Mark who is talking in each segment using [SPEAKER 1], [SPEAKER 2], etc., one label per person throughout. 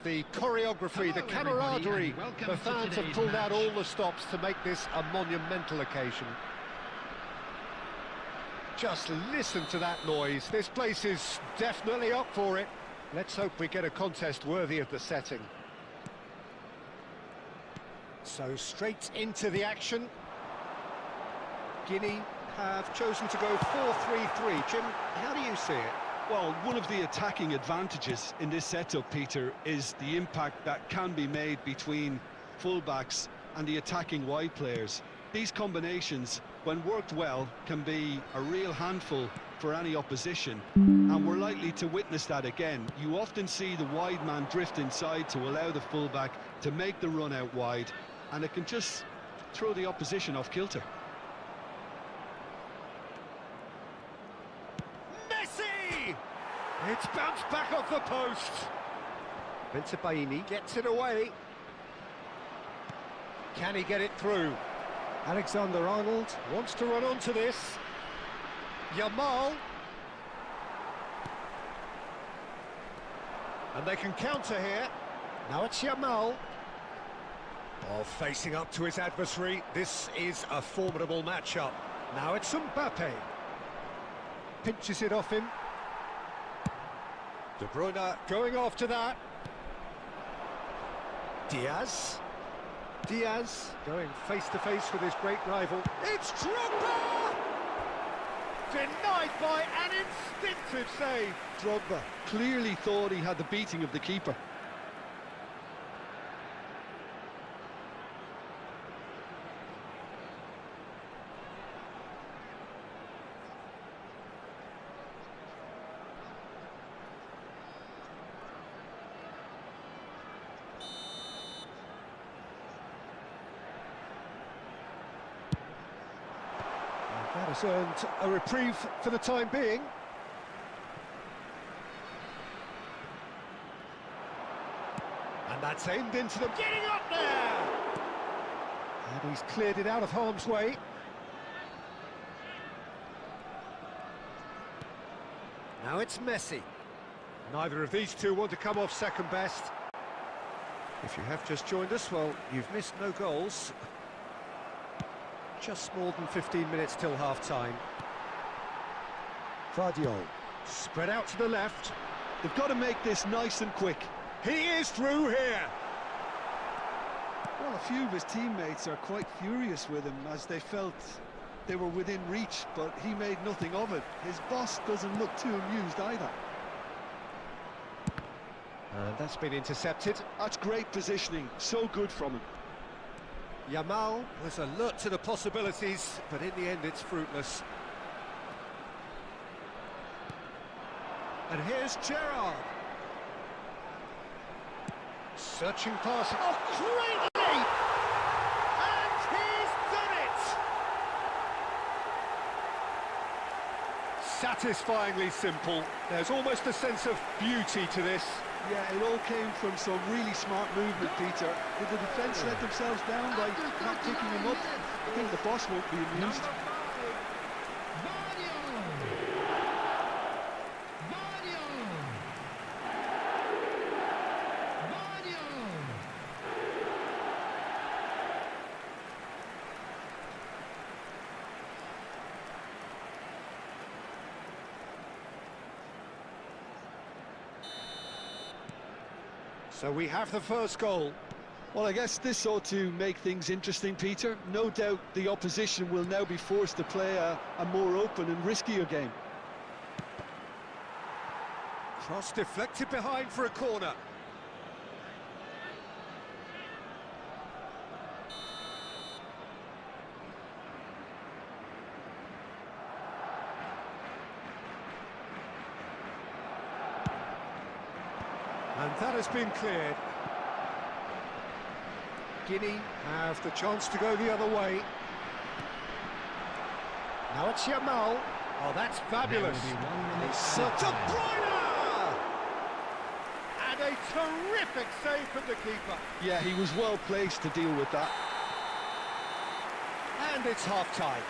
[SPEAKER 1] The choreography, the camaraderie, the fans have pulled out all the stops to make this a monumental occasion. Just listen to that noise. This place is definitely up for it. Let's hope we get a contest worthy of the setting. So straight into the action. Guinea have chosen to go 4-3-3. Jim, how do you see it?
[SPEAKER 2] Well, one of the attacking advantages in this setup, Peter, is the impact that can be made between fullbacks and the attacking wide players. These combinations, when worked well, can be a real handful for any opposition, and we're likely to witness that again. You often see the wide man drift inside to allow the fullback to make the run out wide, and it can just throw the opposition off kilter.
[SPEAKER 1] Messi! It's bounced back off the post. Baini gets it away. Can he get it through? Alexander-Arnold wants to run onto this. Yamal. And they can counter here. Now it's Yamal. Oh, facing up to his adversary. This is a formidable matchup. Now it's Mbappe. Pinches it off him. De Bruyne going after that. Diaz going face-to-face with his great rival. It's Drogba! Denied by an instinctive save.
[SPEAKER 2] Drogba clearly thought he had the beating of the keeper.
[SPEAKER 1] That has earned a reprieve for the time being. And that's aimed into them. Getting up there! And he's cleared it out of harm's way. Now it's Messi. Neither of these two want to come off second best. If you have just joined us, well, you've missed no goals. Just more than 15 minutes till half-time. Vardiol, spread out to the left.
[SPEAKER 2] They've got to make this nice and quick.
[SPEAKER 1] He is through here!
[SPEAKER 2] Well, a few of his teammates are quite furious with him as they felt they were within reach, but he made nothing of it. His boss doesn't look too amused either.
[SPEAKER 1] And that's been intercepted.
[SPEAKER 2] That's great positioning, so good from him.
[SPEAKER 1] Yamal was alert to the possibilities, but in the end it's fruitless. And here's Gerrard. Searching pass. Oh, great leap! And he's done it! Satisfyingly simple. There's almost a sense of beauty to this.
[SPEAKER 2] Yeah, it all came from some really smart movement, Peter. Did the defence let themselves down by not picking him up? I think the boss won't be amused.
[SPEAKER 1] So we have the first goal.
[SPEAKER 2] Well, I guess this ought to make things interesting, Peter. No doubt the opposition will now be forced to play a more open and riskier game.
[SPEAKER 1] Cross deflected behind for a corner. And that has been cleared. Guinea have the chance to go the other way. Now it's Yamal. Oh, that's fabulous. De Bruyne! And a terrific save from the keeper.
[SPEAKER 2] Yeah, he was well placed to deal with that.
[SPEAKER 1] And it's half-time.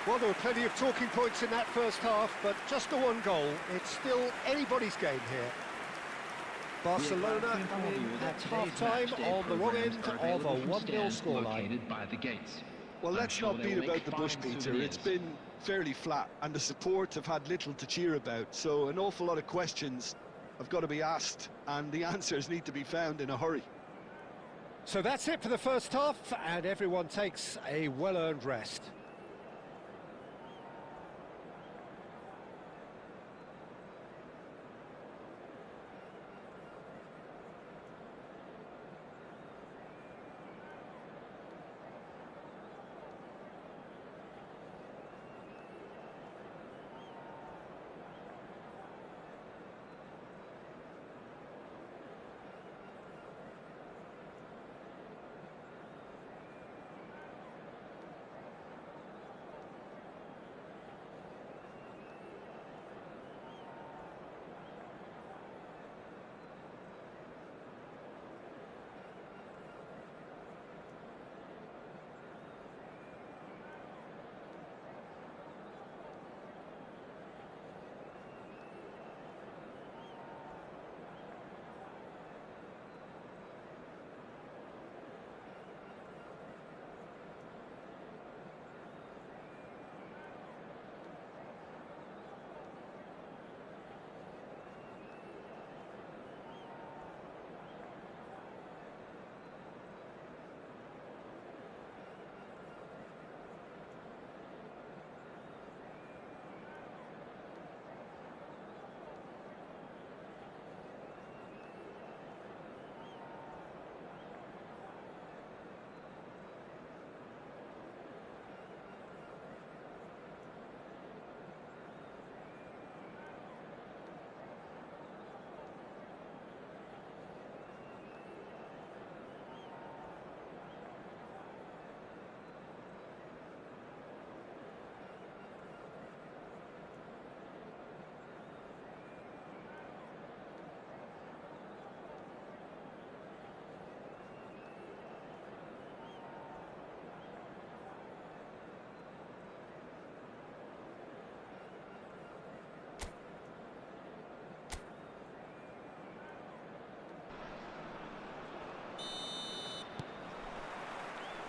[SPEAKER 1] Well, there were plenty of talking points in that first half, but just the one goal. It's still anybody's game here. Barcelona at half-time on the wrong end of a 1-0 scoreline.
[SPEAKER 2] Well, let's not beat about the bush, Peter. It's been fairly flat, and the support have had little to cheer about, so an awful lot of questions have got to be asked, and the answers need to be found in a hurry.
[SPEAKER 1] So that's it for the first half, and everyone takes a well-earned rest.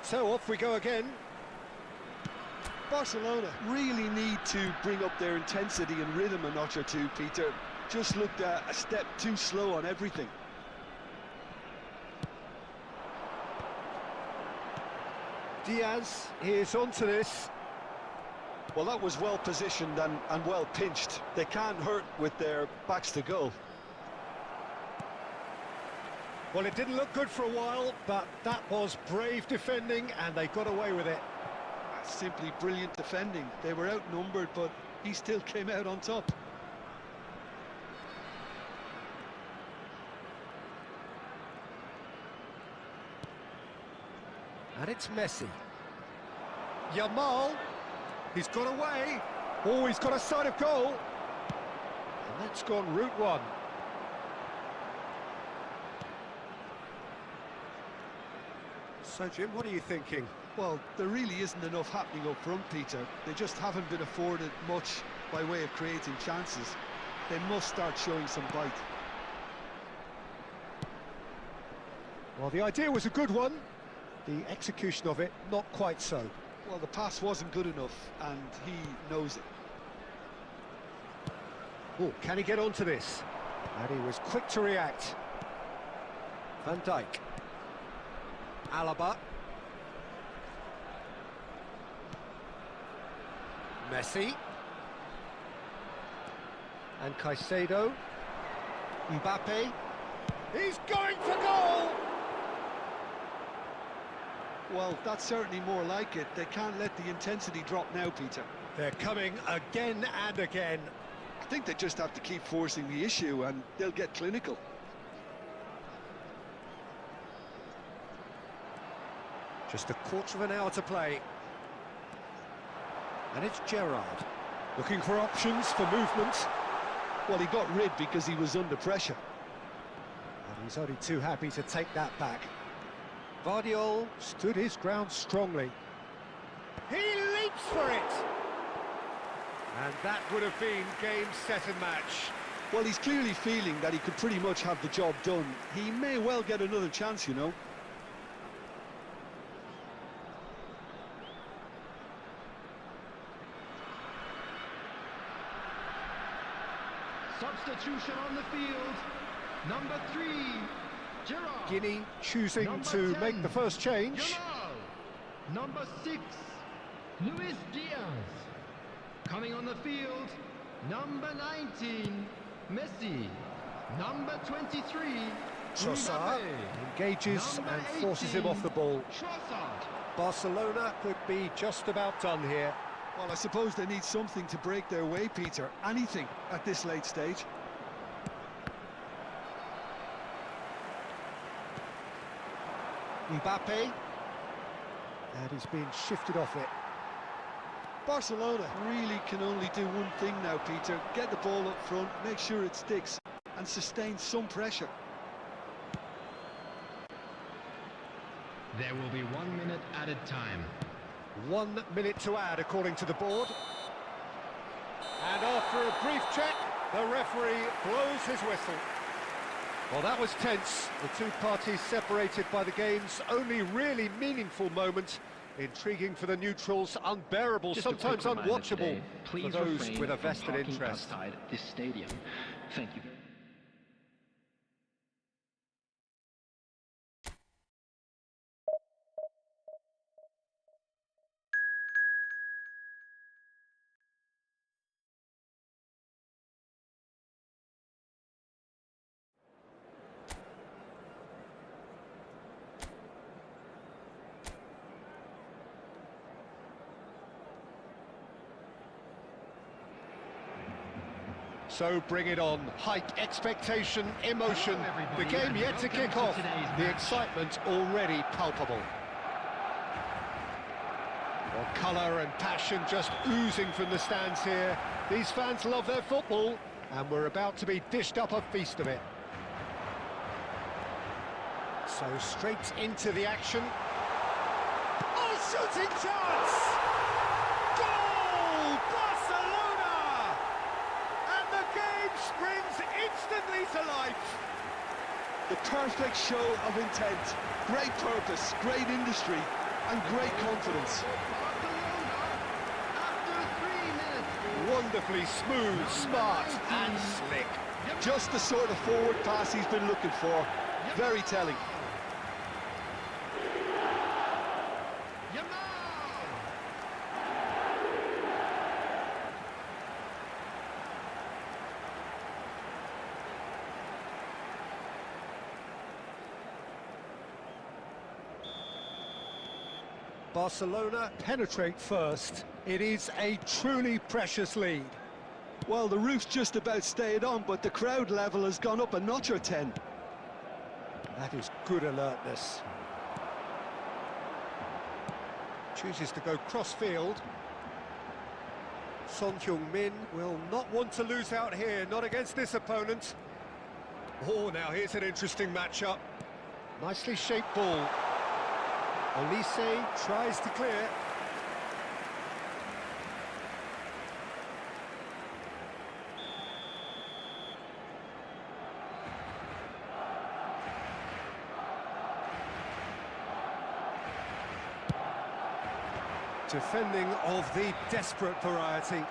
[SPEAKER 1] So off we go again.
[SPEAKER 2] Barcelona really need to bring up their intensity and rhythm a notch or two, Peter. Just looked a step too slow on everything.
[SPEAKER 1] Diaz is onto this.
[SPEAKER 2] Well, that was well positioned and well pinched. They can't hurt with their backs to goal.
[SPEAKER 1] Well, it didn't look good for a while, but that was brave defending, and they got away with it.
[SPEAKER 2] That's simply brilliant defending. They were outnumbered, but he still came out on top.
[SPEAKER 1] And it's Messi. Yamal, he's got away. Oh, he's got a sight of goal. And that's gone route one. So, Jim, what are you thinking?
[SPEAKER 2] Well, there really isn't enough happening up front, Peter. They just haven't been afforded much by way of creating chances. They must start showing some bite.
[SPEAKER 1] Well, the idea was a good one. The execution of it, not quite so.
[SPEAKER 2] Well, the pass wasn't good enough, and he knows it.
[SPEAKER 1] Oh, can he get onto this? And he was quick to react. Van Dijk. Alaba. Messi. And Caicedo. Mbappe. He's going for goal!
[SPEAKER 2] Well, that's certainly more like it. They can't let the intensity drop now, Peter.
[SPEAKER 1] They're coming again and again.
[SPEAKER 2] I think they just have to keep forcing the issue and they'll get clinical.
[SPEAKER 1] Just a quarter of an hour to play. And it's Gerrard. Looking for options for movement.
[SPEAKER 2] Well, he got rid because he was under pressure.
[SPEAKER 1] And he's only too happy to take that back. Vardiol stood his ground strongly. He leaps for it! And that would have been game, set and match.
[SPEAKER 2] Well, he's clearly feeling that he could pretty much have the job done. He may well get another chance, you know.
[SPEAKER 3] Substitution on the field. Number 3, Gerard.
[SPEAKER 1] Guinea choosing
[SPEAKER 3] Number
[SPEAKER 1] to
[SPEAKER 3] 10,
[SPEAKER 1] make the first change.
[SPEAKER 3] Jamal. Number 6, Luis Diaz. Coming on the field, number 19, Messi. Number 23,
[SPEAKER 1] Trossard
[SPEAKER 3] Mbappe.
[SPEAKER 1] engages
[SPEAKER 3] Number
[SPEAKER 1] and forces him
[SPEAKER 3] 18,
[SPEAKER 1] off the ball.
[SPEAKER 3] Trossard.
[SPEAKER 1] Barcelona could be just about done here.
[SPEAKER 2] Well, I suppose they need something to break their way, Peter. Anything at this late stage.
[SPEAKER 1] Mbappe. And he's being shifted off it.
[SPEAKER 2] Barcelona really can only do one thing now, Peter. Get the ball up front, make sure it sticks, and sustain some pressure.
[SPEAKER 3] There will be 1 minute added time.
[SPEAKER 1] 1 minute to add, according to the board. And after a brief check, the referee blows his whistle. Well, that was tense. The two parties separated by the game's only really meaningful moment. Intriguing for the neutrals, unbearable,
[SPEAKER 4] Just a
[SPEAKER 1] sometimes
[SPEAKER 4] quick reminder
[SPEAKER 1] unwatchable
[SPEAKER 4] today,
[SPEAKER 1] for
[SPEAKER 4] please
[SPEAKER 1] those
[SPEAKER 4] refrain
[SPEAKER 1] with a
[SPEAKER 4] from
[SPEAKER 1] vested
[SPEAKER 4] talking
[SPEAKER 1] interest.
[SPEAKER 4] outside this stadium. Thank you.
[SPEAKER 1] So bring it on. Hype, expectation, emotion. The game yet to kick off. The excitement already palpable. Well, colour and passion just oozing from the stands here. These fans love their football, and we're about to be dished up a feast of it. So straight into the action. Oh, shooting chance! Goal! Barcelona! And the game springs instantly to life.
[SPEAKER 2] The perfect show of intent, great purpose, great industry, and great confidence.
[SPEAKER 1] Wonderfully smooth, smart and slick.
[SPEAKER 2] Just the sort of forward pass he's been looking for. Very telling.
[SPEAKER 1] Barcelona penetrate first. It is a truly precious lead.
[SPEAKER 2] Well, the roof's just about stayed on, but the crowd level has gone up a notch or 10.
[SPEAKER 1] That is good alertness. Chooses to go cross-field. Son Heung-min will not want to lose out here, not against this opponent. Oh, now here's an interesting matchup. Nicely shaped ball. Olise tries to clear. Defending of the desperate variety.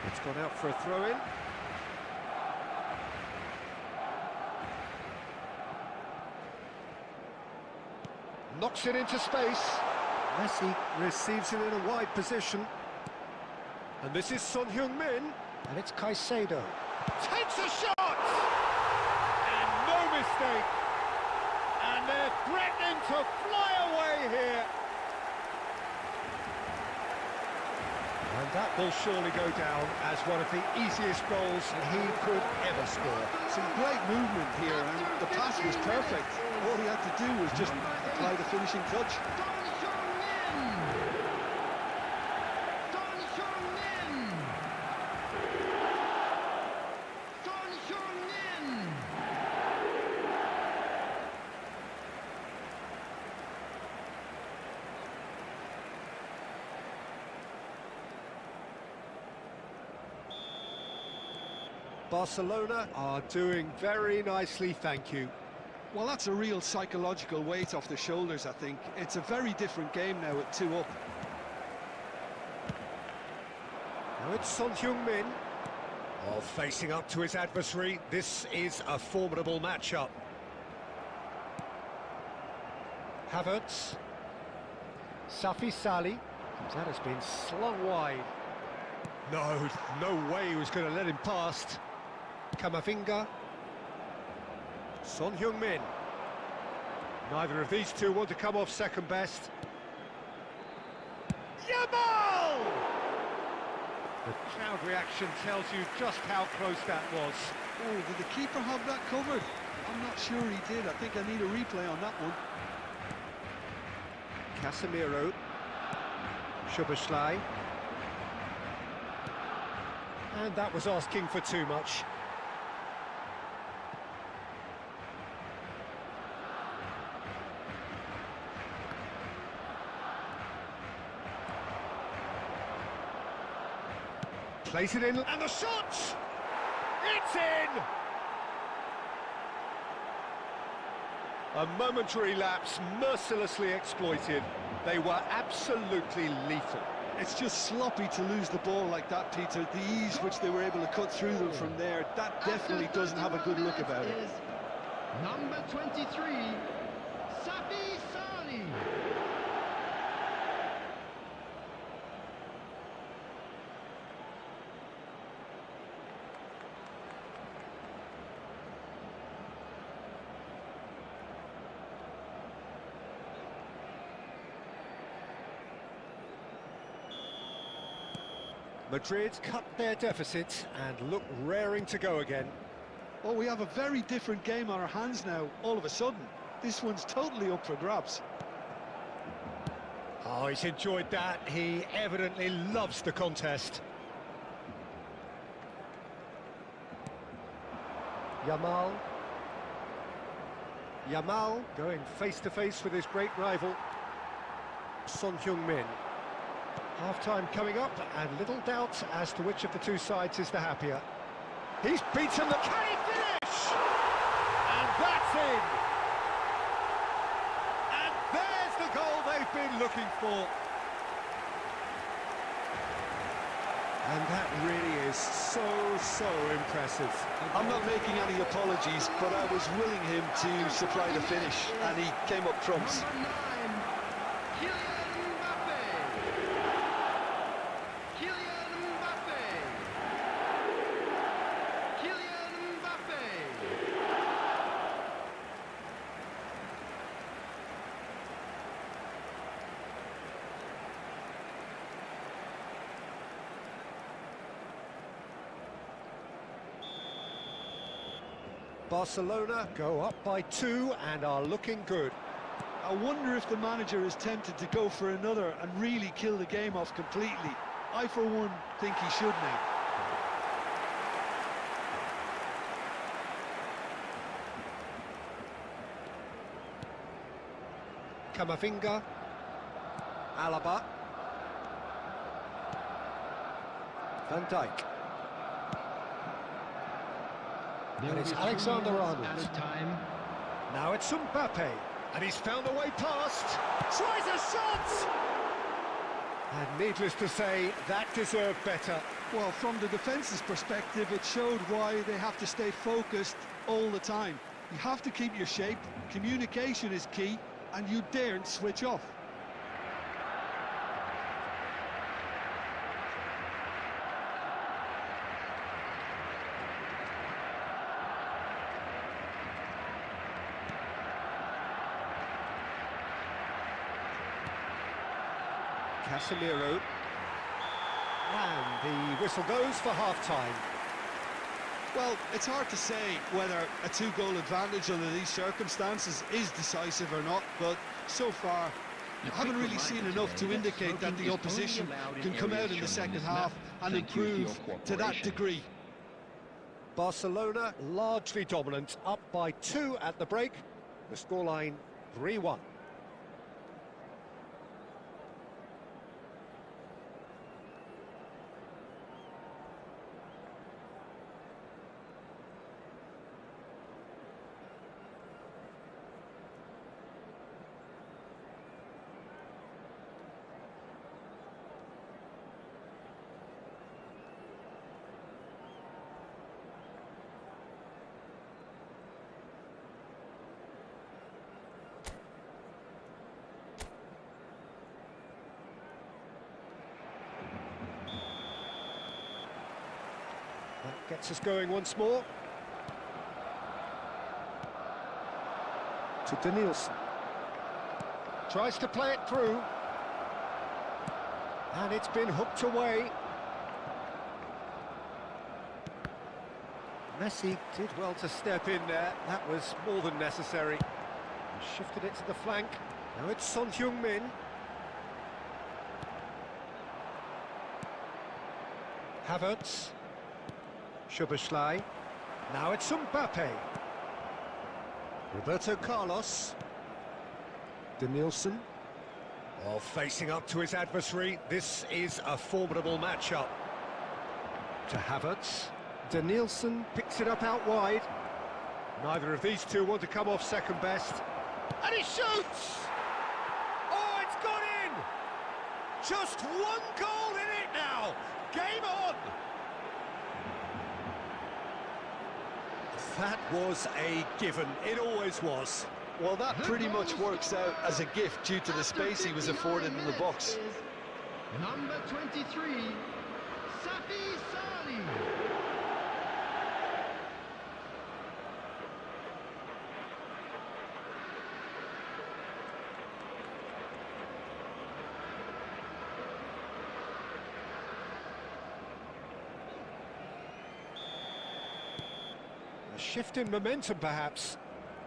[SPEAKER 1] It's gone out for a throw-in. Knocks it into space. Messi receives it in a wide position. And this is Son Heung-min. And it's Caicedo. Takes a shot! And no mistake. And they're threatening to fly away here. And that will surely go down as one of the easiest goals he could ever score.
[SPEAKER 2] Some great movement here, and the pass was perfect. All he had to do was just apply the finishing touch.
[SPEAKER 1] Barcelona are doing very nicely, thank you.
[SPEAKER 2] Well, that's a real psychological weight off the shoulders, I think. It's a very different game now at 2 up.
[SPEAKER 1] Now it's Son Heung-min. Oh, facing up to his adversary, this is a formidable matchup. Havertz. Safi Sali. That has been slung wide. No way he was going to let him past. Kamavinga. Son Heung-min. Neither of these two want to come off second best. Yamal! The crowd reaction tells you just how close that was.
[SPEAKER 2] Oh, did the keeper have that covered? I'm not sure he did. I think I need a replay on that one.
[SPEAKER 1] Casemiro. Shuboslai. And that was asking for too much. Plays it in, and the shot! It's in! A momentary lapse, mercilessly exploited. They were absolutely lethal.
[SPEAKER 2] It's just sloppy to lose the ball like that, Peter. The ease which they were able to cut through them from there, that definitely doesn't have a good look about it.
[SPEAKER 3] Number 23, Safi Sali.
[SPEAKER 1] Madrid cut their deficit and look raring to go again.
[SPEAKER 2] Oh, we have a very different game on our hands now, all of a sudden. This one's totally up for grabs.
[SPEAKER 1] Oh, he's enjoyed that. He evidently loves the contest. Yamal. Yamal going face-to-face with his great rival, Son Heung-min. Half-time coming up, and little doubt as to which of the two sides is the happier. He's beaten the... Can he finish? And that's in! And there's the goal they've been looking for. And that really is so impressive.
[SPEAKER 2] I'm not making any apologies, but I was willing him to supply the finish, and he came up trumps.
[SPEAKER 3] Number 9, Kylian Mbappe. Kylian Mbappe. Kylian Mbappe.
[SPEAKER 1] Barcelona go up by 2 and are looking good.
[SPEAKER 2] I wonder if the manager is tempted to go for another and really kill the game off completely. I, for one, think he should now.
[SPEAKER 1] Kamavinga. Alaba. Van Dijk. And it's Alexander-Arnold.
[SPEAKER 3] Out of time.
[SPEAKER 1] Now it's Mbappe, and he's found a way past. Tries a shot! And needless to say, that deserved better.
[SPEAKER 2] Well, from the defence's perspective, it showed why they have to stay focused all the time. You have to keep your shape, communication is key, and you daren't switch off.
[SPEAKER 1] Casemiro. And the whistle goes for half-time.
[SPEAKER 2] Well, it's hard to say whether a 2-goal advantage under these circumstances is decisive or not, but so far I haven't really seen enough to indicate that the opposition can come out in the second half and improve to that degree.
[SPEAKER 1] Barcelona largely dominant, up by 2 at the break. The scoreline 3-1. Gets us going once more. To Danielson. Tries to play it through. And it's been hooked away. Messi did well to step in there. That was more than necessary. He shifted it to the flank. Now it's Son Heung-min. Havertz. Szoboszlai. Now it's Mbappe. Roberto Carlos. Danielson. Well, facing up to his adversary, this is a formidable matchup. To Havertz. Danielson picks it up out wide. Neither of these two want to come off second best. And he shoots! Oh, it's gone in! Just one goal in it now! Game on! That was a given. It always was.
[SPEAKER 2] Well, that pretty much works out as a gift due to the space he was afforded in the box.
[SPEAKER 3] Number 23, Safi Sali.
[SPEAKER 1] A shift in momentum, perhaps.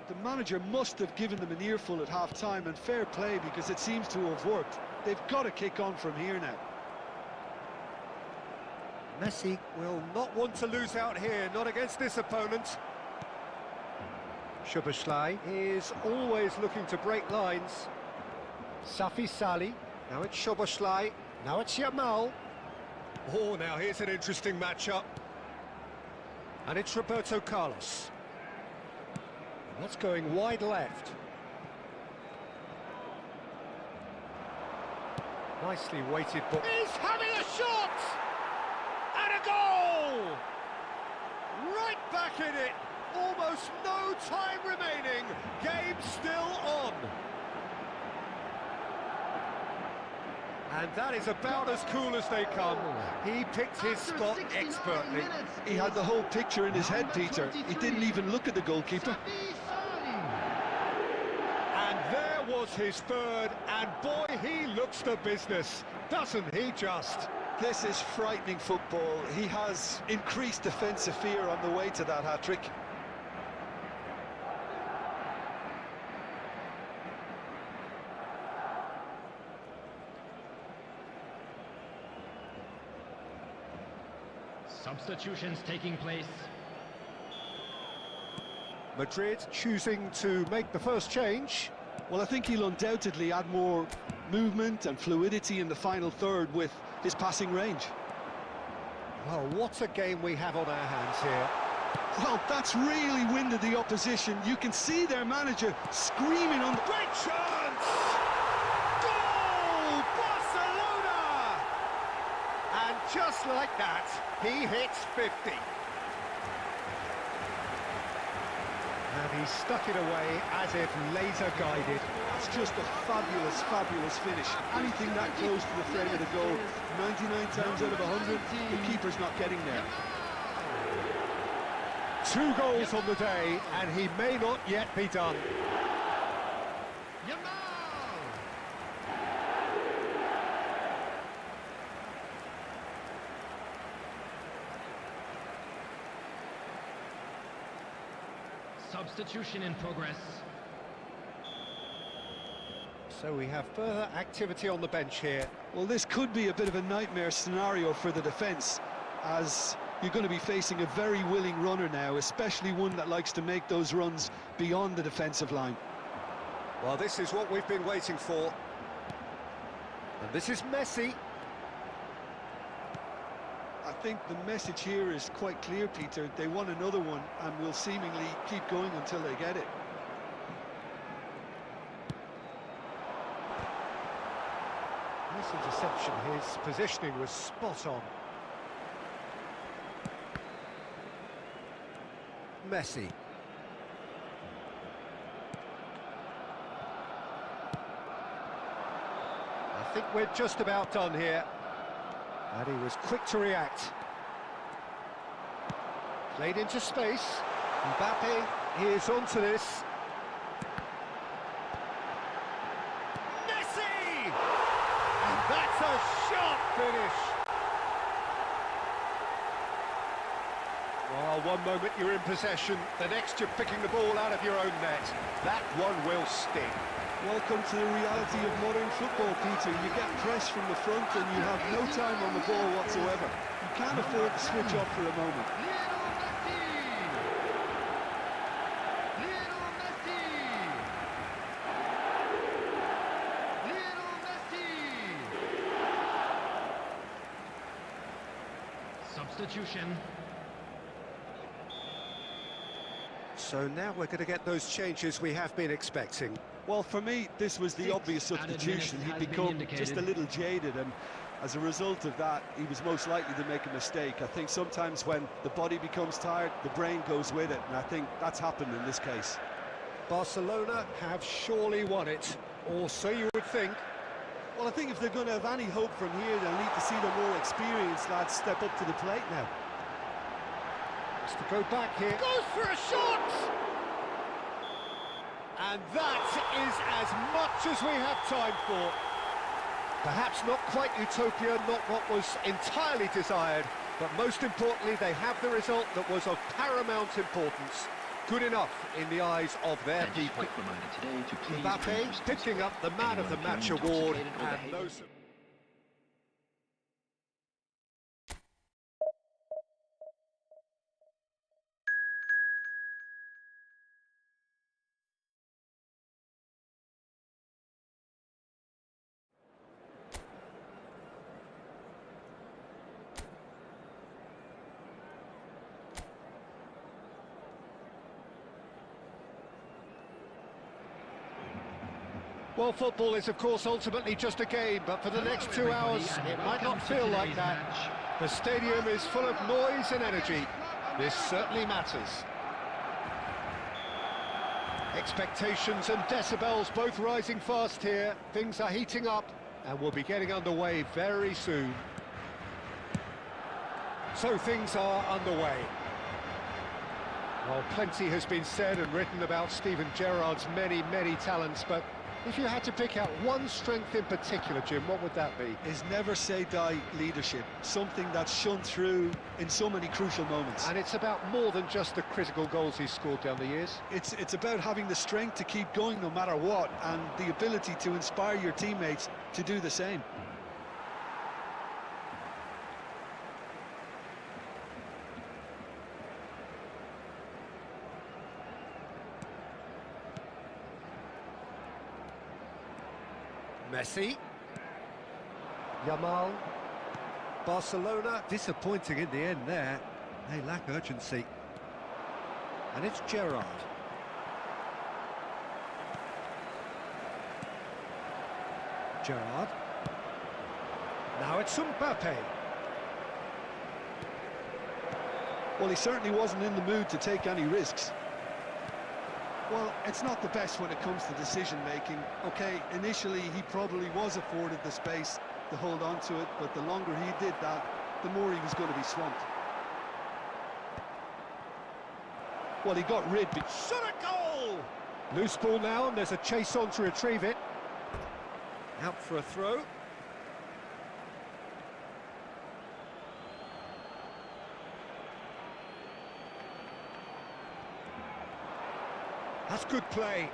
[SPEAKER 2] The manager must have given them an earful at half-time, and fair play because it seems to have worked. They've got to kick on from here now.
[SPEAKER 1] Messi will not want to lose out here, not against this opponent. Szoboszlai is always looking to break lines. Safi Sali, now it's Szoboszlai, now it's Yamal. Oh, now here's an interesting matchup. And it's Roberto Carlos. That's going wide left. Nicely weighted, but he's having a shot! And a goal! Right back in it! Almost no time remaining. Game still on. And that is about as cool as they come. He picked his spot expertly.
[SPEAKER 2] He had the whole picture in his head, Peter. He didn't even look at the goalkeeper.
[SPEAKER 1] And there was his third, and boy, he looks the business, doesn't he just?
[SPEAKER 2] This is frightening football. He has increased defensive fear on the way to that hat-trick.
[SPEAKER 3] Substitutions taking place.
[SPEAKER 1] Madrid choosing to make the first change.
[SPEAKER 2] Well, I think he'll undoubtedly add more movement and fluidity in the final third with his passing range.
[SPEAKER 1] Well, what a game we have on our hands here.
[SPEAKER 2] Well, that's really winded the opposition. You can see their manager screaming on the...
[SPEAKER 1] Great chance! Goal! Barcelona! And just like that, he hits 50. And he stuck it away as if laser-guided.
[SPEAKER 2] That's just a fabulous, fabulous finish. Anything that close to the frame of the goal, 99 times out of 100, the keeper's not getting there.
[SPEAKER 1] 2 goals on the day, and he may not yet be done.
[SPEAKER 3] Substitution in progress.
[SPEAKER 1] So we have further activity on the bench here.
[SPEAKER 2] Well, this could be a bit of a nightmare scenario for the defence, as you're going to be facing a very willing runner now, especially one that likes to make those runs beyond the defensive line.
[SPEAKER 1] Well, this is what we've been waiting for. And this is Messi.
[SPEAKER 2] I think the message here is quite clear, Peter. They want another one and will seemingly keep going until they get it.
[SPEAKER 1] Nice interception. His positioning was spot on. Messi. I think we're just about done here. And he was quick to react. Played into space. Mbappe is onto this. Messi! And that's a sharp finish. Well, one moment you're in possession, the next you're picking the ball out of your own net. That one will sting.
[SPEAKER 2] Welcome to the reality of modern football, Peter. You get press from the front and you have no time on the ball whatsoever. You can't afford to switch off for a moment.
[SPEAKER 3] Substitution.
[SPEAKER 1] So now we're going to get those changes we have been expecting.
[SPEAKER 2] Well, for me, this was the obvious substitution. He'd become just a little jaded, and as a result of that, he was most likely to make a mistake. I think sometimes when the body becomes tired, the brain goes with it, and I think that's happened in this case.
[SPEAKER 1] Barcelona have surely won it, or so you would think.
[SPEAKER 2] Well, I think if they're going to have any hope from here, they'll need to see the more experienced lads step up to the plate now.
[SPEAKER 1] Has to go back here. Goes for a shot! And that is as much as we have time for. Perhaps not quite utopia, not what was entirely desired, but most importantly, they have the result that was of paramount importance. Good enough in the eyes of their people. Mbappe picking up the Man of the Match award, and those... Well, football is, of course, ultimately just a game, but for the next 2 hours, it might not feel like that. The stadium is full of noise and energy. This certainly matters. Expectations and decibels both rising fast here. Things are heating up, and we'll be getting underway very soon. So things are underway. Well, plenty has been said and written about Steven Gerrard's many, many talents, but if you had to pick out one strength in particular, Jim, what would that be?
[SPEAKER 2] His never-say-die leadership, something that's shone through in so many crucial moments.
[SPEAKER 1] And it's about more than just the critical goals he's scored down the years.
[SPEAKER 2] It's about having the strength to keep going no matter what, and the ability to inspire your teammates to do the same.
[SPEAKER 1] Messi. Yamal. Barcelona disappointing in the end there. They lack urgency. And it's Gerrard. Gerrard. Now it's Mbappe.
[SPEAKER 2] Well, he certainly wasn't in the mood to take any risks. Well, it's not the best when it comes to decision-making. OK, initially he probably was afforded the space to hold on to it, but the longer he did that, the more he was going to be swamped. Well, he got rid...
[SPEAKER 1] Shot a goal! Loose ball now, and there's a chase on to retrieve it. Out for a throw. That's good play.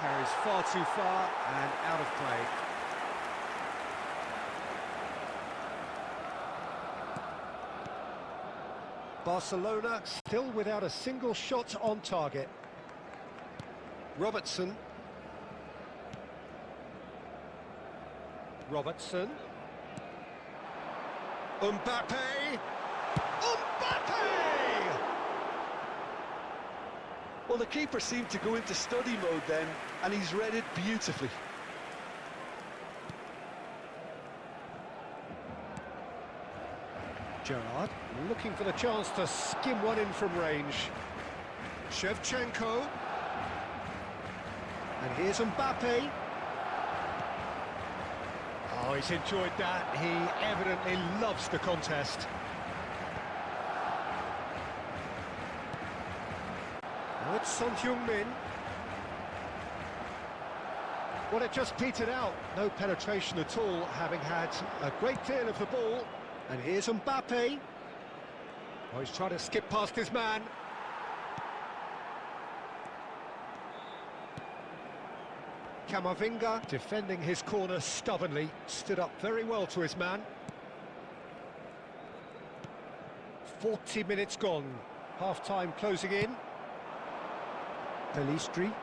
[SPEAKER 1] Carries far too far and out of play. Barcelona still without a single shot on target. Robertson. Robertson. Mbappe. Mbappe!
[SPEAKER 2] Well, the keeper seemed to go into study mode then, and he's read it beautifully.
[SPEAKER 1] Gerrard looking for the chance to skim one in from range. Shevchenko. And here's Mbappe. Oh, Oh, he's enjoyed that. He evidently loves the contest. Now it's Son Heung-min. Well, it just petered out. No penetration at all, having had a great deal of the ball. And here's Mbappe. Oh, he's trying to skip past his man. Camavinga, defending his corner stubbornly, stood up very well to his man. 40 minutes gone, half-time closing in. Pelistri.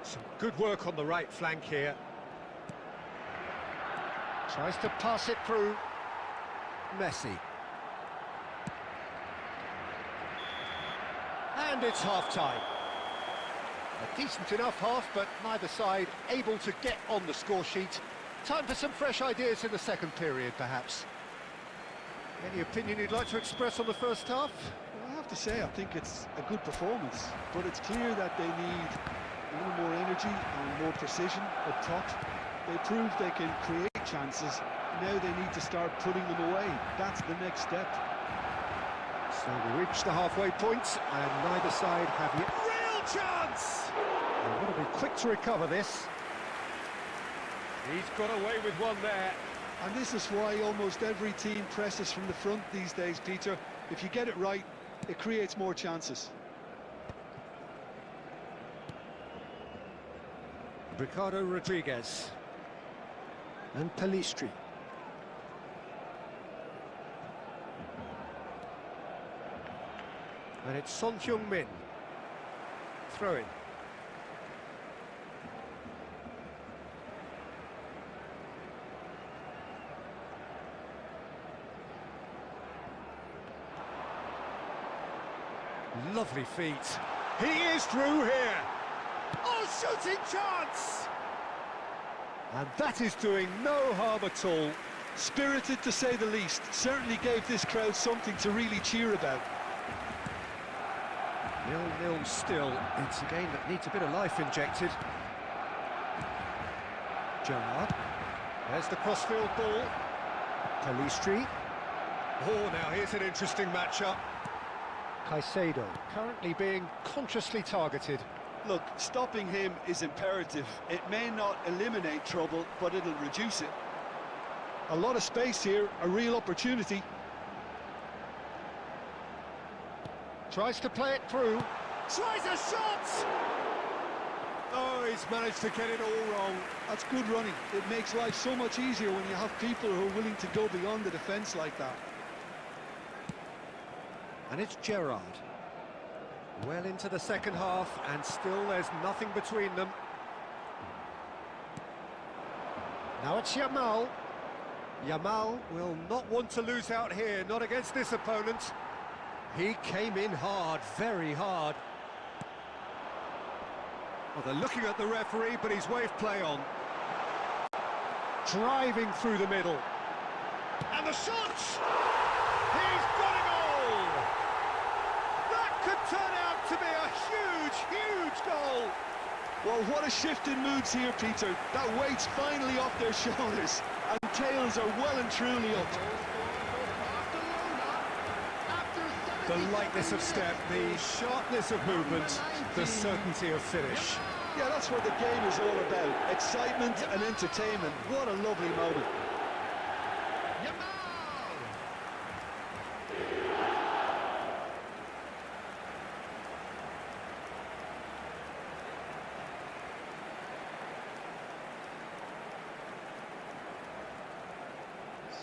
[SPEAKER 1] Some good work on the right flank here. Tries to pass it through. Messi. And it's half-time. A decent enough half, but neither side able to get on the score sheet. Time for some fresh ideas in the second period, perhaps. Any opinion you'd like to express on the first half?
[SPEAKER 2] Well, I have to say, I think it's a good performance, but it's clear that they need a little more energy and more precision up top. They proved they can create chances, now they need to start putting them away. That's the next step.
[SPEAKER 1] So we reach the halfway point, and neither side have yet... Real chance! They've got to be quick to recover this. He's got away with one there.
[SPEAKER 2] And this is why almost every team presses from the front these days, Peter. If you get it right, it creates more chances.
[SPEAKER 1] Ricardo Rodriguez. And Pelistri. And it's Son Heung-min. Throw in. Lovely feet. He is through here. Oh, shooting chance! And that is doing no harm at all.
[SPEAKER 2] Spirited, to say the least. Certainly gave this crowd something to really cheer about.
[SPEAKER 1] 0-0 still. It's a game that needs a bit of life injected. Gerrard. There's the crossfield ball. Pelistri. Oh, now here's an interesting matchup. Caicedo, currently being consciously targeted.
[SPEAKER 2] Look, stopping him is imperative. It may not eliminate trouble, but it'll reduce it. A lot of space here, a real opportunity.
[SPEAKER 1] Tries to play it through. Tries a shot! Oh, he's managed to get it all wrong.
[SPEAKER 2] That's good running. It makes life so much easier when you have people who are willing to go beyond the defence like that.
[SPEAKER 1] And it's Gerrard. Well into the second half, and still there's nothing between them. Now it's Yamal. Yamal will not want to lose out here, not against this opponent. He came in hard, very hard. Well, they're looking at the referee, but he's waved play on. Driving through the middle. And the shot! He's got a goal! That could turn out to be a huge, huge goal!
[SPEAKER 2] Well, what a shift in moods here, Peter. That weight's finally off their shoulders, and tails are well and truly up.
[SPEAKER 1] The lightness of step, the sharpness of movement, the certainty of finish.
[SPEAKER 2] Yeah, that's what the game is all about. Excitement and entertainment. What a lovely moment.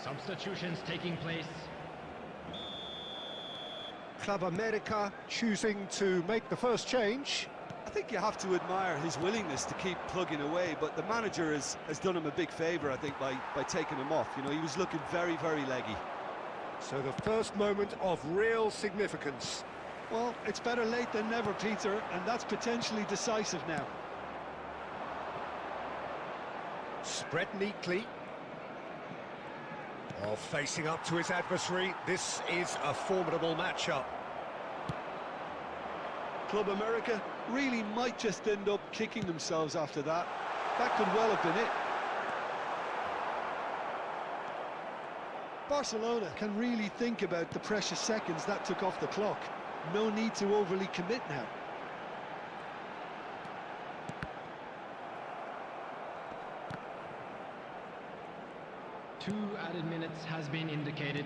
[SPEAKER 3] Substitutions taking place.
[SPEAKER 1] Club America choosing to make the first change.
[SPEAKER 2] I think you have to admire his willingness to keep plugging away, but the manager has done him a big favour, I think, by taking him off. You know, he was looking very, very leggy.
[SPEAKER 1] So the first moment of real significance.
[SPEAKER 2] Well, it's better late than never, Peter, and that's potentially decisive now.
[SPEAKER 1] Spread neatly. Oh, facing up to his adversary, this is a formidable matchup.
[SPEAKER 2] Club America really might just end up kicking themselves after that. That could well have been it. Barcelona can really think about the precious seconds that took off the clock. No need to overly commit now.
[SPEAKER 3] Two added minutes has been indicated.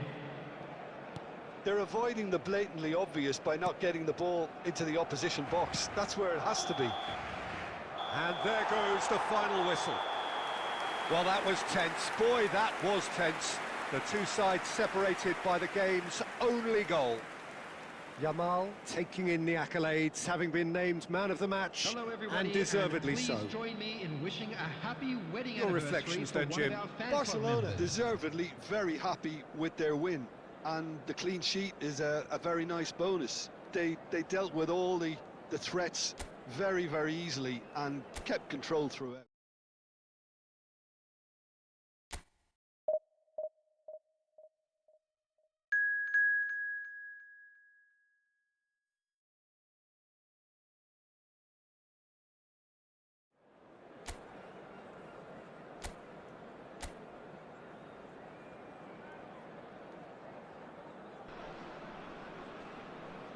[SPEAKER 2] They're avoiding the blatantly obvious by not getting the ball into the opposition box. That's where it has to be.
[SPEAKER 1] And there goes the final whistle. Well, that was tense. Boy, that was tense. The two sides separated by the game's only goal. Yamal taking in the accolades, having been named man of the match,
[SPEAKER 3] Hello, everybody,
[SPEAKER 1] and deservedly so.
[SPEAKER 3] Please join me in wishing a happy wedding
[SPEAKER 1] Your
[SPEAKER 3] anniversary
[SPEAKER 1] reflections
[SPEAKER 3] for
[SPEAKER 1] then,
[SPEAKER 3] one
[SPEAKER 1] Jim.
[SPEAKER 3] of our fan club
[SPEAKER 2] Barcelona
[SPEAKER 3] members.
[SPEAKER 2] deservedly very happy with their win, and the clean sheet is a very nice bonus. They dealt with all the threats very, very easily and kept control throughout.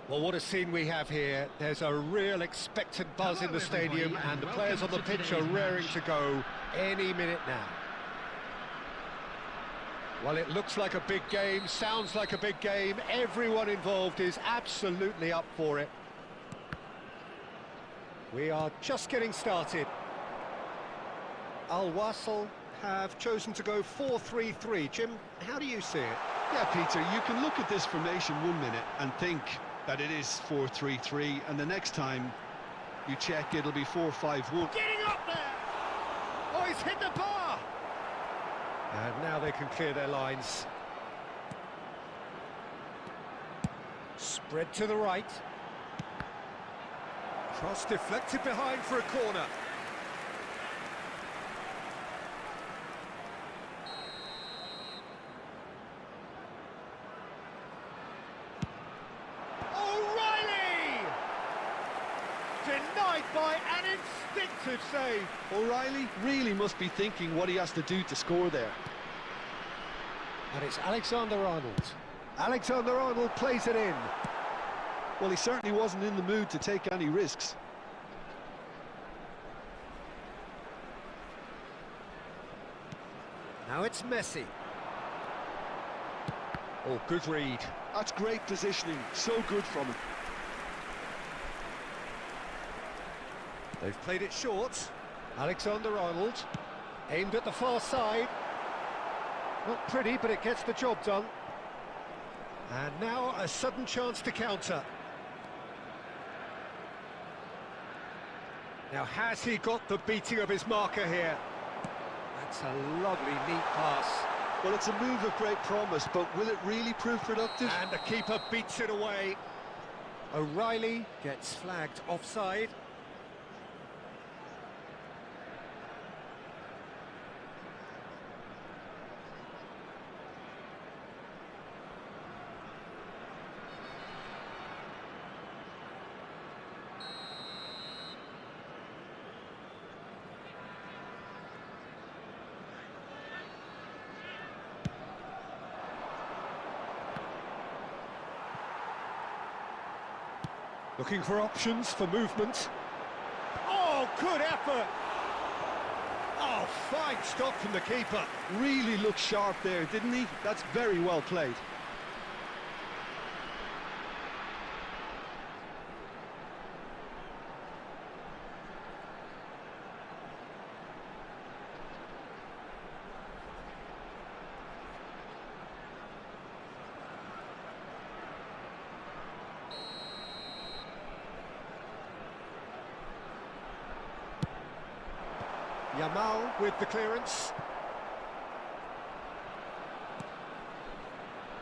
[SPEAKER 1] Well, what a scene we have here. There's a real expectant buzz in the stadium, and the players on the pitch are raring to go any minute now. Well, it looks like a big game, sounds like a big game. Everyone involved is absolutely up for it. We are just getting started. Al Wasl have chosen to go 4-3-3. Jim, how do you see it?
[SPEAKER 2] Yeah, Peter, you can look at this formation 1 minute and think that it is 4-3-3, and the next time you check, it'll be 4-5-1.
[SPEAKER 1] Getting up there! Oh, he's hit the bar! And now they can clear their lines. Spread to the right. Cross deflected behind for a corner. Denied by an instinctive save.
[SPEAKER 2] O'Reilly really must be thinking what he has to do to score there.
[SPEAKER 1] And it's Alexander-Arnold. Alexander-Arnold plays it in.
[SPEAKER 2] Well, he certainly wasn't in the mood to take any risks.
[SPEAKER 1] Now it's Messi. Oh, good read.
[SPEAKER 2] That's great positioning, so good from him.
[SPEAKER 1] They've played it short. Alexander-Arnold aimed at the far side. Not pretty, but it gets the job done. And now a sudden chance to counter. Now, has he got the beating of his marker here? That's a lovely, neat pass.
[SPEAKER 2] Well, it's a move of great promise, but will it really prove productive?
[SPEAKER 1] And the keeper beats it away. O'Reilly gets flagged offside. Looking for options for movement. Oh, good effort! Oh, fine stop from the keeper.
[SPEAKER 2] Really looked sharp there, didn't he? That's very well played.
[SPEAKER 1] Yamal with the clearance.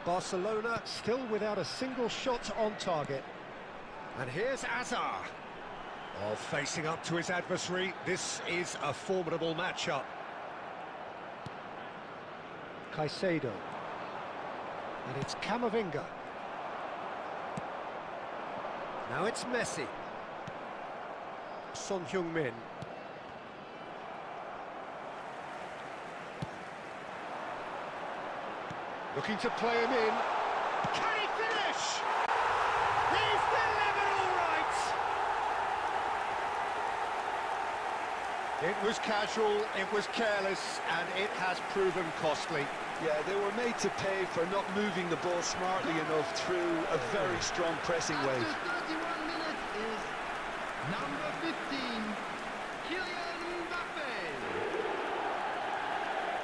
[SPEAKER 1] Barcelona still without a single shot on target. And here's Azar. Oh, facing up to his adversary. This is a formidable matchup. Caicedo. And it's Camavinga. Now it's Messi. Son Heung-min. Looking to play him in. Can he finish? He's delivered all right! It was casual, it was careless, and it has proven costly.
[SPEAKER 2] Yeah, they were made to pay for not moving the ball smartly enough through a very strong pressing wave.
[SPEAKER 3] After 31 minutes is number 15, Kylian Mbappe.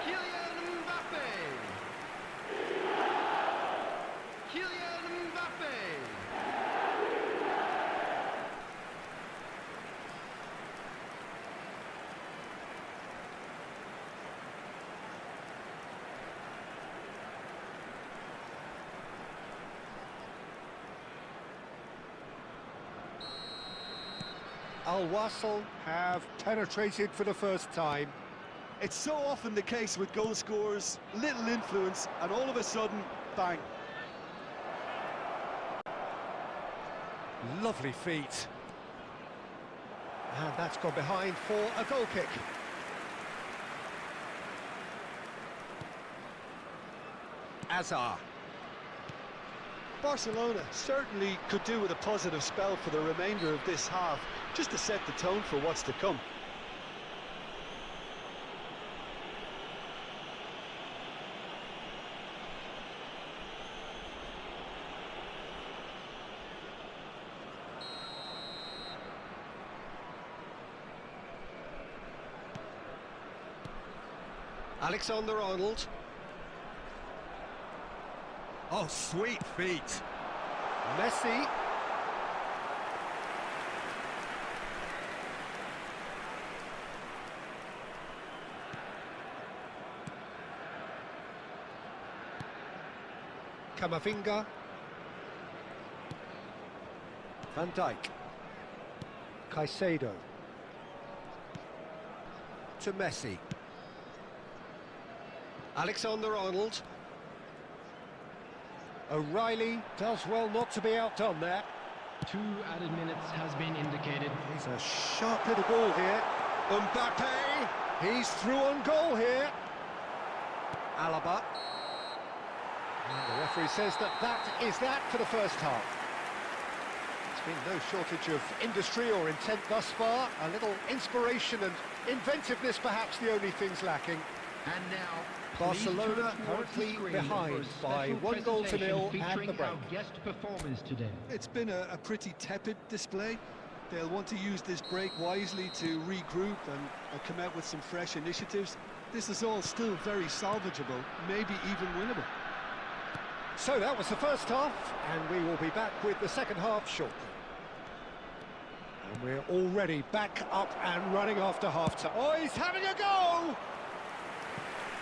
[SPEAKER 3] Kylian Mbappe. Kylian Mbappe.
[SPEAKER 1] Al-Wasl have penetrated for the first time.
[SPEAKER 2] It's so often the case with goal scorers, little influence, and all of a sudden, bang.
[SPEAKER 1] Lovely feet. And that's gone behind for a goal kick. Azar.
[SPEAKER 2] Barcelona certainly could do with a positive spell for the remainder of this half, just to set the tone for what's to come.
[SPEAKER 1] Alexander-Arnold. Oh, sweet feet. Messi. Camavinga. Van Dijk. Caicedo. To Messi. Alexander-Arnold. O'Reilly does well not to be outdone there.
[SPEAKER 4] 2 added minutes has been indicated.
[SPEAKER 1] He's a sharp little ball here. Mbappe, he's through on goal here. Alaba. And the referee says that is that for the first half. It's been no shortage of industry or intent thus far. A little inspiration and inventiveness perhaps the only things lacking.
[SPEAKER 3] And now,
[SPEAKER 1] Barcelona currently behind by 1-0 at the break.
[SPEAKER 3] Our guest performers today.
[SPEAKER 2] It's been a pretty tepid display. They'll want to use this break wisely to regroup and come out with some fresh initiatives. This is all still very salvageable, maybe even winnable.
[SPEAKER 1] So that was the first half, and we will be back with the second half shortly. And we're already back up and running after half-time. Oh, he's having a go!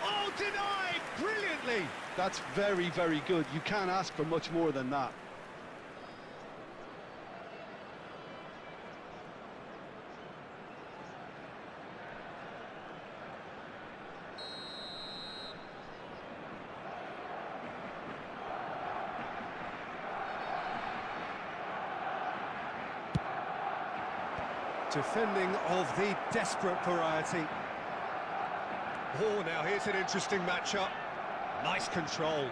[SPEAKER 1] Oh, denied brilliantly!
[SPEAKER 2] That's very, very good. You can't ask for much more than that.
[SPEAKER 1] Defending of the desperate variety. Oh, now here's an interesting matchup. Nice control.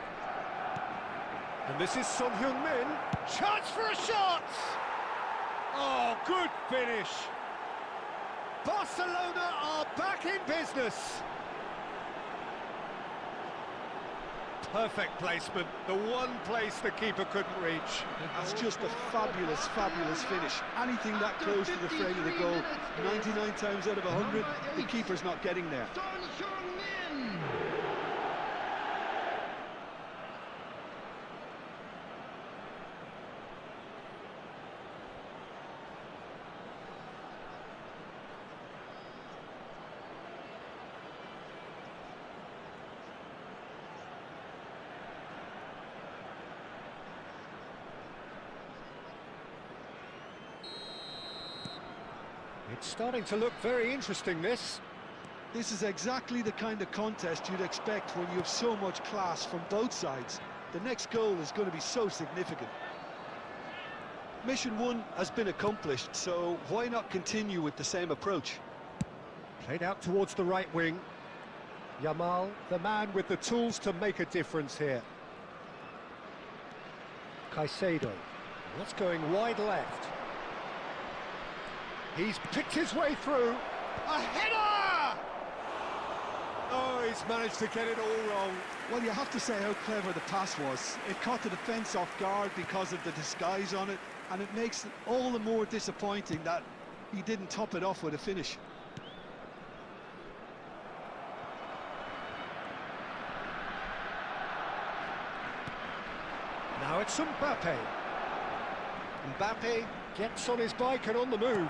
[SPEAKER 1] And this is Son Heung-min. Chance for a shot! Oh, good finish. Barcelona are back in business. Perfect placement, the one place the keeper couldn't reach.
[SPEAKER 2] That's just a fabulous, fabulous finish. Anything that close to the frame of the goal, 99 times out of 100, the keeper's not getting there.
[SPEAKER 3] Son Heung-min.
[SPEAKER 1] It's starting to look very interesting, this.
[SPEAKER 2] This is exactly the kind of contest you'd expect when you have so much class from both sides. The next goal is going to be so significant. Mission 1 has been accomplished, so why not continue with the same approach?
[SPEAKER 1] Played out towards the right wing. Yamal, the man with the tools to make a difference here. Caicedo, that's going wide left. He's picked his way through. A header! Oh, he's managed to get it all wrong.
[SPEAKER 2] Well, you have to say how clever the pass was. It caught the defence off guard because of the disguise on it, and it makes it all the more disappointing that he didn't top it off with a finish.
[SPEAKER 1] Now it's Mbappe. Mbappe gets on his bike and on the move.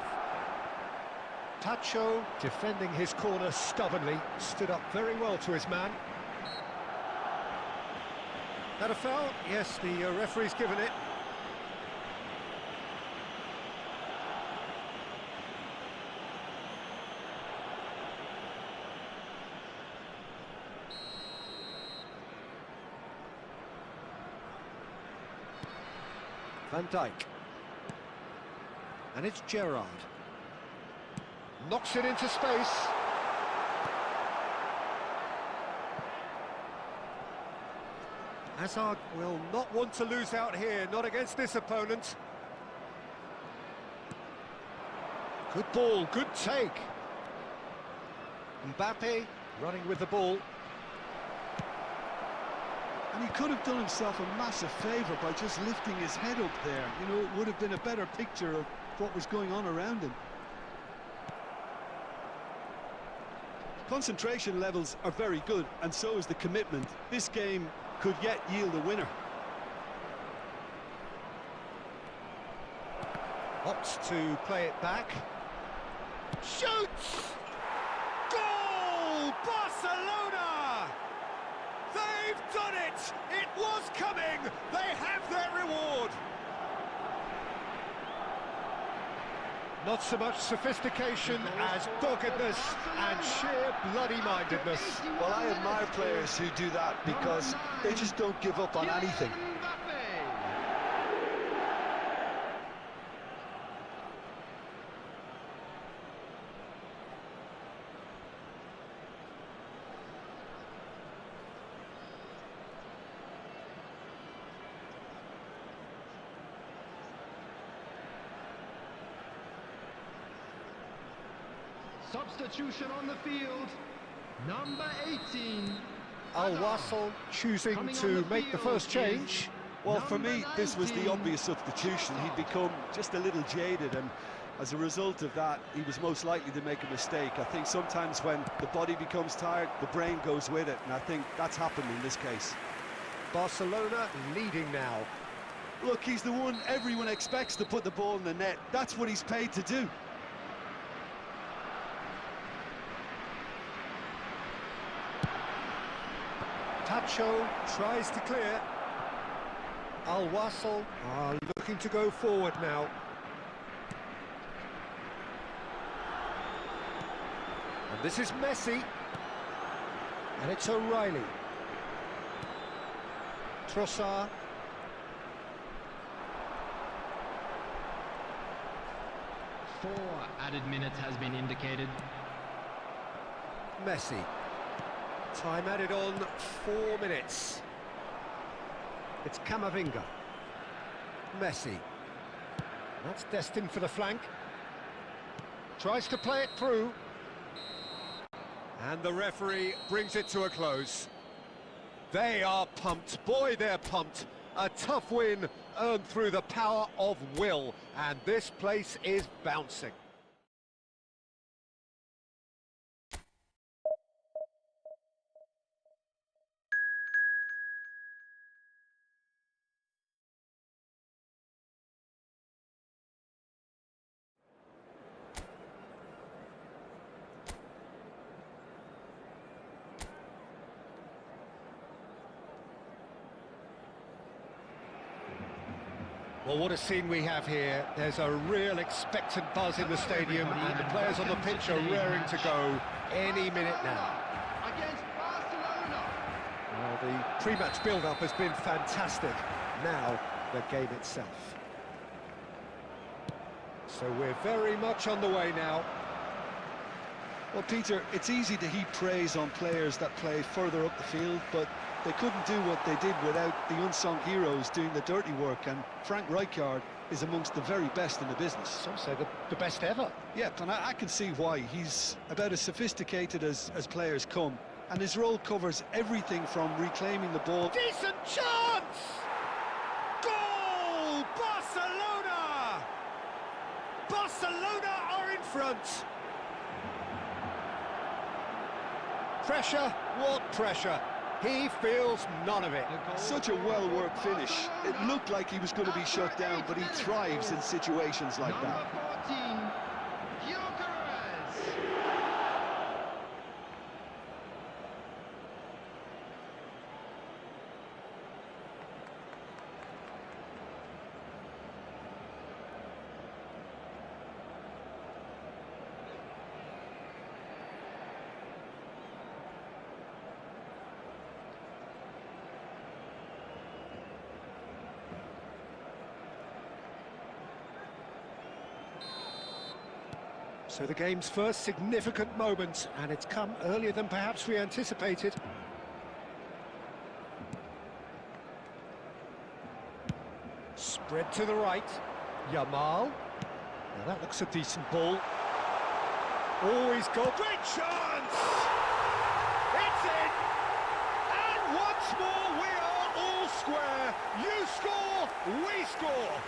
[SPEAKER 1] Tacho, defending his corner stubbornly, stood up very well to his man. That a foul? Yes, the referee's given it. Van Dijk. And it's Gerrard. Knocks it into space. Hazard will not want to lose out here, not against this opponent. Good ball, good take. Mbappe running with the ball.
[SPEAKER 2] And he could have done himself a massive favour by just lifting his head up there. You know, it would have been a better picture of what was going on around him. Concentration levels are very good, and so is the commitment. This game could yet yield a winner.
[SPEAKER 1] Opts to play it back. Shoots! Goal! Barcelona! They've done it! It was coming! They have their reward! Not so much sophistication as doggedness and sheer bloody-mindedness.
[SPEAKER 2] Well, I admire players who do that because they just don't give up on anything.
[SPEAKER 3] Substitution on the field, number 18.
[SPEAKER 1] Al-Wassel choosing to make the first change.
[SPEAKER 2] Well, for me, this was the obvious substitution. He'd become just a little jaded, and as a result of that, he was most likely to make a mistake. I think sometimes when the body becomes tired, the brain goes with it, and I think that's happened in this case.
[SPEAKER 1] Barcelona leading now.
[SPEAKER 2] Look, he's the one everyone expects to put the ball in the net. That's what he's paid to do.
[SPEAKER 1] Tacho tries to clear. Al-Wassel are looking to go forward now. And this is Messi. And it's O'Reilly. Trossard.
[SPEAKER 4] Four added minutes has been indicated.
[SPEAKER 1] Messi. Time added on 4 minutes. It's Camavinga. Messi. That's destined for the flank. Tries to play it through. And the referee brings it to a close. They are pumped. Boy, they're pumped. A tough win earned through the power of will. And this place is bouncing. Well, what a scene we have here. There's a real expectant buzz in the stadium, and the players on the pitch are raring to go any minute now.
[SPEAKER 3] Against Barcelona.
[SPEAKER 1] Well, the pre-match build-up has been fantastic. Now, the game itself. So we're very much on the way now.
[SPEAKER 2] Well, Peter, it's easy to heap praise on players that play further up the field, but they couldn't do what they did without the unsung heroes doing the dirty work, and Frank Rijkaard is amongst the very best in the business.
[SPEAKER 1] Some say the best ever.
[SPEAKER 2] Yeah, and I can see why. He's about as sophisticated as players come, and his role covers everything from reclaiming the ball.
[SPEAKER 1] Decent chance! Goal! Barcelona! Barcelona are in front. Pressure? What pressure? He feels none of it.
[SPEAKER 2] Such a well-worked finish. It looked like he was going to be shut down, but he thrives in situations like that.
[SPEAKER 3] Number 14, Gyökeres.
[SPEAKER 1] So the game's first significant moment, and it's come earlier than perhaps we anticipated. Spread to the right. Yamal. Now that looks a decent ball. Oh, he's got great chance! It's in! And once more we are all square. You score, we score.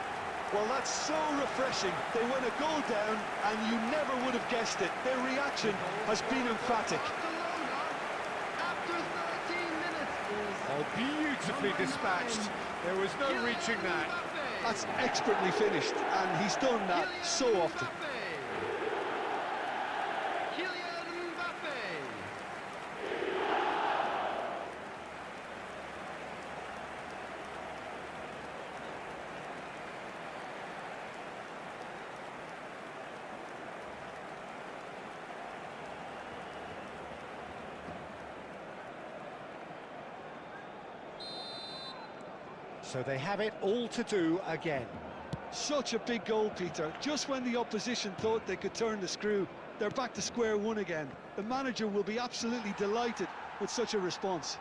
[SPEAKER 2] Well, that's so refreshing. They went a goal down, and you never would have guessed it. Their reaction has been emphatic.
[SPEAKER 3] Barcelona, after 13 minutes, is
[SPEAKER 1] Oh, beautifully dispatched. There was no reaching that.
[SPEAKER 2] That's expertly finished, and he's done that so often.
[SPEAKER 3] Kylian Mbappe.
[SPEAKER 1] So they have it all to do again.
[SPEAKER 2] Such a big goal, Peter. Just when the opposition thought they could turn the screw, they're back to square one again. The manager will be absolutely delighted with such a response.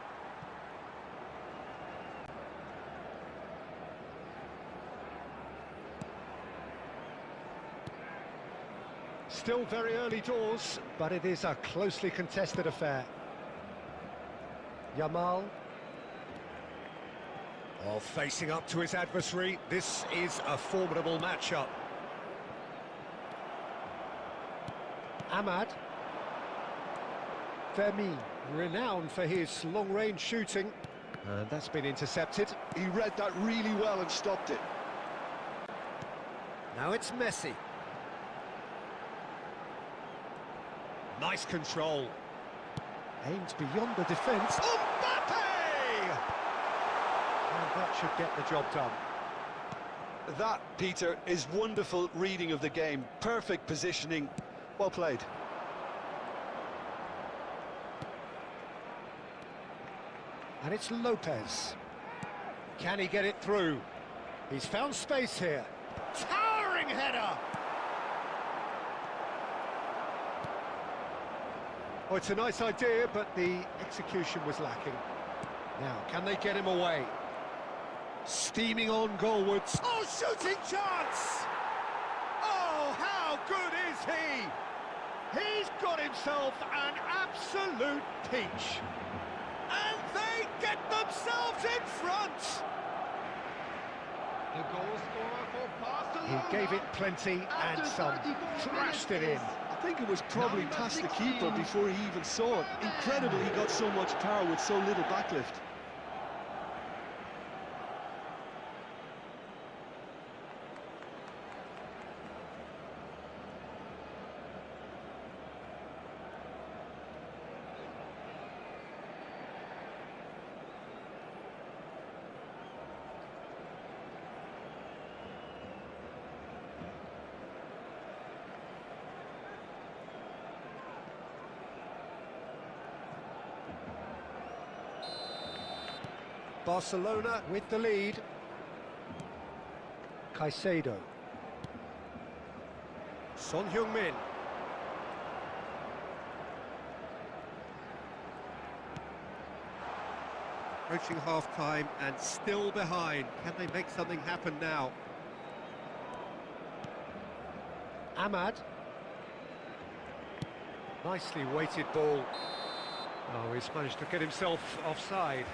[SPEAKER 1] Still very early doors, but it is a closely contested affair. Yamal. Oh, facing up to his adversary, this is a formidable matchup. Ahmad. Fermin, renowned for his long-range shooting. And that's been intercepted.
[SPEAKER 2] He read that really well and stopped it.
[SPEAKER 1] Now it's Messi. Nice control. Aimed beyond the defence. Mbappe! And that should get the job done.
[SPEAKER 2] That, Peter, is wonderful reading of the game. Perfect positioning. Well played.
[SPEAKER 1] And it's Lopez. Can he get it through? He's found space here. Towering header! Oh, it's a nice idea, but the execution was lacking. Now, can they get him away? Steaming on goalwards. Oh, shooting chance! Oh, how good is he? He's got himself an absolute peach. And they get themselves in front!
[SPEAKER 3] The goal scorer for Barcelona.
[SPEAKER 1] He gave it plenty and some. Thrashed it in.
[SPEAKER 2] I think it was probably
[SPEAKER 3] Number
[SPEAKER 2] past the
[SPEAKER 3] 16.
[SPEAKER 2] keeper before he even saw it. Incredible he got so much power with so little backlift.
[SPEAKER 1] Barcelona with the lead. Caicedo. Son Heung-min. Approaching half-time and still behind. Can they make something happen now? Ahmad. Nicely weighted ball. Oh, he's managed to get himself offside.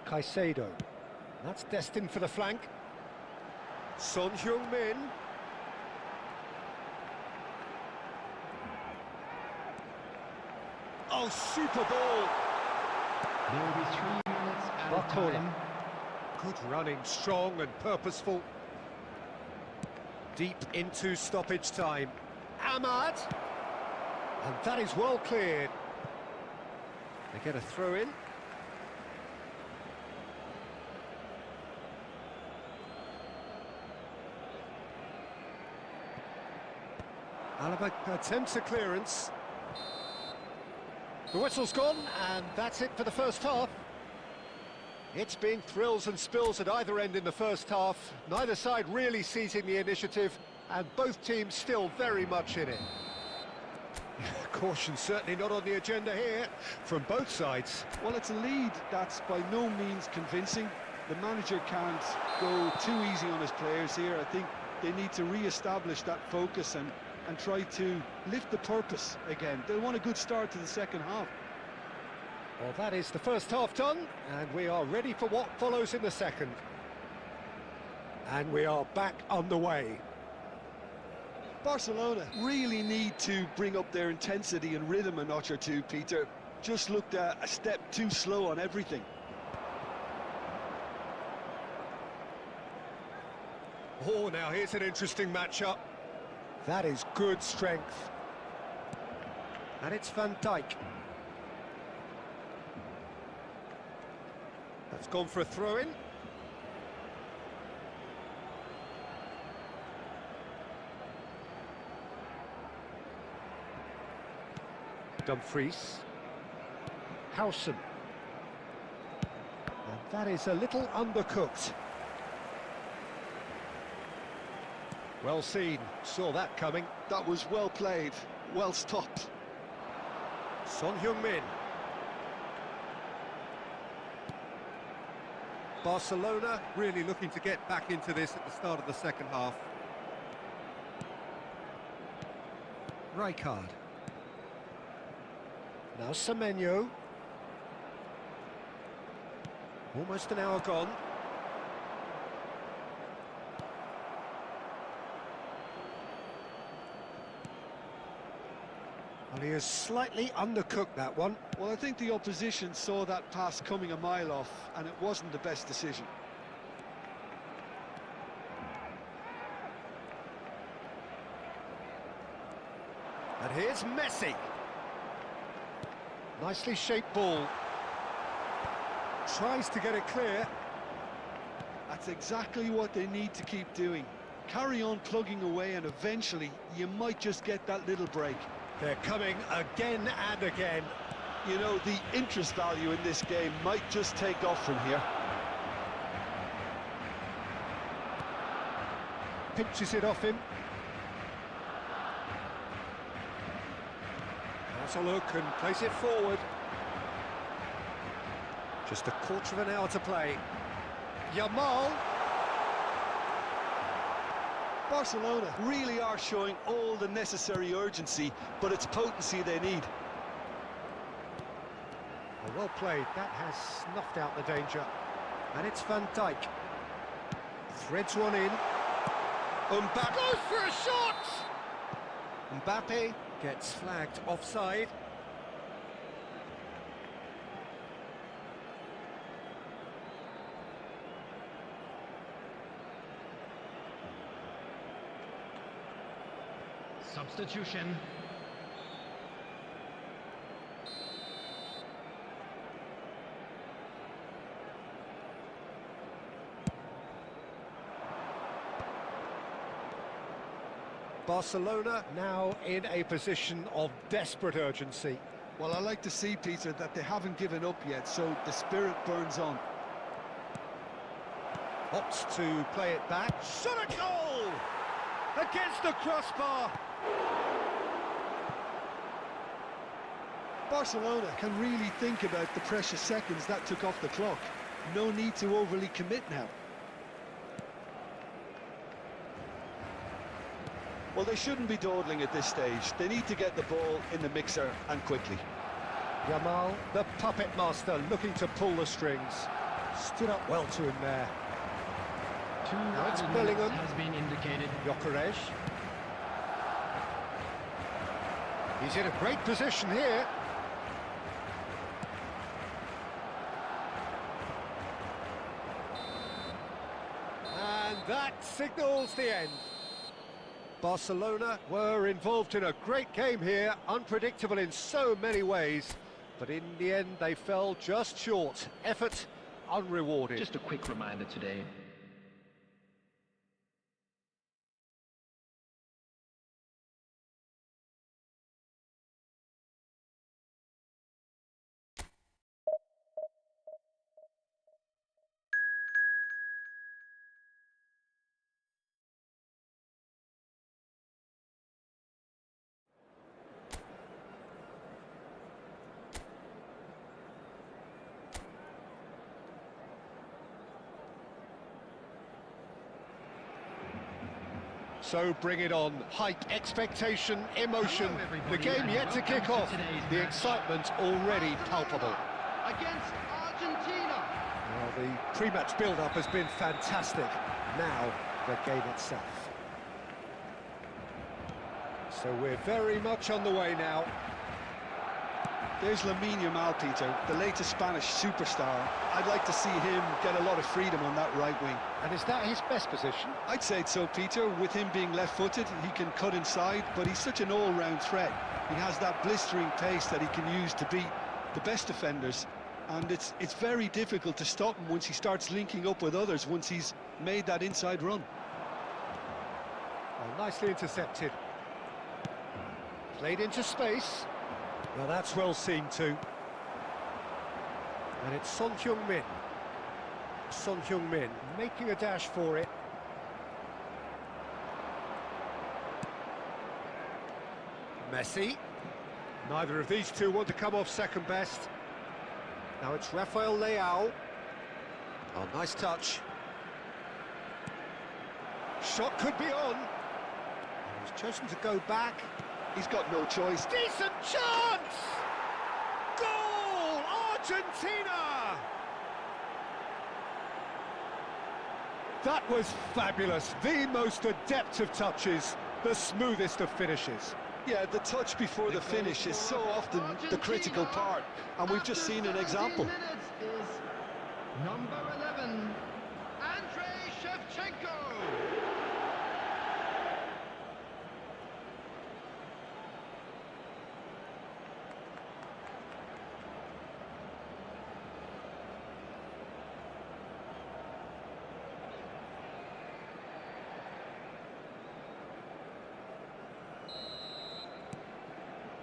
[SPEAKER 1] Caicedo. That's destined for the flank. Son Heung-min. Oh, super ball!
[SPEAKER 4] There will be 3 minutes at a time.
[SPEAKER 1] Good running, strong and purposeful. Deep into stoppage time. Ahmad! And that is well cleared. They get a throw in. Alaba attempts a clearance. The whistle's gone, and that's it for the first half. It's been thrills and spills at either end in the first half. Neither side really seizing the initiative, and both teams still very much in it. Caution certainly not on the agenda here, from both sides.
[SPEAKER 2] Well, it's a lead that's by no means convincing. The manager can't go too easy on his players here. I think they need to re-establish that focus and try to lift the purpose again. They'll want a good start to the second half.
[SPEAKER 1] Well, that is the first half done, and we are ready for what follows in the second. And we are back on the way.
[SPEAKER 2] Barcelona really need to bring up their intensity and rhythm a notch or two, Peter. Just looked a step too slow on everything.
[SPEAKER 1] Oh, now here's an interesting matchup. That is good strength. And it's Van Dijk. That's gone for a throw-in. Dumfries. Howson. And that is a little undercooked. Well seen, saw that coming.
[SPEAKER 2] That was well played, well stopped.
[SPEAKER 1] Son Heung-min. Barcelona really looking to get back into this at the start of the second half. Rijkaard. Now Semenyo. Almost an hour gone. Well, he has slightly undercooked that one.
[SPEAKER 2] Well, I think the opposition saw that pass coming a mile off, and it wasn't the best decision.
[SPEAKER 1] And here's Messi. Nicely shaped ball. Tries to get it clear.
[SPEAKER 2] That's exactly what they need to keep doing. Carry on plugging away, and eventually you might just get that little break.
[SPEAKER 1] They're coming again and again.
[SPEAKER 2] You know, the interest value in this game might just take off from here.
[SPEAKER 1] Pinches it off him. Has a look and plays it forward. Just a quarter of an hour to play. Yamal.
[SPEAKER 2] Barcelona really are showing all the necessary urgency, but it's potency they need.
[SPEAKER 1] Well played, that has snuffed out the danger. And it's Van Dijk. Threads one in. Mbappe goes for a shot! Mbappe gets flagged offside.
[SPEAKER 4] Substitution.
[SPEAKER 1] Barcelona now in a position of desperate urgency.
[SPEAKER 2] Well, I like to see, Peter, that they haven't given up yet, so the spirit burns on.
[SPEAKER 1] Opts to play it back. Shot a goal! Against the crossbar!
[SPEAKER 2] Barcelona can really think about the precious seconds that took off the clock. No need to overly commit now. Well, they shouldn't be dawdling at this stage. They need to get the ball in the mixer and quickly.
[SPEAKER 1] Yamal, the puppet master, looking to pull the strings. Stood up well to him there. Now it's Bellingham.
[SPEAKER 4] Has been indicated.
[SPEAKER 1] Gyökeres. He's in a great position here. And that signals the end. Barcelona were involved in a great game here, unpredictable in so many ways, but in the end they fell just short. Effort unrewarded.
[SPEAKER 4] Just a quick reminder today.
[SPEAKER 1] So bring it on. Hype, expectation, emotion. The game yet to kick off. The excitement already palpable.
[SPEAKER 3] Against Argentina.
[SPEAKER 1] Well, the pre-match build-up has been fantastic. Now, the game itself. So we're very much on the way now.
[SPEAKER 2] There's Lamine Yamal, Peter, the latest Spanish superstar. I'd like to see him get a lot of freedom on that right wing.
[SPEAKER 1] And is that his best position?
[SPEAKER 2] I'd say so, Peter. With him being left-footed, he can cut inside, but he's such an all-round threat. He has that blistering pace that he can use to beat the best defenders, and it's very difficult to stop him once he starts linking up with others, once he's made that inside run.
[SPEAKER 1] Well, nicely intercepted. Played into space. Well, that's well seen too. And it's Son Heung-min. Son Heung-min making a dash for it. Messi. Neither of these two want to come off second best. Now it's Rafael Leao. Oh, nice touch. Shot could be on. He's chosen to go back.
[SPEAKER 2] He's got no choice.
[SPEAKER 1] Decent chance! Goal! Argentina! That was fabulous. The most adept of touches, the smoothest of finishes.
[SPEAKER 2] Yeah, the touch before the finish is so often the critical part, and we've just seen an example.
[SPEAKER 3] Is number 11, Andrei Shevchenko.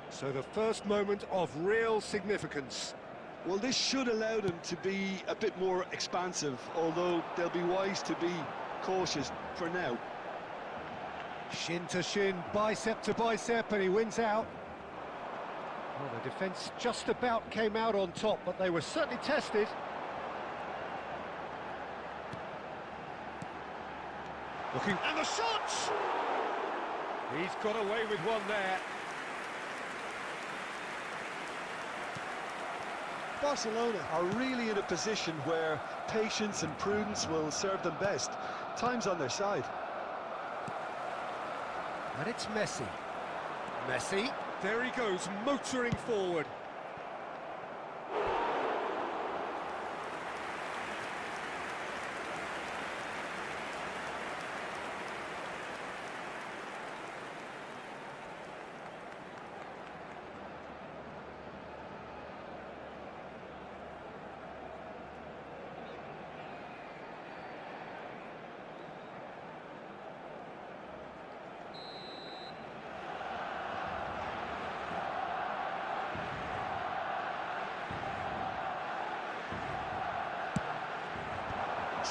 [SPEAKER 1] So the first moment of real significance.
[SPEAKER 2] Well, this should allow them to be a bit more expansive, although they'll be wise to be cautious for now.
[SPEAKER 1] Shin to shin, bicep to bicep, and he wins out. Well, the defence just about came out on top, but they were certainly tested. Looking, and the shots! He's got away with one there.
[SPEAKER 2] Barcelona are really in a position where patience and prudence will serve them best. Time's on their side.
[SPEAKER 1] And it's Messi. Messi, there he goes, motoring forward.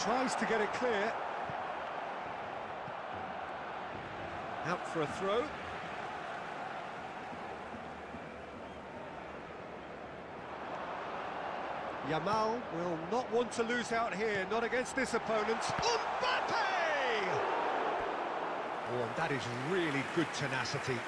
[SPEAKER 1] tries to get it clear. Out for a throw. Yamal will not want to lose out here, not against this opponent. Mbappe! Oh, and that is really good tenacity.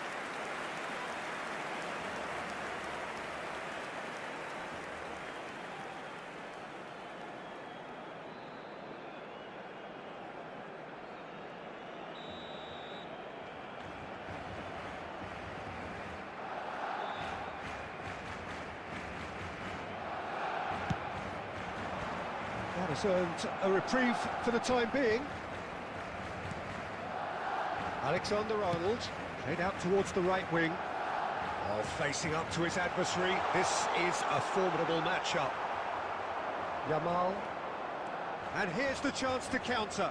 [SPEAKER 1] That has earned a reprieve for the time being. Alexander-Arnold, played out towards the right wing. Oh, facing up to his adversary. This is a formidable matchup. Yamal. And here's the chance to counter.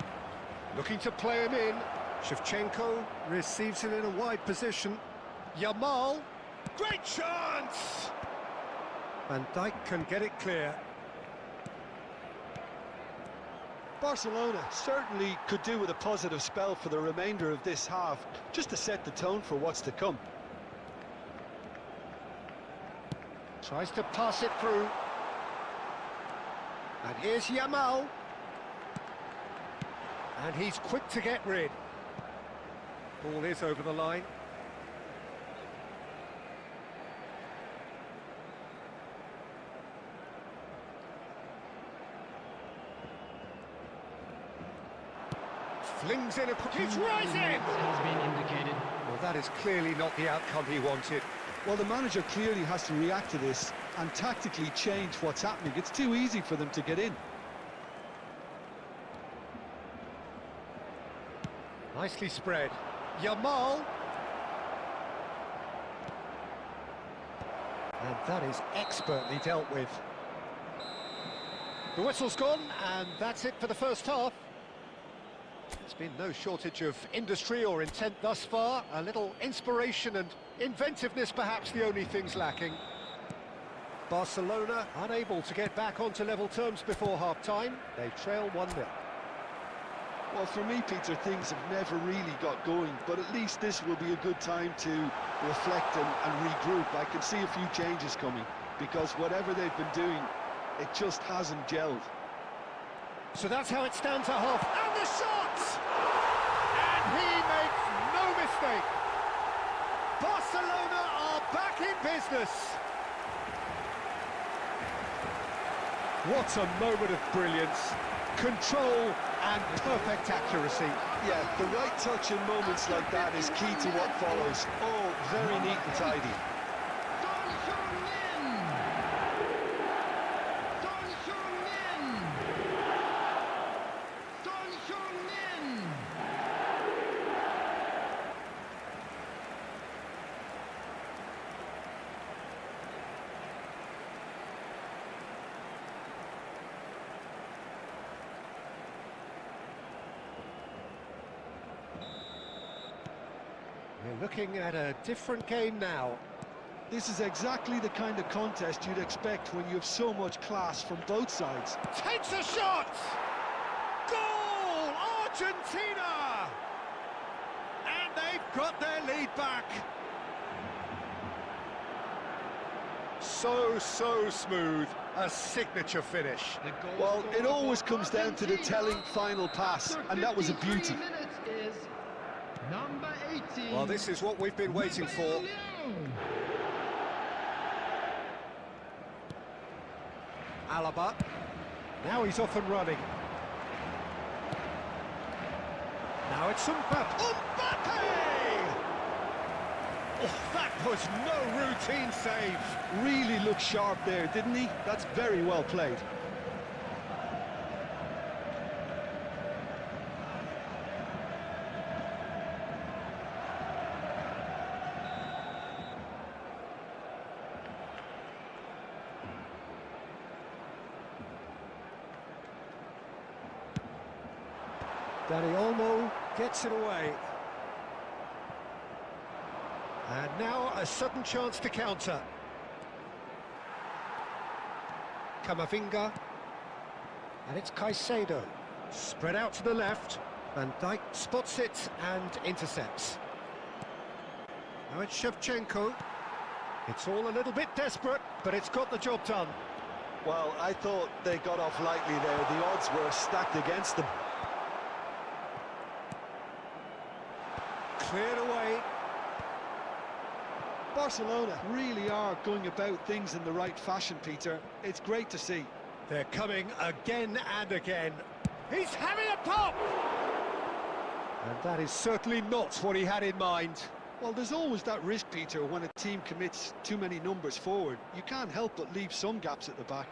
[SPEAKER 1] Looking to play him in. Shevchenko receives it in a wide position. Yamal. Great chance! Van Dijk can get it clear.
[SPEAKER 2] Barcelona certainly could do with a positive spell for the remainder of this half, just to set the tone for what's to come.
[SPEAKER 1] Tries to pass it through. And here's Yamal. And he's quick to get rid. Ball is over the line. Flings in a... It's rising!
[SPEAKER 4] Has been indicated.
[SPEAKER 1] Well, that is clearly not the outcome he wanted.
[SPEAKER 2] Well, the manager clearly has to react to this and tactically change what's happening. It's too easy for them to get in.
[SPEAKER 1] Nicely spread. Yamal. And that is expertly dealt with. The whistle's gone, and that's it for the first half. There's been no shortage of industry or intent thus far. A little inspiration and inventiveness, perhaps the only things lacking. Barcelona unable to get back onto level terms before half-time. They trail 1-0.
[SPEAKER 2] Well, for me, Peter, things have never really got going, but at least this will be a good time to reflect and regroup. I can see a few changes coming, because whatever they've been doing, it just hasn't gelled.
[SPEAKER 1] So that's how it stands at half. And the shot! And he makes no mistake. Barcelona are back in business. What a moment of brilliance. Control and perfect accuracy.
[SPEAKER 2] Yeah, the right touch in moments like that is key to what follows. Oh, very neat and tidy.
[SPEAKER 1] We're looking at a different game now.
[SPEAKER 2] This is exactly the kind of contest you'd expect when you have so much class from both sides.
[SPEAKER 1] Takes a shot! Goal! Argentina! And they've got their lead back. So smooth. A signature finish.
[SPEAKER 2] Well, it always comes down to the telling final pass, and that was a beauty.
[SPEAKER 4] Number 18.
[SPEAKER 1] Well, this is what we've been waiting for. Alaba. Now he's off and running. Now it's Mbappe. Mbappe! Oh, that was no routine save.
[SPEAKER 2] Really looked sharp there, didn't he? That's very well played.
[SPEAKER 1] Dani Olmo gets it away. And now a sudden chance to counter. Camavinga. And it's Caicedo. Spread out to the left. Van Dijk spots it and intercepts. Now it's Shevchenko. It's all a little bit desperate, but it's got the job done.
[SPEAKER 2] Well, I thought they got off lightly there. The odds were stacked against them.
[SPEAKER 1] Cleared away.
[SPEAKER 2] Barcelona really are going about things in the right fashion, Peter. It's great to see.
[SPEAKER 1] They're coming again and again. He's having a pop! And that is certainly not what he had in mind.
[SPEAKER 2] Well, there's always that risk, Peter, when a team commits too many numbers forward. You can't help but leave some gaps at the back.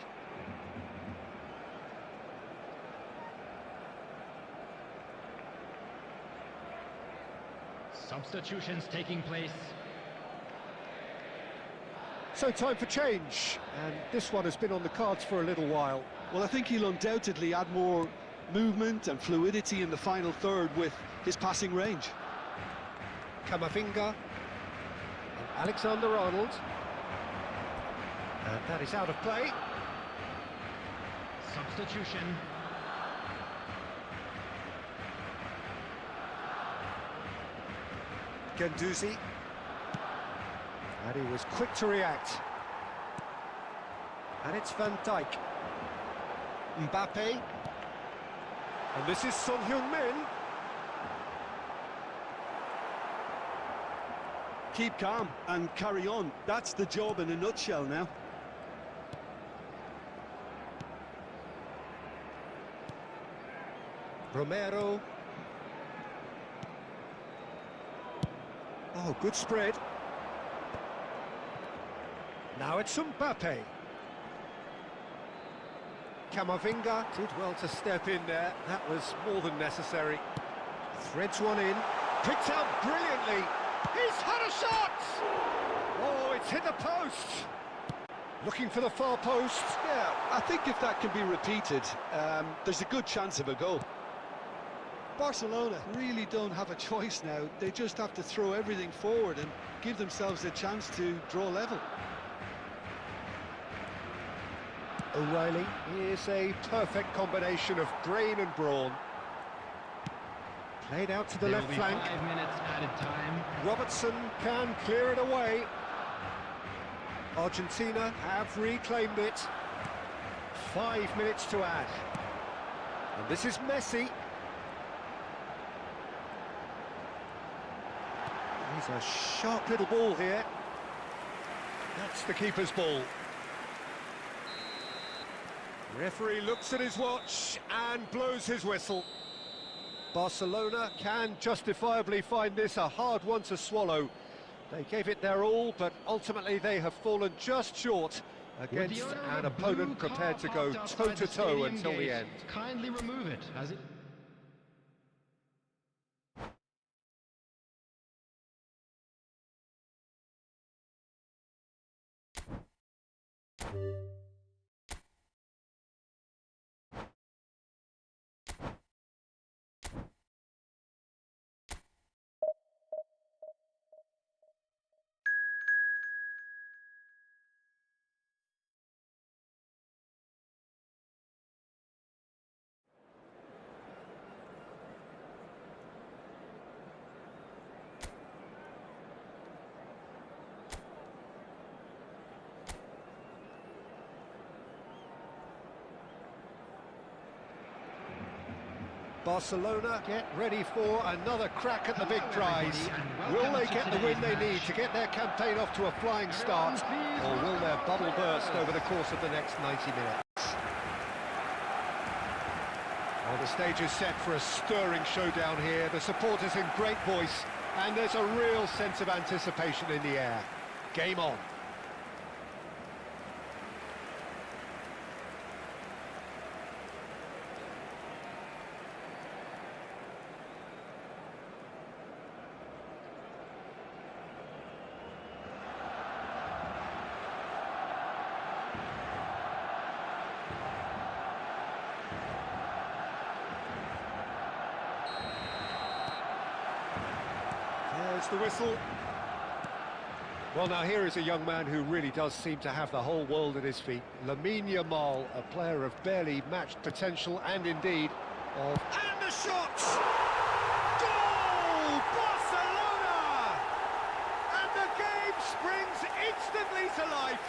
[SPEAKER 4] Substitutions taking place.
[SPEAKER 1] So time for change, and this one has been on the cards for a little while.
[SPEAKER 2] Well, I think he'll undoubtedly add more movement and fluidity in the final third with his passing range.
[SPEAKER 1] Camavinga and Alexander-Arnold. And that is out of play.
[SPEAKER 4] Substitution.
[SPEAKER 1] Guendouzi. And he was quick to react. And it's Van Dijk. Mbappe. And this is Son Heung-min.
[SPEAKER 2] Keep calm and carry on. That's the job in a nutshell now.
[SPEAKER 1] Romero. Oh, good spread. Now it's Mbappe. Camavinga did well to step in there. That was more than necessary. Threads one in. Picked out brilliantly. He's had a shot! Oh, it's hit the post. Looking for the far post.
[SPEAKER 2] Yeah, I think if that can be repeated, there's a good chance of a goal. Barcelona really don't have a choice now. They just have to throw everything forward and give themselves a chance to draw level.
[SPEAKER 1] O'Reilly is a perfect combination of brain and brawn. Played out to the
[SPEAKER 4] There
[SPEAKER 1] left
[SPEAKER 4] will be
[SPEAKER 1] flank.
[SPEAKER 4] 5 minutes added time.
[SPEAKER 1] Robertson can clear it away. Argentina have reclaimed it. 5 minutes to add. And this is Messi. He's a sharp little ball here. That's the keeper's ball. Referee looks at his watch and blows his whistle. Barcelona can justifiably find this a hard one to swallow. They gave it their all, but ultimately they have fallen just short against an opponent prepared to go toe-to-toe until the end.
[SPEAKER 4] Kindly remove it, as it...
[SPEAKER 1] Barcelona get ready for another crack at the big prize. Will they get the win they need to get their campaign off to a flying start, or will their bubble burst over the course of the next 90 minutes? Well, the stage is set for a stirring showdown here. The supporters in great voice, and there's a real sense of anticipation in the air. Game on. There's the whistle. Well, now here is a young man who really does seem to have the whole world at his feet. Lamine Yamal, a player of barely matched potential and indeed And the shots! Goal! Barcelona! And the game springs instantly to life.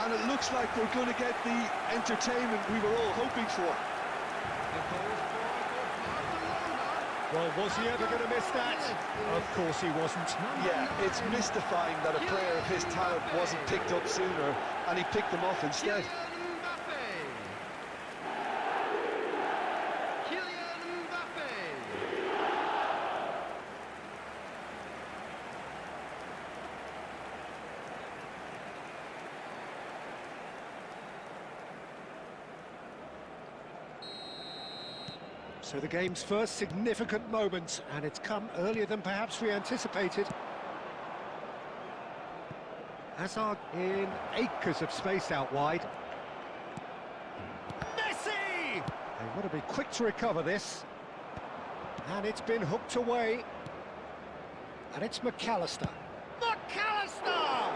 [SPEAKER 2] And it looks like we're going to get the entertainment we were all hoping for.
[SPEAKER 1] Well, was he ever going to miss that? Of course he wasn't.
[SPEAKER 2] Yeah, it's mystifying that a player of his talent wasn't picked up sooner, and he picked them off instead.
[SPEAKER 1] So the game's first significant moment, and it's come earlier than perhaps we anticipated. Hazard in acres of space out wide. Messi! They want to be quick to recover this. And it's been hooked away. And it's McAllister. McAllister!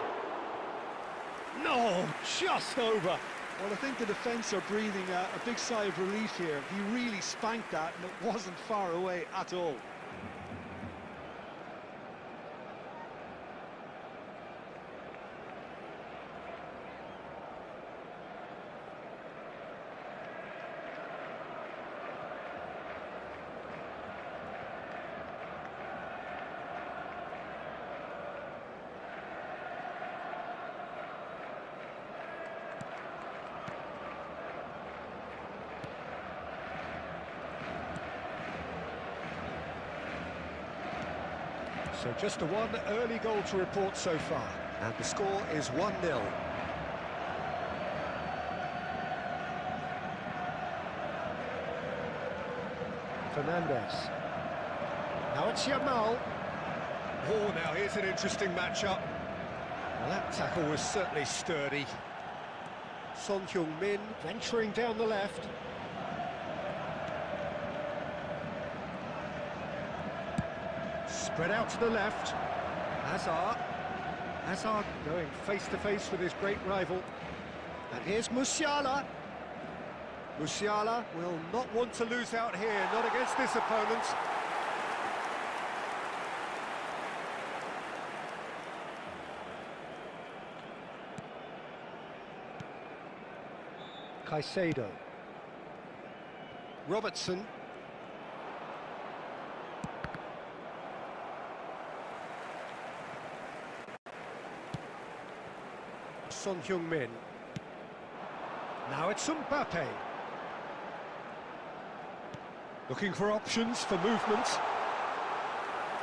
[SPEAKER 1] No, just over.
[SPEAKER 2] Well, I think the defence are breathing a big sigh of relief here. He really spanked that, and it wasn't far away at all.
[SPEAKER 1] So just the one early goal to report so far. And the score is 1-0. Fernandez. Now it's Yamal. Oh, now here's an interesting matchup. Well, that tackle was certainly sturdy. Son Heung-min venturing down the left. Spread out to the left. Hazard going face-to-face with his great rival. And here's Musiala. Musiala will not want to lose out here, not against this opponent. Caicedo. Robertson. Son Heung-min. Now it's Mbappe. Looking for options for movement.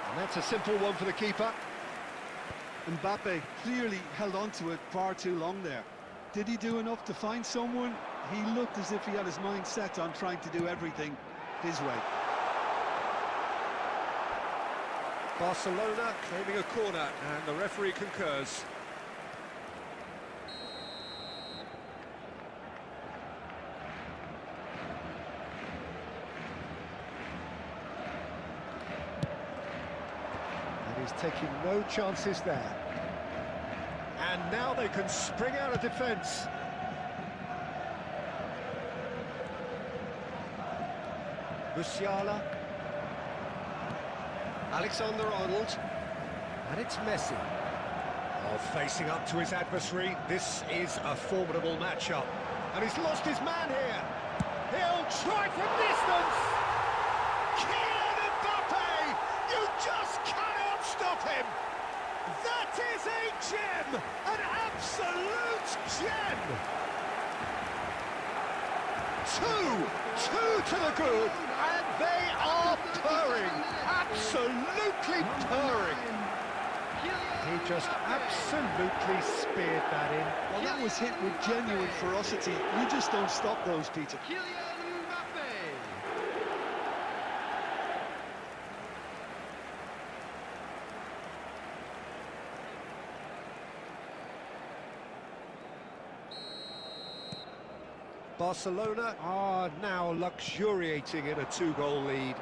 [SPEAKER 1] And that's a simple one for the keeper.
[SPEAKER 2] Mbappe clearly held on to it far too long there. Did he do enough to find someone? He looked as if he had his mind set on trying to do everything his way.
[SPEAKER 1] Barcelona claiming a corner, and the referee concurs. And he's taking no chances there. And now they can spring out of defence. Musiala. Alexander-Arnold. And it's Messi. Oh, facing up to his adversary. This is a formidable matchup. And he's lost his man here. He'll try from distance. Kylian Mbappe! You just cannot stop him. That is a gem! An absolute gem! Two to the good, and they are purring, absolutely purring. He just absolutely speared that in.
[SPEAKER 2] Well, that was hit with genuine ferocity. You just don't stop those, Peter.
[SPEAKER 1] Barcelona are now luxuriating in a two-goal lead.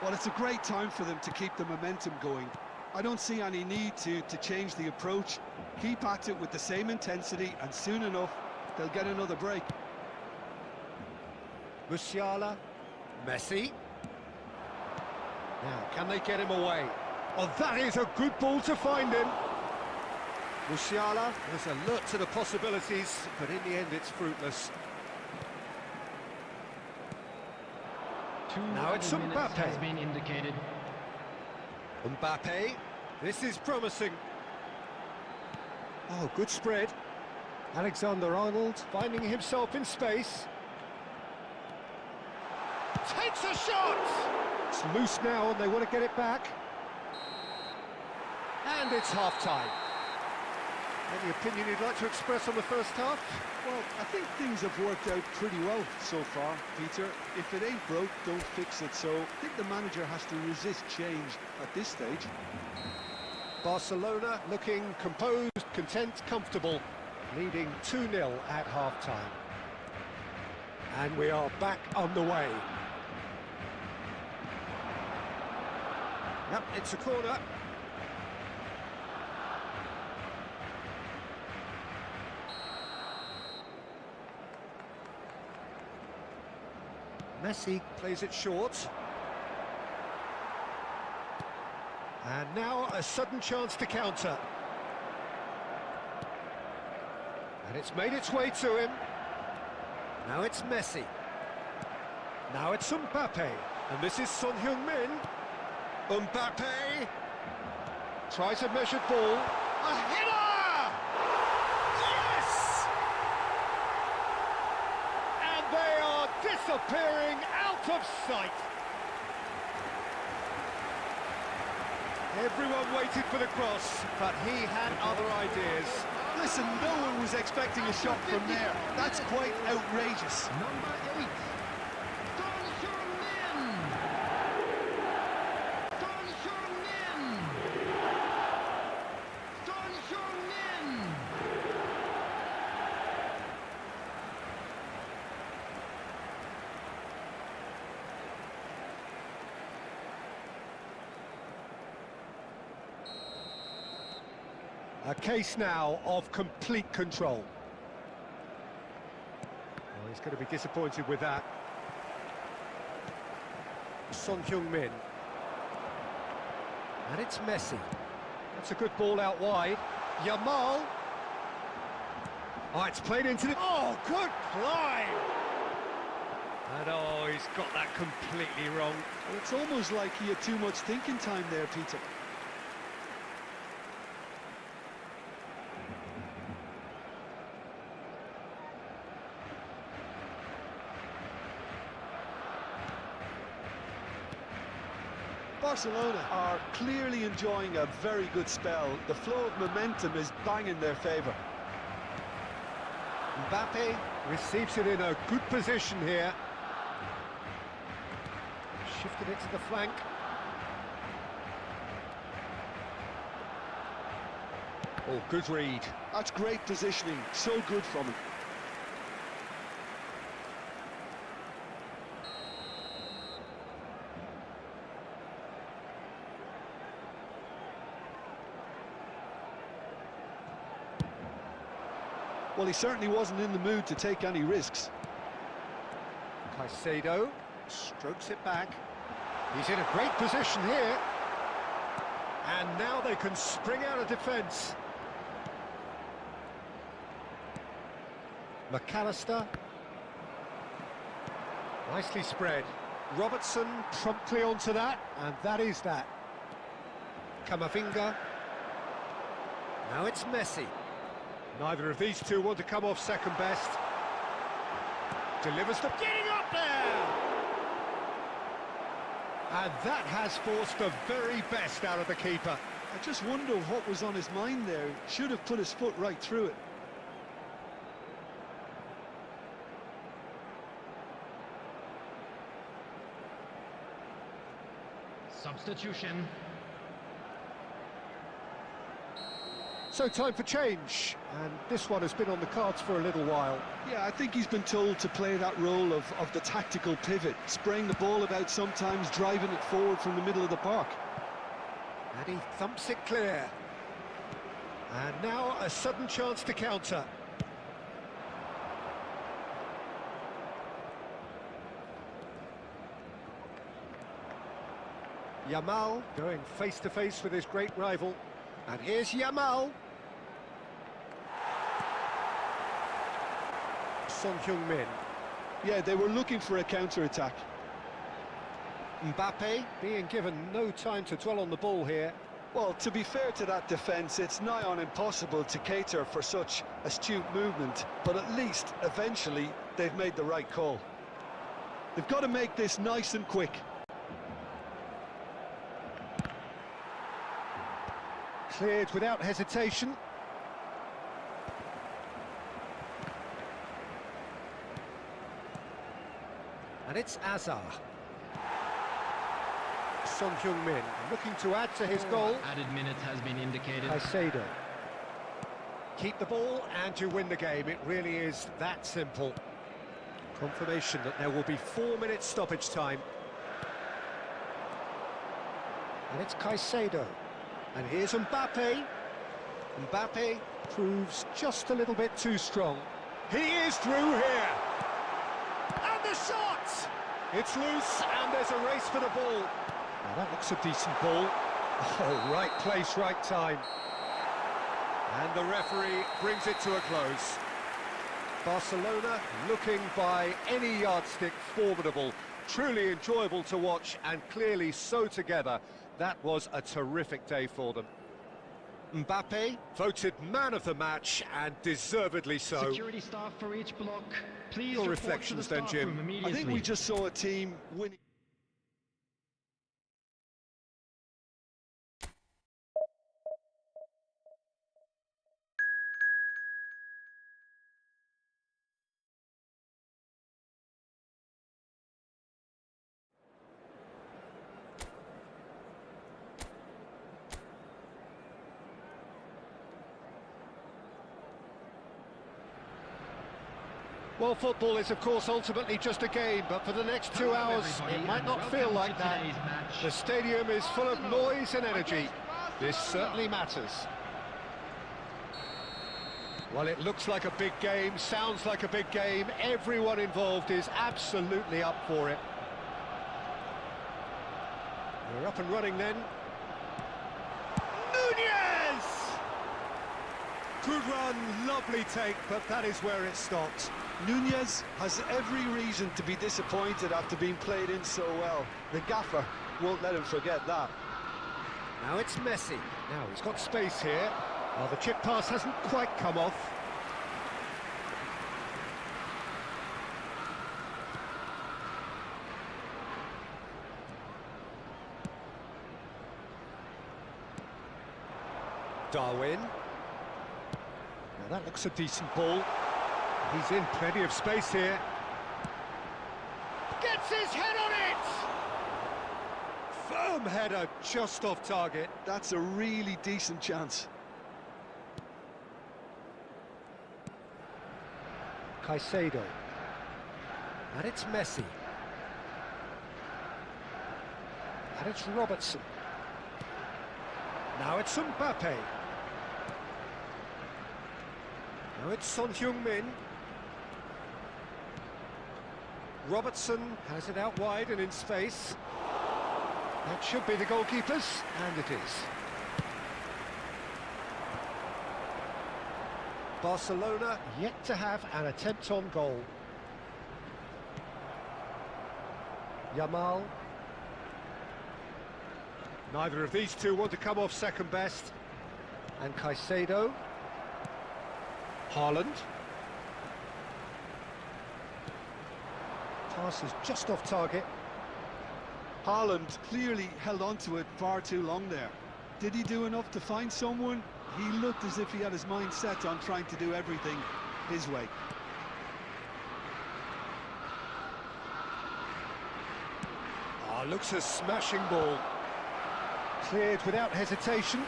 [SPEAKER 2] Well, it's a great time for them to keep the momentum going. I don't see any need to change the approach. Keep at it with the same intensity, and soon enough, they'll get another break.
[SPEAKER 1] Musiala, Messi. Now, can they get him away? Oh, that is a good ball to find him. Musiala was alert to the possibilities, but in the end it's fruitless. Now it's
[SPEAKER 4] Minutes has been indicated.
[SPEAKER 1] Mbappe, this is promising. Oh, good spread. Alexander-Arnold finding himself in space. Takes a shot! It's loose now and they want to get it back. And it's half-time. Any opinion you'd like to express on the first half?
[SPEAKER 2] Well, I think things have worked out pretty well so far, Peter. If it ain't broke, don't fix it. So I think the manager has to resist change at this stage.
[SPEAKER 1] Barcelona looking composed, content, comfortable, leading 2-0 at half-time. And we are back underway. Yep, it's a corner. Messi plays it short. And now a sudden chance to counter. And it's made its way to him. Now it's Messi. Now it's Mbappe. And this is Son Heung-min. Mbappe tries a measured ball. A header! Yes! And they are disappearing out of sight. Everyone waited for the cross, but he had other ideas.
[SPEAKER 2] Listen, no one was expecting a shot from there. That's quite outrageous.
[SPEAKER 3] Number 8. Son Heung-min. Son Heung-min. Son Heung-min.
[SPEAKER 1] A case now of complete control. Oh, he's going to be disappointed with that. Son Heung-min. And it's Messi. That's a good ball out wide. Yamal. Oh, it's played into the... Oh, good climb! And oh, he's got that completely wrong.
[SPEAKER 2] Well, it's almost like he had too much thinking time there, Peter. Barcelona are clearly enjoying a very good spell. The flow of momentum is banging their favour.
[SPEAKER 1] Mbappe receives it in a good position here. Shifted it to the flank. Oh, good read.
[SPEAKER 2] That's great positioning, so good from him. Well, he certainly wasn't in the mood to take any risks.
[SPEAKER 1] Caicedo strokes it back. He's in a great position here. And now they can spring out of defence. McAllister. Nicely spread. Robertson promptly onto that, and that is that. Camavinga. Now it's Messi. Neither of these two want to come off second best. Delivers the... Getting up there! And that has forced the very best out of the keeper.
[SPEAKER 2] I just wonder what was on his mind there. Should have put his foot right through it.
[SPEAKER 4] Substitution.
[SPEAKER 1] So time for change, and this one has been on the cards for a little while.
[SPEAKER 2] Yeah, I think he's been told to play that role of the tactical pivot, spraying the ball about sometimes, driving it forward from the middle of the park.
[SPEAKER 1] And he thumps it clear. And now a sudden chance to counter. Yamal going face-to-face with his great rival. And here's Yamal. Son Heung-min.
[SPEAKER 2] Yeah, they were looking for a counter-attack.
[SPEAKER 1] Mbappe being given no time to dwell on the ball here.
[SPEAKER 2] Well, to be fair to that defence, it's nigh on impossible to cater for such astute movement, but at least, eventually, they've made the right call. They've got to make this nice and quick.
[SPEAKER 1] Cleared without hesitation. And it's Azar. Son Heung-min looking to add to his goal.
[SPEAKER 4] Added minutes has been indicated.
[SPEAKER 1] Caicedo. Keep the ball and you win the game. It really is that simple. Confirmation that there will be 4 minutes stoppage time. And it's Caicedo. And here's Mbappe. Mbappe proves just a little bit too strong. He is through here. And the shot! It's loose and there's a race for the ball. Now that looks a decent ball. Oh, right place, right time. And the referee brings it to a close. Barcelona looking by any yardstick formidable. Truly enjoyable to watch and clearly so together. That was a terrific day for them. Mbappe voted man of the match and deservedly so.
[SPEAKER 4] Security staff for each block. Please
[SPEAKER 1] Your
[SPEAKER 4] report
[SPEAKER 1] reflections
[SPEAKER 4] to the
[SPEAKER 1] then,
[SPEAKER 4] staff
[SPEAKER 1] Jim?
[SPEAKER 4] room
[SPEAKER 2] I
[SPEAKER 4] immediately.
[SPEAKER 2] think we just saw a team winning.
[SPEAKER 1] Well, football is, of course, ultimately just a game, but for the next 2 hours, it might not feel like that. The stadium is full of noise and energy. This certainly matters. Well, it looks like a big game, sounds like a big game. Everyone involved is absolutely up for it. We're up and running then. Nunez! Good run, lovely take, but that is where it stopped.
[SPEAKER 2] Nunez has every reason to be disappointed after being played in so well. The gaffer won't let him forget that.
[SPEAKER 1] Now it's Messi. Now he's got space here. Well, the chip pass hasn't quite come off. Darwin. Now that looks a decent ball. He's in plenty of space here. Gets his head on it! Firm header just off target.
[SPEAKER 2] That's a really decent chance.
[SPEAKER 1] Caicedo. And it's Messi. And it's Robertson. Now it's Mbappe. Now it's Son Heung-min. Robertson has it out wide and in space. That should be the goalkeeper's, and it is. Barcelona yet to have an attempt on goal. Yamal. Neither of these two want to come off second best. And Caicedo. Haaland. Pass is just off target.
[SPEAKER 2] Haaland clearly held on to it far too long there. Did he do enough to find someone? He looked as if he had his mind set on trying to do everything his way.
[SPEAKER 1] Ah, looks a smashing ball. Cleared without hesitation.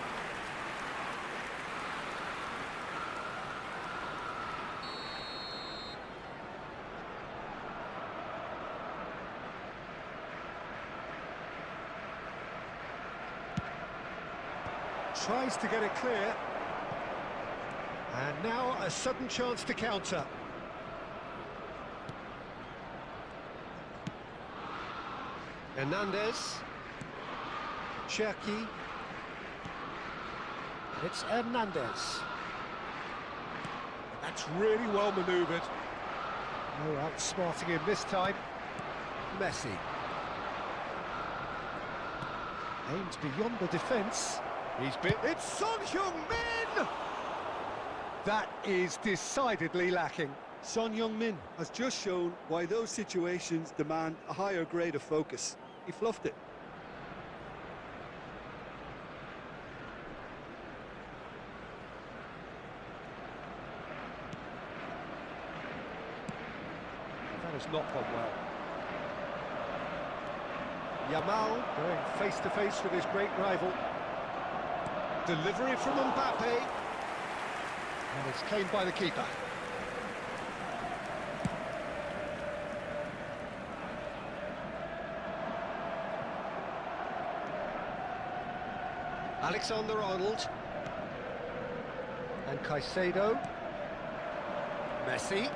[SPEAKER 1] Tries to get it clear. And now a sudden chance to counter. Hernandez. Cherki. It's Hernandez. That's really well manoeuvred. No outsmarting him this time. Messi. Aimed beyond the defence. He's bit. It's Son Heung-min! That is decidedly lacking.
[SPEAKER 2] Son Heung-min has just shown why those situations demand a higher grade of focus. He fluffed it.
[SPEAKER 1] That has not gone well. Yamal going face-to-face with his great rival. Delivery from Mbappe. And it's claimed by the keeper. Alexander-Arnold. And Caicedo. Messi.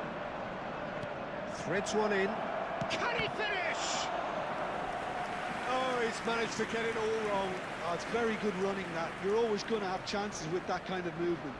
[SPEAKER 1] Threads one in. Can he finish? Oh, he's managed to get it all wrong.
[SPEAKER 2] Oh, it's very good running, that. You're always going to have chances with that kind of movement.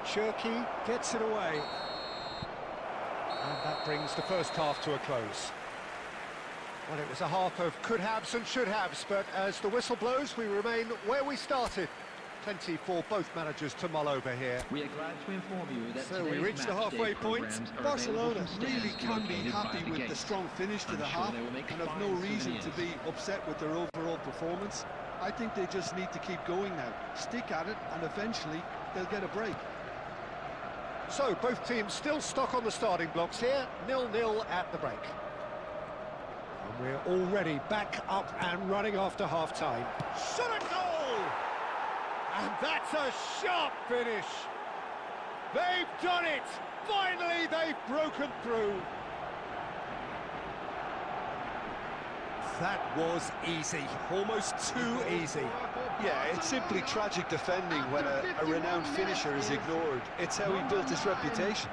[SPEAKER 1] Cherki gets it away. And that brings the first half to a close. Well, it was a half of could-haves and should-haves, but as the whistle blows, we remain where we started. Plenty for both managers to mull over here.
[SPEAKER 4] We are glad to inform you that
[SPEAKER 1] So we reached the halfway point.
[SPEAKER 2] Barcelona really can be happy with the strong finish to the half and have no reason to be upset with their overall performance. I think they just need to keep going now. Stick at it, and eventually they'll get a break.
[SPEAKER 1] So, both teams still stuck on the starting blocks here, 0-0 at the break. And we're already back up and running after half-time. Shot a goal! And that's a sharp finish! They've done it! Finally, they've broken through! That was easy, almost too easy.
[SPEAKER 2] Yeah, it's simply tragic defending when a renowned finisher is ignored. It's how he built his reputation.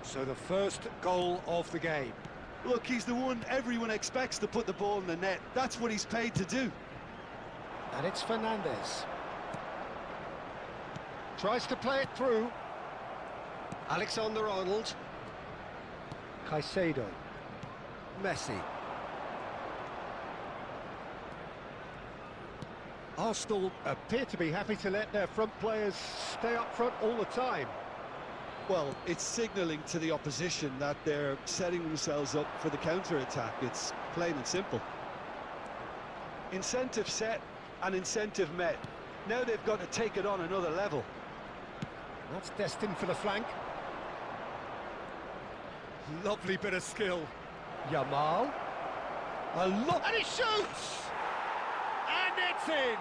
[SPEAKER 1] So the first goal of the game.
[SPEAKER 2] Look, he's the one everyone expects to put the ball in the net. That's what he's paid to do.
[SPEAKER 1] And it's Fernandez. Tries to play it through. Alexander-Arnold. Caicedo. Messi. Arsenal appear to be happy to let their front players stay up front all the time.
[SPEAKER 2] Well, it's signalling to the opposition that they're setting themselves up for the counter-attack. It's plain and simple. Incentive set and incentive met. Now they've got to take it on another level.
[SPEAKER 1] That's destined for the flank. Lovely bit of skill. Yamal. A lot. And he shoots! And it's in!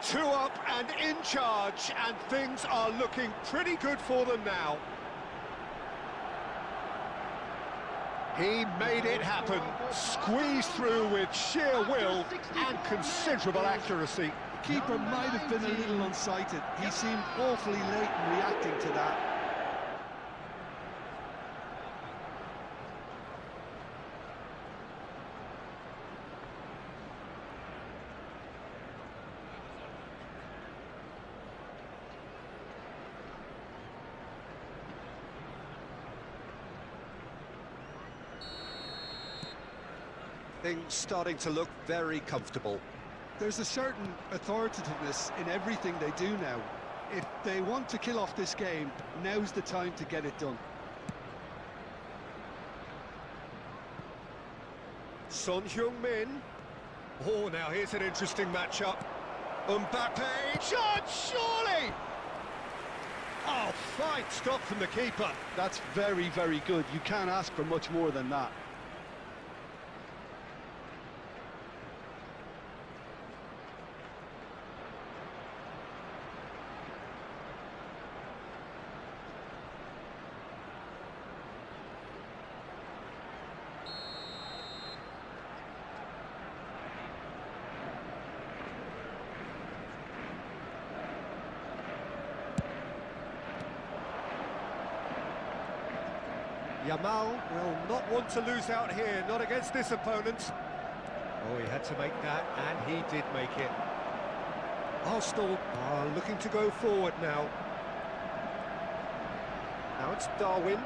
[SPEAKER 1] 2 up and in charge, and things are looking pretty good for them now. He made it happen, squeezed through with sheer will and considerable accuracy.
[SPEAKER 2] The keeper might have been a little unsighted. He seemed awfully late in reacting to that.
[SPEAKER 1] Things starting to look very comfortable.
[SPEAKER 2] There's a certain authoritativeness in everything they do now. If they want to kill off this game, now's the time to get it done.
[SPEAKER 1] Son Heung-min. Oh, now here's an interesting matchup. Mbappe, shot, surely! Oh, fine stop from the keeper.
[SPEAKER 2] That's very, very good. You can't ask for much more than that.
[SPEAKER 1] Yamal will not want to lose out here, not against this opponent. Oh, he had to make that, and he did make it. Arsenal are looking to go forward now. Now it's Darwin.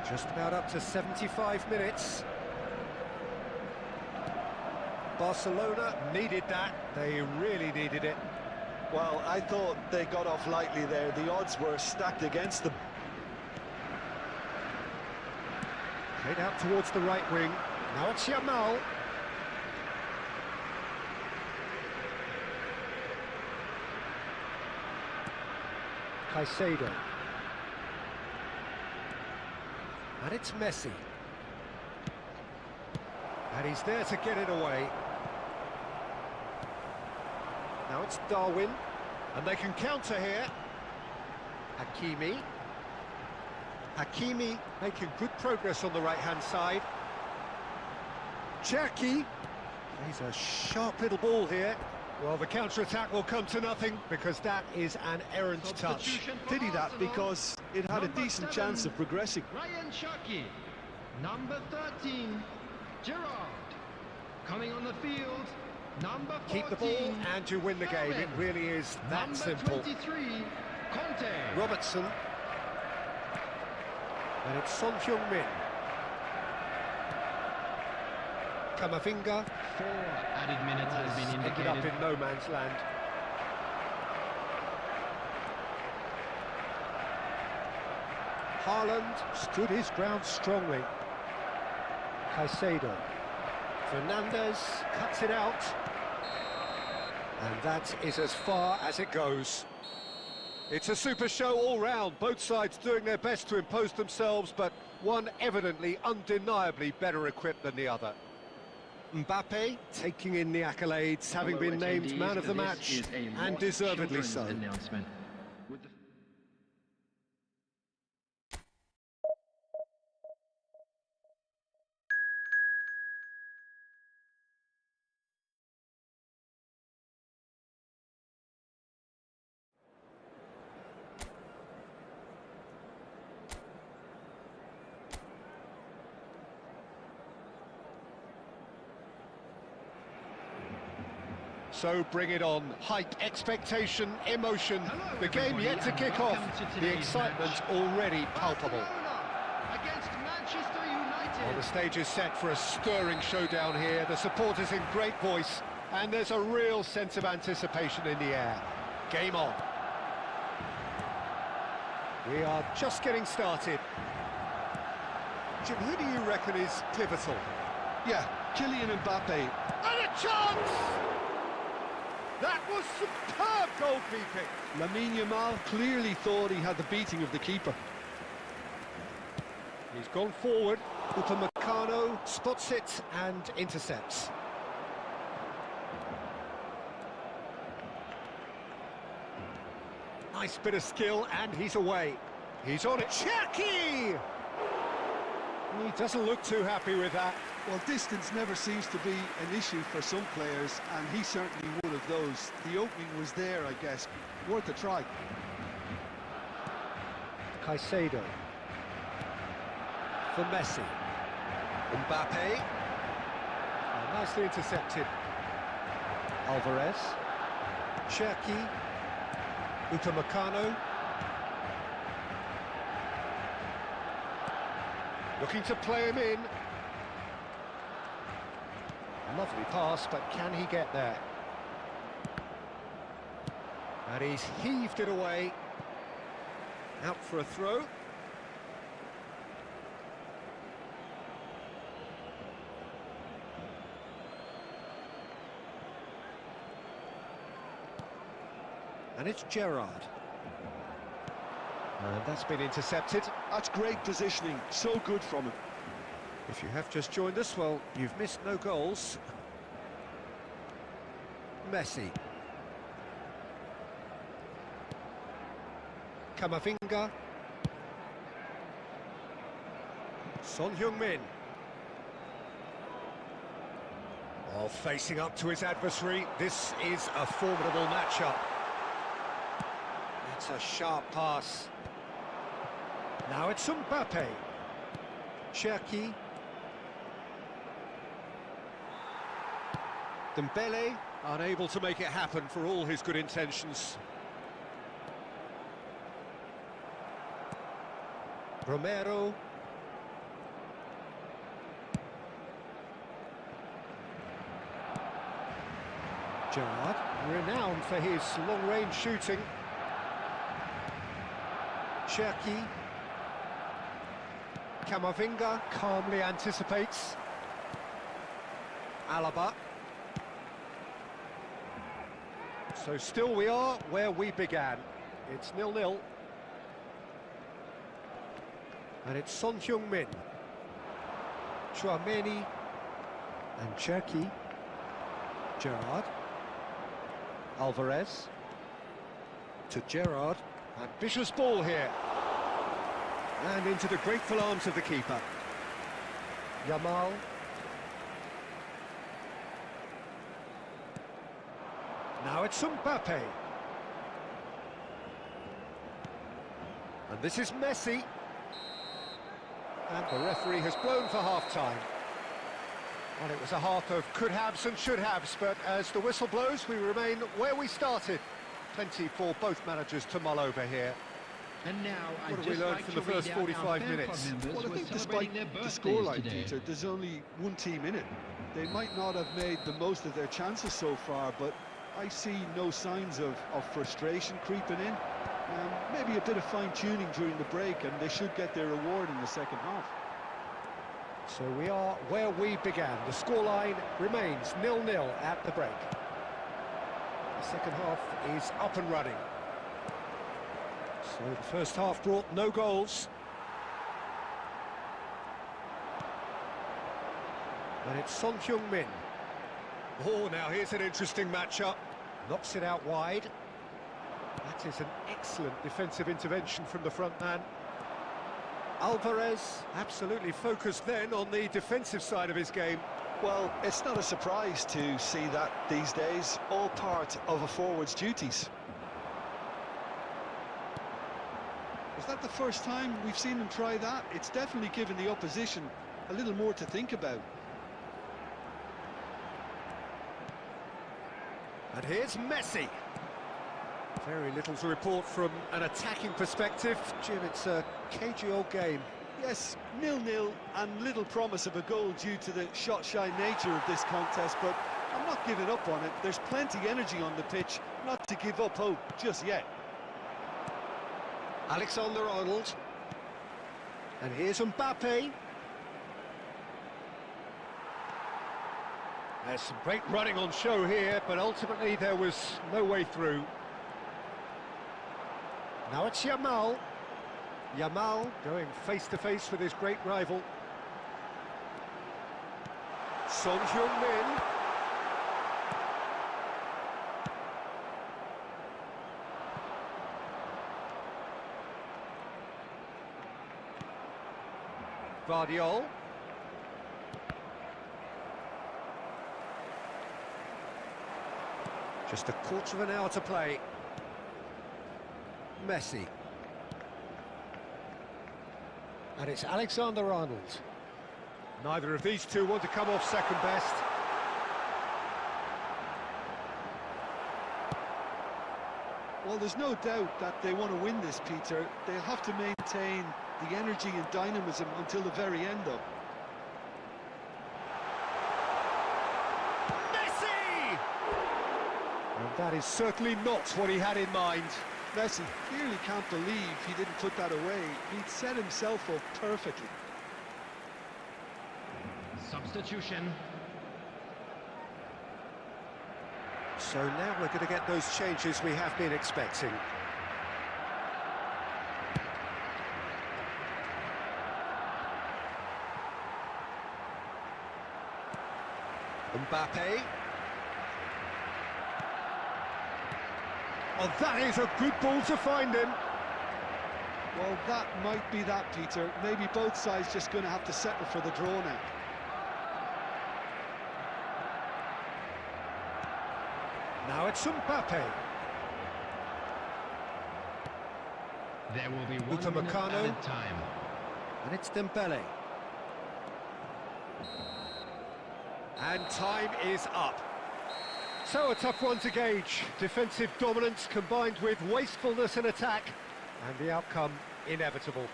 [SPEAKER 1] Just about up to 75 minutes. Barcelona needed that. They really needed it.
[SPEAKER 2] Well, I thought they got off lightly there. The odds were stacked against them.
[SPEAKER 1] Played out towards the right wing. Now it's Yamal. Caicedo. And it's Messi. And he's there to get it away. Now it's Darwin. And they can counter here. Hakimi. Hakimi making good progress on the right-hand side. Cherki. He's a sharp little ball here. Well, the counter-attack will come to nothing because that is an errant touch.
[SPEAKER 2] Pity that, because it had a decent chance of progressing.
[SPEAKER 4] Ryan Shaki. Number 13, Gerard. Coming on the field, number 14.
[SPEAKER 1] Keep the ball and you win the game. It really is that simple.
[SPEAKER 4] 23, Conte.
[SPEAKER 1] Robertson. And it's Son Heung-min. Kamavinga.
[SPEAKER 4] 4 added minutes has been indicated.
[SPEAKER 1] Ended up in no man's land. Haaland stood his ground strongly. Caicedo. Fernandes cuts it out. And that is as far as it goes. It's a super show all round, both sides doing their best to impose themselves, but one evidently, undeniably better equipped than the other. Mbappe taking in the accolades, having been named man of the match, and deservedly so.
[SPEAKER 4] Announcement.
[SPEAKER 1] So bring it on. Hype, expectation, emotion.
[SPEAKER 4] Hello,
[SPEAKER 1] the game yet to kick off. The excitement already palpable.
[SPEAKER 4] Against Manchester United.
[SPEAKER 1] Well, the stage is set for a stirring showdown here. The supporters in great voice, and there's a real sense of anticipation in the air. Game on. We are just getting started. Jim, who do you reckon is pivotal?
[SPEAKER 2] Yeah, Kylian Mbappe.
[SPEAKER 1] And a chance! That was superb goalkeeping.
[SPEAKER 2] Lamine Yamal clearly thought he had the beating of the keeper.
[SPEAKER 1] He's gone forward. Upamecano spots it and intercepts. Nice bit of skill, and he's away. He's on it. Cherki! He doesn't look too happy with that.
[SPEAKER 2] Well, distance never seems to be an issue for some players, and he's certainly one of those. The opening was there, I guess. Worth a try.
[SPEAKER 1] Caicedo. For Messi. Mbappe. Oh, nicely intercepted. Alvarez. Cherki. Upamecano. Looking to play him in. Lovely pass, but can he get there? And he's heaved it away. Out for a throw. And it's Gerrard. And that's been intercepted.
[SPEAKER 2] That's great positioning, so good from him.
[SPEAKER 1] If you have just joined us, well, you've missed no goals. Messi. Camavinga. Son Heung-min. While facing up to his adversary, this is a formidable matchup. It's a sharp pass. Now it's Mbappe. Cherki. Dembele, unable to make it happen for all his good intentions. Romero. Gerrard, renowned for his long-range shooting. Cherki. Camavinga calmly anticipates. Alaba. So still we are where we began. It's 0-0. And it's Son Heung-min. Chouameni. And Cherki. Gerrard. Alvarez. To Gerrard. Ambitious ball here. And into the grateful arms of the keeper. Yamal. Now it's Mbappe. And this is Messi. And the referee has blown for half-time. Well, it was a half of could-haves and should-haves, but as the whistle blows, we remain where we started. Plenty for both managers to mull over here.
[SPEAKER 4] And now,
[SPEAKER 1] What have we learned from the first 45 minutes?
[SPEAKER 2] Well, I think despite the scoreline, Peter, there's only one team in it. They might not have made the most of their chances so far, but I see no signs of frustration creeping in. Maybe a bit of fine-tuning during the break, and they should get their reward in the second half.
[SPEAKER 1] So we are where we began. The scoreline remains 0-0 at the break. The second half is up and running. So the first half brought no goals. And it's Son Heung-min. Oh, now here's an interesting matchup. Knocks it out wide. That is an excellent defensive intervention from the front man. Alvarez, absolutely focused then on the defensive side of his game.
[SPEAKER 2] Well, it's not a surprise to see that these days, all part of a forward's duties. Is that the first time we've seen him try that? It's definitely given the opposition a little more to think about.
[SPEAKER 1] And here's Messi. Very little to report from an attacking perspective. Jim, it's a cagey old game.
[SPEAKER 2] Yes, 0-0 and little promise of a goal due to the shot-shy nature of this contest, but I'm not giving up on it. There's plenty energy on the pitch, not to give up hope just yet.
[SPEAKER 1] Alexander-Arnold. And here's Mbappe. There's some great running on show here, but ultimately there was no way through. Now it's Yamal. Yamal going face-to-face with his great rival. Son Heung-min. Guardiola. Just a quarter of an hour to play. Messi. And it's Alexander-Arnold. Neither of these two want to come off second best.
[SPEAKER 2] Well, there's no doubt that they want to win this, Peter. They'll have to maintain the energy and dynamism until the very end, though.
[SPEAKER 1] Messi! And that is certainly not what he had in mind.
[SPEAKER 2] Messi clearly can't believe he didn't put that away. He'd set himself up perfectly.
[SPEAKER 4] Substitution.
[SPEAKER 1] So now we're going to get those changes we have been expecting. Mbappe. Oh, that is a good ball to find him.
[SPEAKER 2] Well, that might be that, Peter. Maybe both sides just going to have to settle for the draw now.
[SPEAKER 1] Now it's Mbappe.
[SPEAKER 4] There will be 1 minute added time.
[SPEAKER 1] And it's Dembele. And time is up. So a tough one to gauge. Defensive dominance combined with wastefulness in attack. And the outcome inevitable.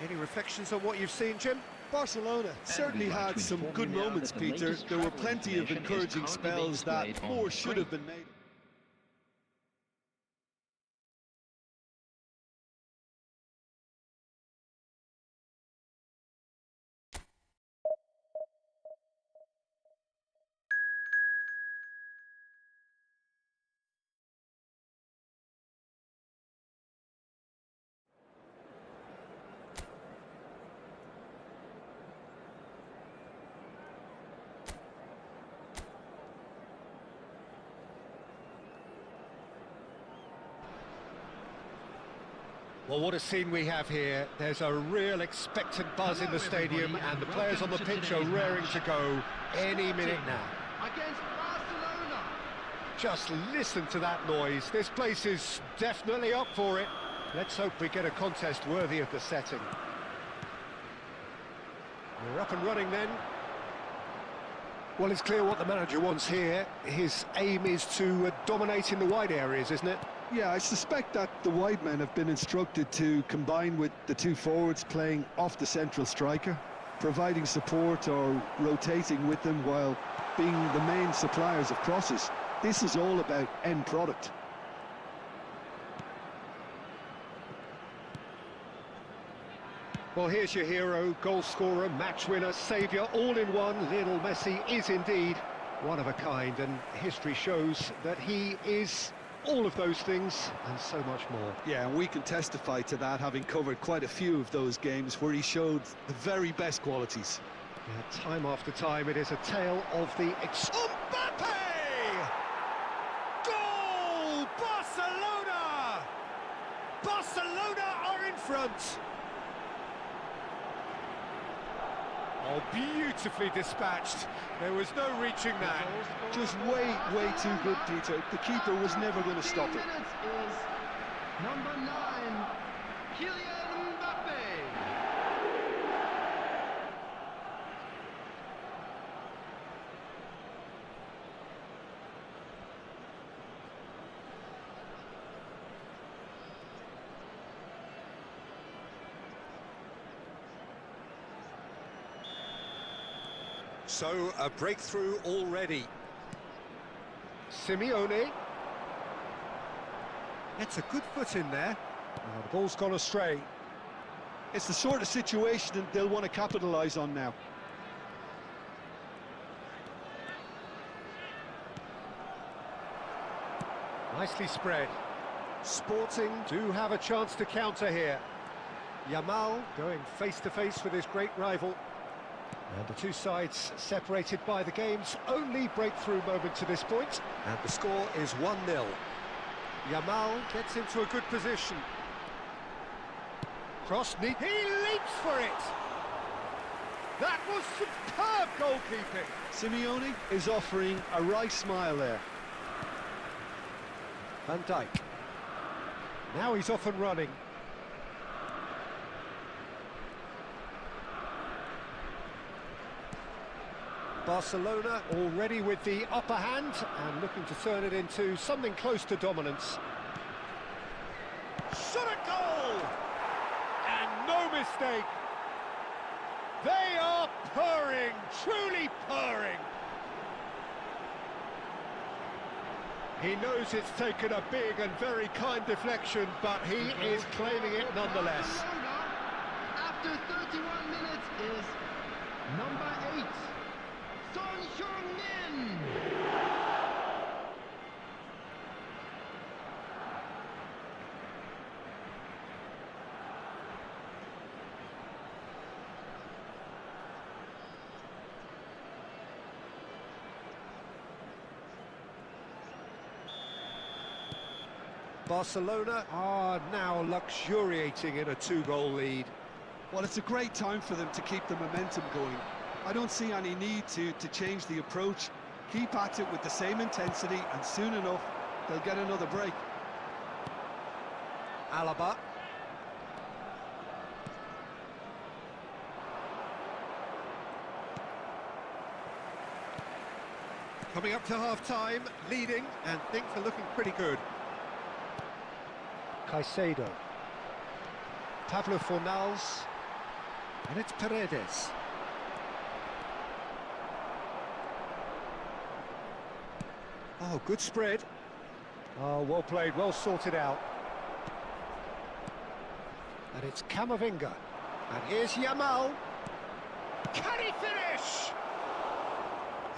[SPEAKER 1] Any reflections on what you've seen, Jim?
[SPEAKER 2] Barcelona certainly had some good moments, Peter. There were plenty of encouraging spells that more should have been made.
[SPEAKER 1] Well, what a scene we have here. There's a real expectant buzz in the stadium, and the players on the pitch are raring to go any minute now.
[SPEAKER 4] Against Barcelona.
[SPEAKER 1] Just listen to that noise. This place is definitely up for it. Let's hope we get a contest worthy of the setting. We're up and running then. Well, it's clear what the manager wants here. His aim is to dominate in the wide areas, isn't it?
[SPEAKER 2] Yeah, I suspect that the wide men have been instructed to combine with the two forwards playing off the central striker, providing support or rotating with them while being the main suppliers of crosses. This is all about end product.
[SPEAKER 1] Well, here's your hero, goal scorer, match winner, saviour, all in one. Lionel Messi is indeed one of a kind, and history shows that he is all of those things and so much more.
[SPEAKER 2] Yeah, and we can testify to that, having covered quite a few of those games where he showed the very best qualities.
[SPEAKER 1] Yeah, time after time, it is a tale of the... Mbappe! Goal! Barcelona! Barcelona are in front! Oh, beautifully dispatched. There was no reaching that.
[SPEAKER 2] Just way too good, Peter. The keeper was never going to stop it.
[SPEAKER 4] Minutes is number 9, Kylian Mbappe.
[SPEAKER 1] So, a breakthrough already. Simeone. That's a good foot in there. Oh, the ball's gone astray.
[SPEAKER 2] It's the sort of situation that they'll want to capitalise on now.
[SPEAKER 1] Nicely spread. Sporting do have a chance to counter here. Yamal going face-to-face with his great rival. And the two sides separated by the game's only breakthrough moment to this point. And the score is 1-0. Yamal gets into a good position. Cross, he leaps for it! That was superb goalkeeping!
[SPEAKER 2] Simeone is offering a wry smile there.
[SPEAKER 1] Van Dijk. Now he's off and running. Barcelona already with the upper hand and looking to turn it into something close to dominance. Shot a goal! And no mistake! They are purring, truly purring! He knows it's taken a big and very kind deflection, but he is claiming it nonetheless.
[SPEAKER 4] After 31 minutes is number 8.
[SPEAKER 1] Barcelona are now luxuriating in a 2-goal lead.
[SPEAKER 2] Well, it's a great time for them to keep the momentum going. I don't see any need to change the approach. Keep at it with the same intensity, and soon enough, they'll get another break.
[SPEAKER 1] Alaba. Coming up to half-time, leading, and things are looking pretty good. Caicedo. Pablo Fornals. And it's Paredes. Oh, good spread. Oh, well played, well sorted out. And it's Camavinga. And here's Yamal. Can he finish?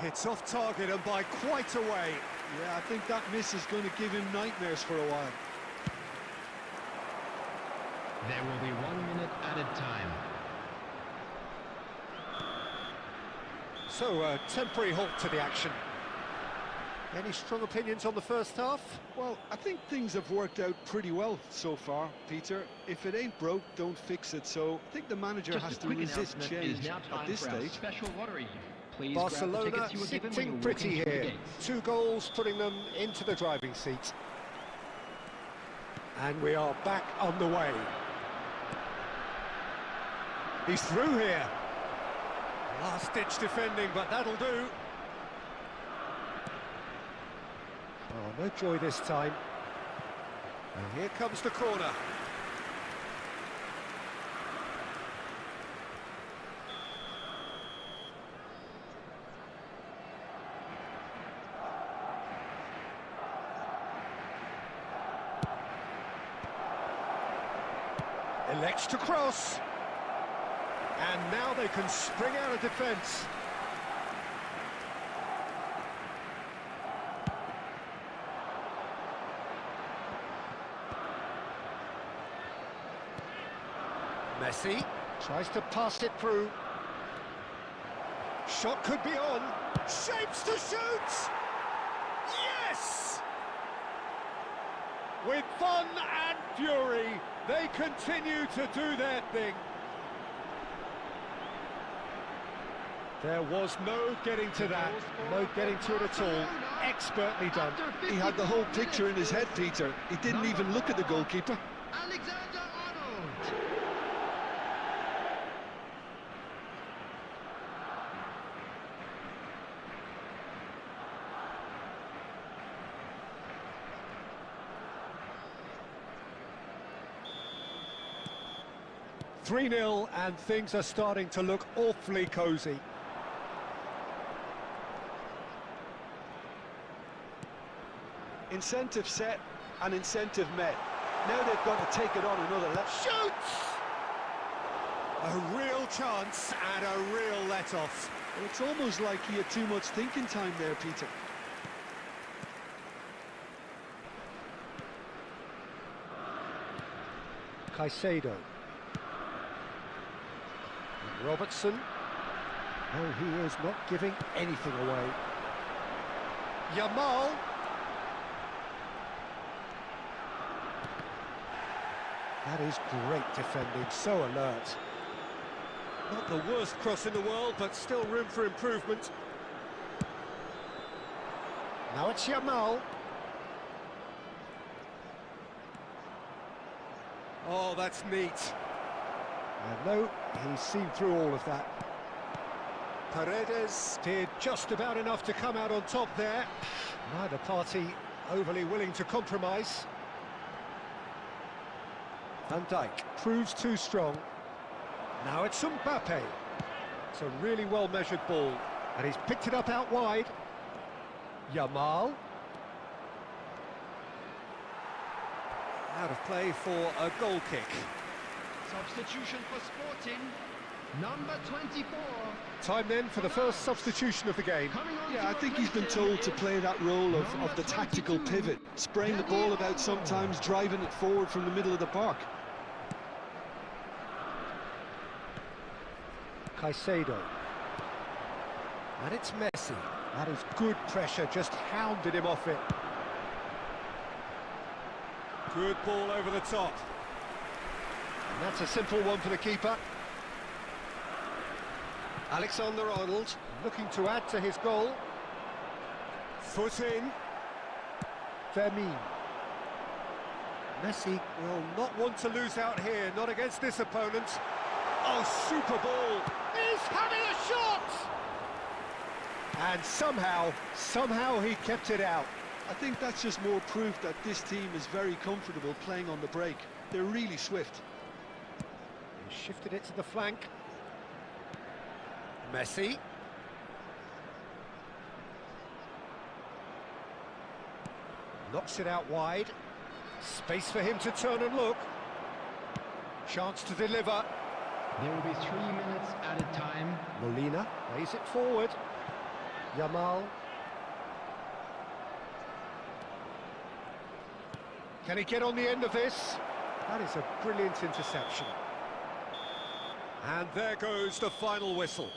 [SPEAKER 1] It's off target and by quite a way.
[SPEAKER 2] Yeah, I think that miss is going to give him nightmares for a while.
[SPEAKER 4] There will be 1 minute added time.
[SPEAKER 1] So, a temporary halt to the action. Any strong opinions on the first half?
[SPEAKER 2] Well, I think things have worked out pretty well so far, Peter. If it ain't broke, don't fix it. So I think the manager has to resist change at this stage.
[SPEAKER 4] Special lottery. Please
[SPEAKER 1] Barcelona sitting pretty here. 2 goals putting them into the driving seat. And we are back on the way. He's through here. Last-ditch defending, but that'll do. Oh, no joy this time. And here comes the corner. Elects to cross. And now they can spring out of defence. Messi tries to pass it through. Shot could be on. Shapes to shoot! Yes! With fun and fury, they continue to do their thing. There was no getting to that, no getting to it at all. Expertly done.
[SPEAKER 2] He had the whole picture in his head, Peter. He didn't even look at the goalkeeper.
[SPEAKER 4] Alexander-Arnold.
[SPEAKER 1] 3-0 and things are starting to look awfully cosy.
[SPEAKER 2] Incentive set and incentive met. Now they've got to take it on another level.
[SPEAKER 1] Shoots! A real chance and a real let-off.
[SPEAKER 2] It's almost like he had too much thinking time there, Peter.
[SPEAKER 1] Caicedo. And Robertson. Oh, he is not giving anything away. Yamal. That is great defending, so alert. Not the worst cross in the world, but still room for improvement. Now it's Yamal. Oh, that's neat. And no, he's seen through all of that. Paredes did just about enough to come out on top there. Neither party overly willing to compromise. Van Dijk proves too strong. Now it's Mbappe. It's a really well-measured ball. And he's picked it up out wide. Yamal. Out of play for a goal kick.
[SPEAKER 4] Substitution for Sporting. Number 24.
[SPEAKER 1] Time then for the first substitution of the game.
[SPEAKER 2] Yeah, I think he's been told to play that role of the tactical pivot, spraying the ball about sometimes, driving it forward from the middle of the park.
[SPEAKER 1] Caicedo. And it's Messi. That is good pressure, just hounded him off it. Good ball over the top. And that's a simple one for the keeper. Alexander-Arnold looking to add to his goal. Foot in. Vermeer. Messi will not want to lose out here, not against this opponent. Oh, super ball. He's having a shot! And somehow he kept it out.
[SPEAKER 2] I think that's just more proof that this team is very comfortable playing on the break. They're really swift.
[SPEAKER 1] He shifted it to the flank. Messi. Knocks it out wide. Space for him to turn and look. Chance to deliver.
[SPEAKER 4] There will be 3 minutes added time.
[SPEAKER 1] Molina plays it forward. Yamal. Can he get on the end of this? That is a brilliant interception. And there goes the final whistle.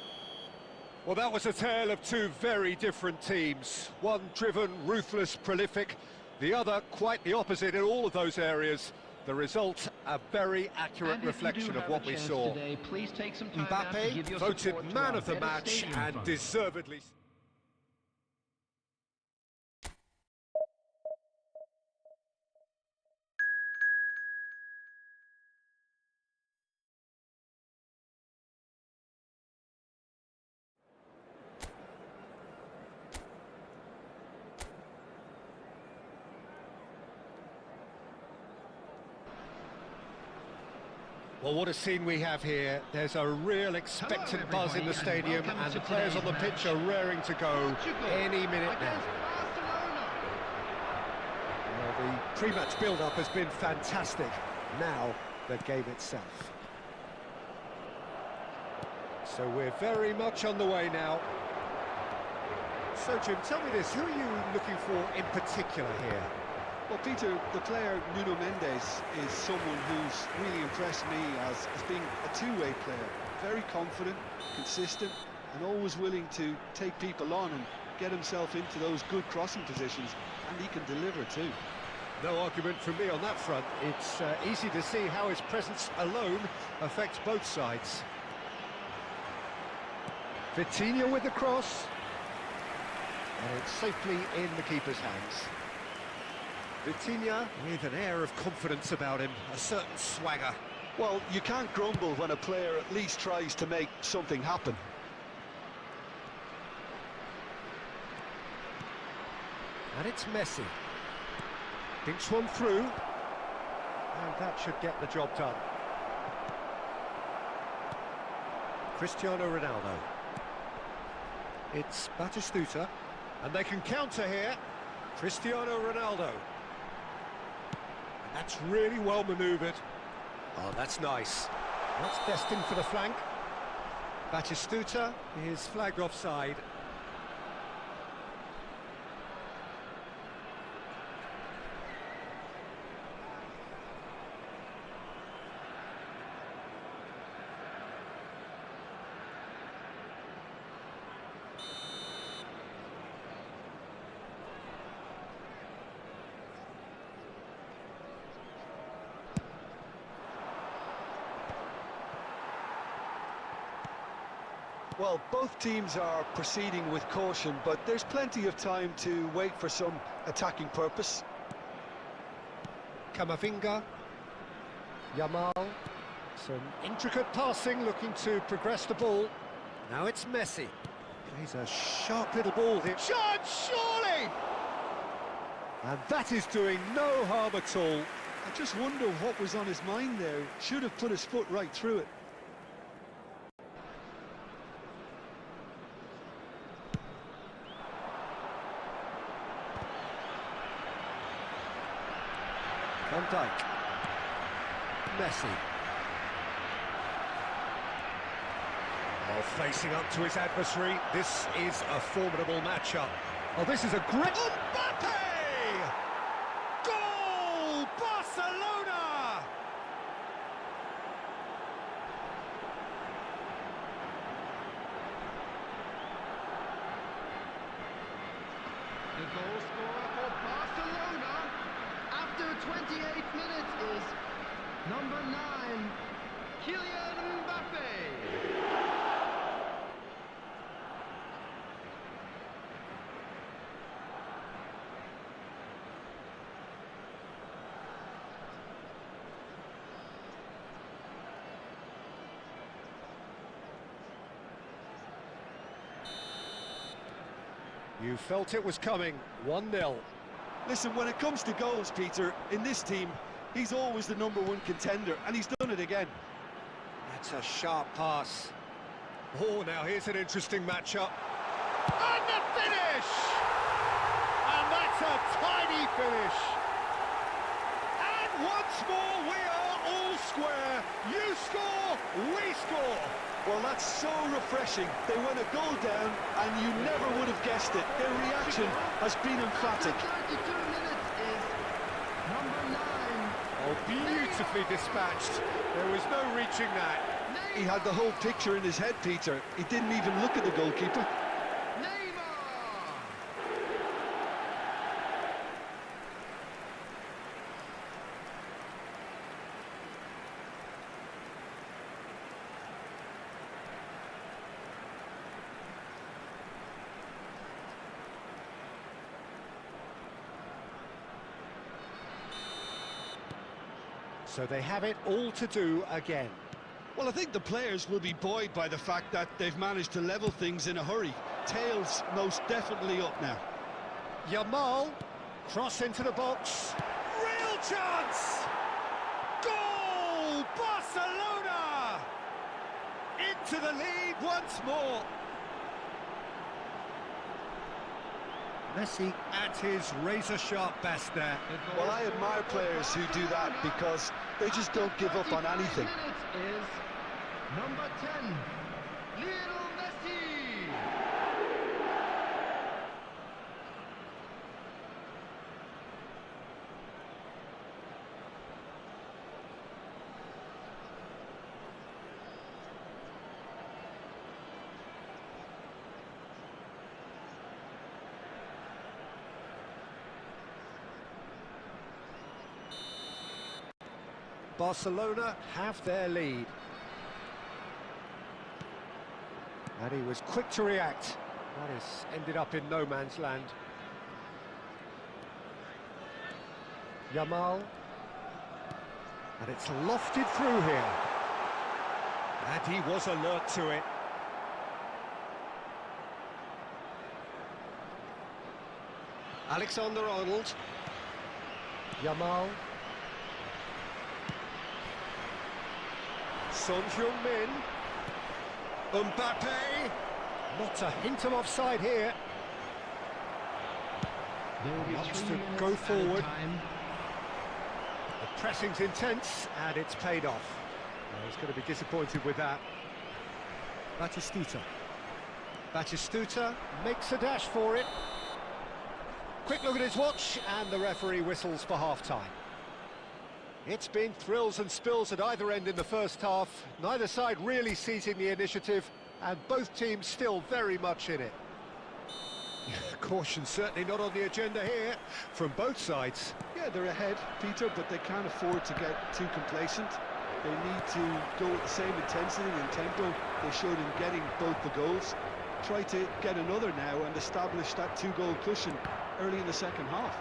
[SPEAKER 1] Well, that was a tale of two very different teams. One driven, ruthless, prolific. The other quite the opposite in all of those areas. The result, a very accurate reflection of what we saw.
[SPEAKER 4] Today, please take some time out to give
[SPEAKER 1] Mbappe
[SPEAKER 4] your
[SPEAKER 1] voted
[SPEAKER 4] support to
[SPEAKER 1] man
[SPEAKER 4] our
[SPEAKER 1] of the
[SPEAKER 4] better
[SPEAKER 1] match
[SPEAKER 4] stadium
[SPEAKER 1] and
[SPEAKER 4] fund.
[SPEAKER 1] deservedly. Well, what a scene we have here. There's a real expectant
[SPEAKER 4] Hello,
[SPEAKER 1] buzz in the
[SPEAKER 4] everybody, and
[SPEAKER 1] stadium,
[SPEAKER 4] welcome
[SPEAKER 1] and
[SPEAKER 4] to
[SPEAKER 1] the players on the
[SPEAKER 4] today's
[SPEAKER 1] pitch
[SPEAKER 4] match.
[SPEAKER 1] are raring to go
[SPEAKER 4] Portugal
[SPEAKER 1] any minute now.
[SPEAKER 4] against Barcelona.
[SPEAKER 1] Well, the pre-match build-up has been fantastic. Now, the game itself. So we're very much on the way now. So, Jim, tell me this, who are you looking for in particular here?
[SPEAKER 2] Well, Peter, the player Nuno Mendes is someone who's really impressed me as being a two-way player. Very confident, consistent, and always willing to take people on and get himself into those good crossing positions, and he can deliver too.
[SPEAKER 1] No argument from me on that front. It's easy to see how his presence alone affects both sides. Vitinha with the cross. And it's safely in the keeper's hands. Vitinha with an air of confidence about him, a certain swagger.
[SPEAKER 2] Well, you can't grumble when a player at least tries to make something happen.
[SPEAKER 1] And it's Messi. Dinks one through. And that should get the job done. Cristiano Ronaldo. It's Batistuta. And they can counter here. Cristiano Ronaldo. And that's really well manoeuvred. Oh, that's nice. That's destined for the flank. Batistuta is flagged offside.
[SPEAKER 2] Well, both teams are proceeding with caution, but there's plenty of time to wait for some attacking purpose.
[SPEAKER 1] Camavinga. Yamal. Some intricate passing, looking to progress the ball. Now it's Messi. He's a sharp little ball here. Shot, surely! And that is doing no harm at all.
[SPEAKER 2] I just wonder what was on his mind there. Should have put his foot right through it.
[SPEAKER 1] Van Dijk. Messi. Oh, facing up to his adversary. This is a formidable matchup. Oh, this is a great... Mbappe! Goal! Barcelona!
[SPEAKER 4] The goal scorer for Barcelona after 28th minute is number 9, Kylian Mbappe.
[SPEAKER 1] You felt it was coming. 1-0.
[SPEAKER 2] Listen, when it comes to goals, Peter, in this team, he's always the #1 contender, and he's done it again.
[SPEAKER 1] That's a sharp pass. Oh, now here's an interesting matchup. And the finish! And that's a tiny finish. And once more, we are all square. You score, we score.
[SPEAKER 2] Well, that's so refreshing. They went a goal down, and you never would have guessed it. Their reaction has been emphatic.
[SPEAKER 4] 32 minutes is number 9.
[SPEAKER 1] Oh, beautifully dispatched. There was no reaching that.
[SPEAKER 2] He had the whole picture in his head, Peter. He didn't even look at the goalkeeper.
[SPEAKER 1] So they have it all to do again.
[SPEAKER 2] Well, I think the players will be buoyed by the fact that they've managed to level things in a hurry. Tails most definitely up now.
[SPEAKER 1] Yamal, cross into the box. Real chance! Goal! Barcelona! Into the lead once more. Messi at his razor-sharp best there.
[SPEAKER 2] Well, I admire players who do that because they just don't give up on anything.
[SPEAKER 4] Is number 10, Lionel Messi.
[SPEAKER 1] Barcelona have their lead. And he was quick to react. That has ended up in no man's land. Yamal. And it's lofted through here. And he was alert to it. Alexander-Arnold. Yamal. Son Heung-min. Mbappe. Not a hint of offside here.
[SPEAKER 4] There will be
[SPEAKER 1] Wants
[SPEAKER 4] 3
[SPEAKER 1] to
[SPEAKER 4] minutes
[SPEAKER 1] go forward.
[SPEAKER 4] time.
[SPEAKER 1] The pressing's intense, and it's paid off. Well, he's going to be disappointed with that. Batistuta. Batistuta makes a dash for it. Quick look at his watch, and the referee whistles for half-time. It's been thrills and spills at either end in the first half. Neither side really seizing the initiative, and both teams still very much in it. Caution certainly not on the agenda here from both sides.
[SPEAKER 2] Yeah, they're ahead, Peter, but they can't afford to get too complacent. They need to go with the same intensity and tempo they showed in getting both the goals. Try to get another now and establish that 2-goal cushion early in the second half.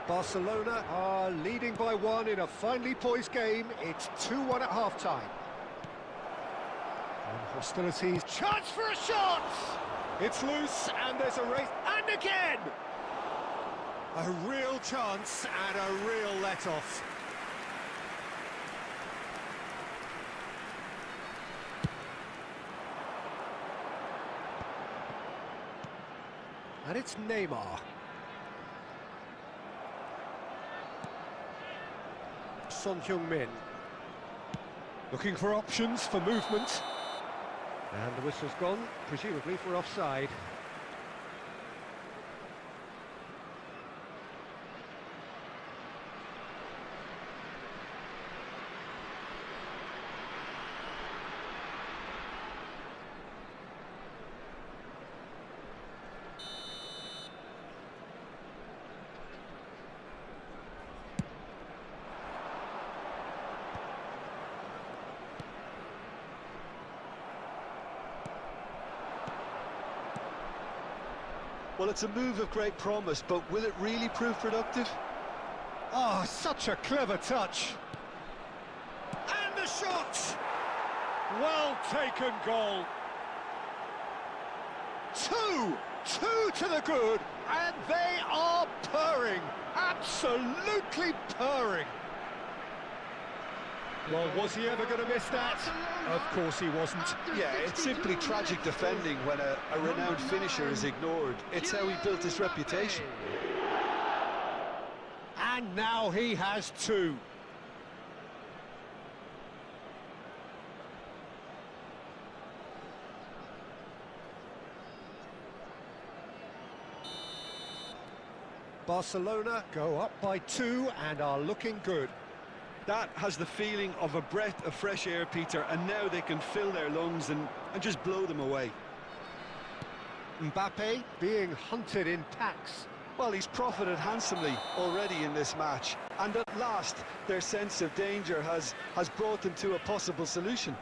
[SPEAKER 1] Barcelona are leading by 1 in a finely poised game. It's 2-1 at half-time. And hostilities. Chance for a shot! It's loose, and there's a race. And again! A real chance and a real let-off. And it's Neymar. Son Heung-min. Looking for options for movement. And the whistle's gone, presumably for offside.
[SPEAKER 2] Well, it's a move of great promise, but will it really prove productive?
[SPEAKER 1] Oh, such a clever touch. And the shot! Well taken goal. Two to the good, and they are purring. Absolutely purring. Well, was he ever going to miss that? Of course he wasn't.
[SPEAKER 2] Yeah, it's simply tragic defending when a renowned finisher is ignored. It's how he built his reputation.
[SPEAKER 1] And now he has two. Barcelona go up by 2 and are looking good.
[SPEAKER 2] That has the feeling of a breath of fresh air, Peter, and now they can fill their lungs and just blow them away.
[SPEAKER 1] Mbappe being hunted in packs.
[SPEAKER 2] Well, he's profited handsomely already in this match, and at last their sense of danger has brought them to a possible solution.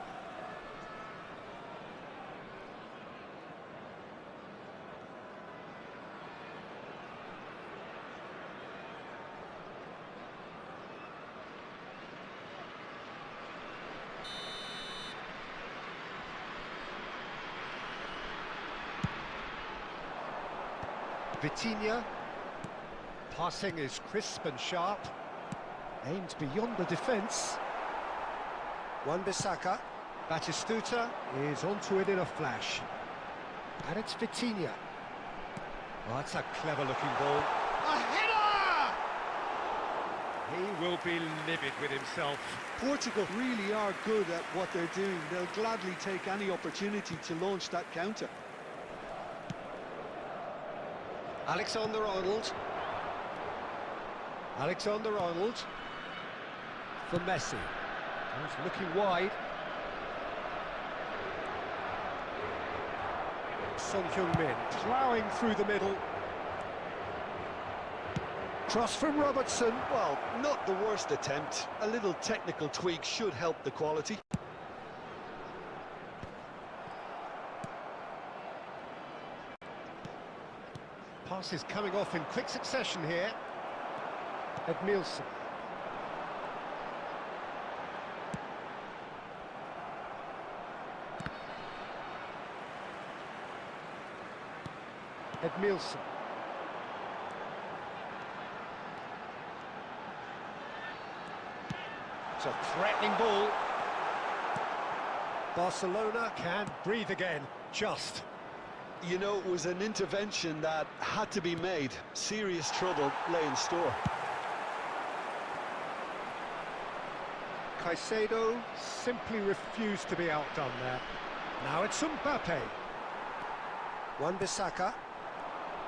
[SPEAKER 1] Vitinha, passing is crisp and sharp, aimed beyond the defence. Wan-Bissaka, Batistuta is onto it in a flash, and it's Vitinha. Oh, that's a clever-looking ball. A header! He will be livid with himself.
[SPEAKER 2] Portugal really are good at what they're doing. They'll gladly take any opportunity to launch that counter.
[SPEAKER 1] Alexander-Arnold. Alexander-Arnold for Messi. He's looking wide. Son Heung-min ploughing through the middle. Cross from Robertson.
[SPEAKER 2] Well, not the worst attempt. A little technical tweak should help the quality.
[SPEAKER 1] Pass is coming off in quick succession here. Edmilson. Edmilson. It's a threatening ball. Barcelona can breathe again, just.
[SPEAKER 2] You know, it was an intervention that had to be made. Serious trouble lay in store.
[SPEAKER 1] Caicedo simply refused to be outdone there. Now it's Mbappe. Wan-Bissaka.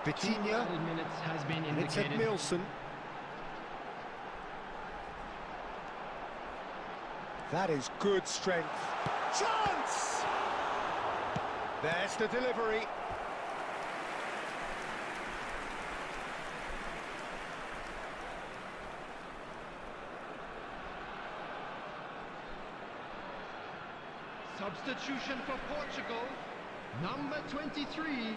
[SPEAKER 1] Vitinha.
[SPEAKER 4] Minutes has been
[SPEAKER 1] And it's
[SPEAKER 4] indicated.
[SPEAKER 1] Edmilson. That is good strength. Chance! There's the delivery.
[SPEAKER 4] Substitution for Portugal, number 23.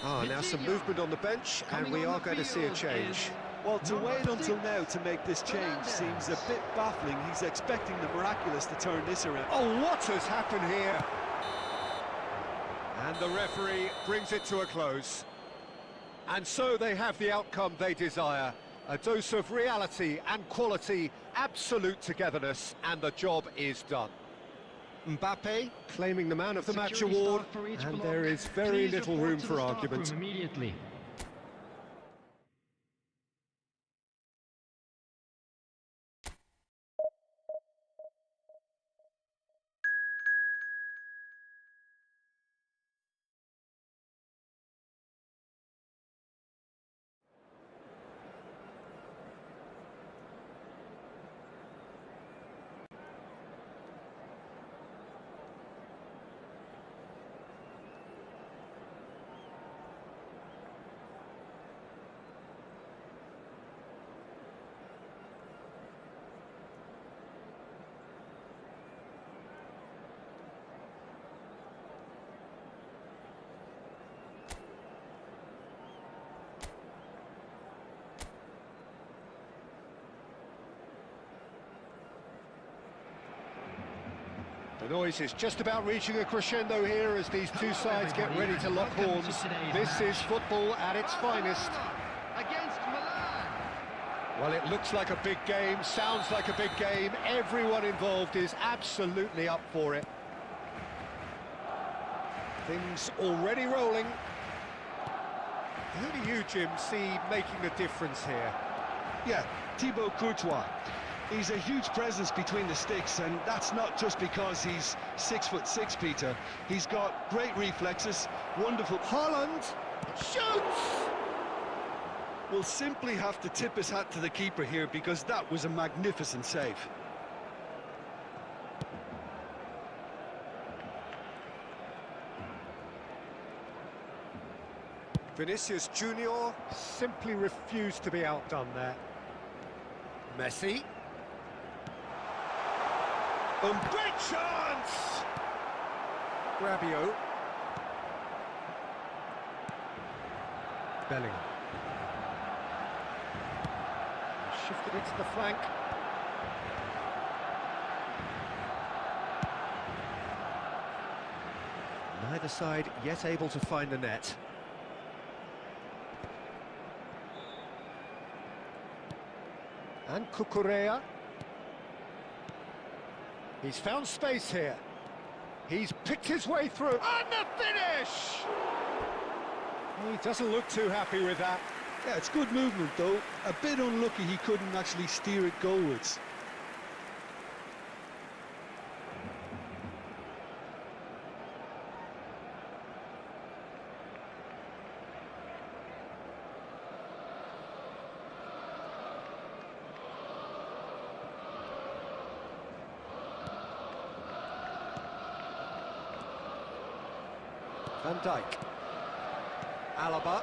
[SPEAKER 1] Now some movement on the bench, and we are going to see a change.
[SPEAKER 2] Well, to wait until now to make this change seems a bit baffling. He's expecting the miraculous to turn this around.
[SPEAKER 1] Oh, what has happened here? And the referee brings it to a close. And so they have the outcome they desire. A dose of reality and quality, absolute togetherness, and the job is done. Mbappe claiming the man of the match
[SPEAKER 4] Security
[SPEAKER 1] award,
[SPEAKER 4] staff for each
[SPEAKER 1] and
[SPEAKER 4] block.
[SPEAKER 1] there is very
[SPEAKER 4] Please
[SPEAKER 1] little
[SPEAKER 4] report
[SPEAKER 1] room
[SPEAKER 4] to
[SPEAKER 1] for
[SPEAKER 4] the staff
[SPEAKER 1] argument.
[SPEAKER 4] room immediately.
[SPEAKER 1] The noise is just about reaching a crescendo here as these two sides get ready to lock horns. This is football at its finest.
[SPEAKER 4] Against Milan.
[SPEAKER 1] Well, it looks like a big game, sounds like a big game. Everyone involved is absolutely up for it. Things already rolling. Who do you, Jim, see making the difference here?
[SPEAKER 2] Yeah, Thibaut Courtois. He's a huge presence between the sticks, and that's not just because he's 6'6", Peter. He's got great reflexes, wonderful...
[SPEAKER 1] Haaland shoots!
[SPEAKER 2] Will simply have to tip his hat to the keeper here, because that was a magnificent save.
[SPEAKER 1] Vinicius Junior simply refused to be outdone there. Messi. Great chance! Rabiot. Bellingham. Shifted it to the flank. Neither side yet able to find the net. And Cucurella. He's found space here. He's picked his way through. And the finish! He doesn't look too happy with that.
[SPEAKER 2] Yeah, it's good movement, though. A bit unlucky he couldn't actually steer it goalwards.
[SPEAKER 1] Van Dijk. Alaba.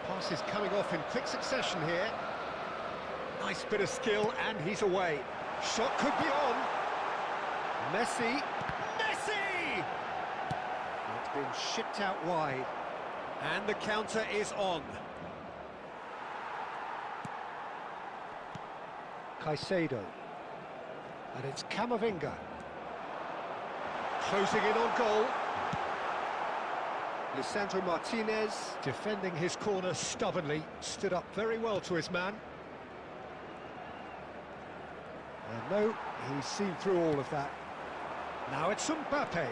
[SPEAKER 1] Pass is coming off in quick succession here. Nice bit of skill, and he's away. Shot could be on. Messi. Messi! It's been shipped out wide. And the counter is on. Caicedo. And it's Camavinga. Closing in on goal. Lisandro Martinez, defending his corner stubbornly, stood up very well to his man. And no, he's seen through all of that. Now it's Mbappe.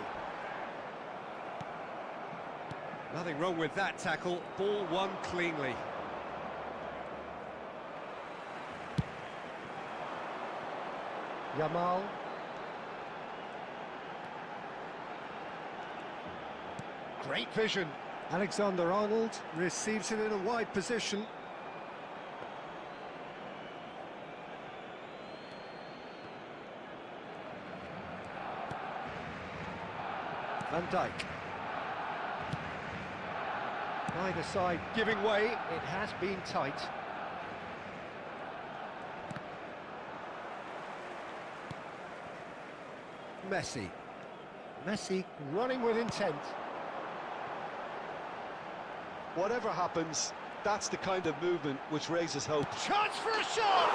[SPEAKER 1] Nothing wrong with that tackle, ball won cleanly. Yamal. Great vision. Alexander-Arnold receives it in a wide position. Van Dijk. Neither side giving way. It has been tight. Messi. Messi running with intent.
[SPEAKER 2] Whatever happens, that's the kind of movement which raises hope.
[SPEAKER 1] Chance for a shot!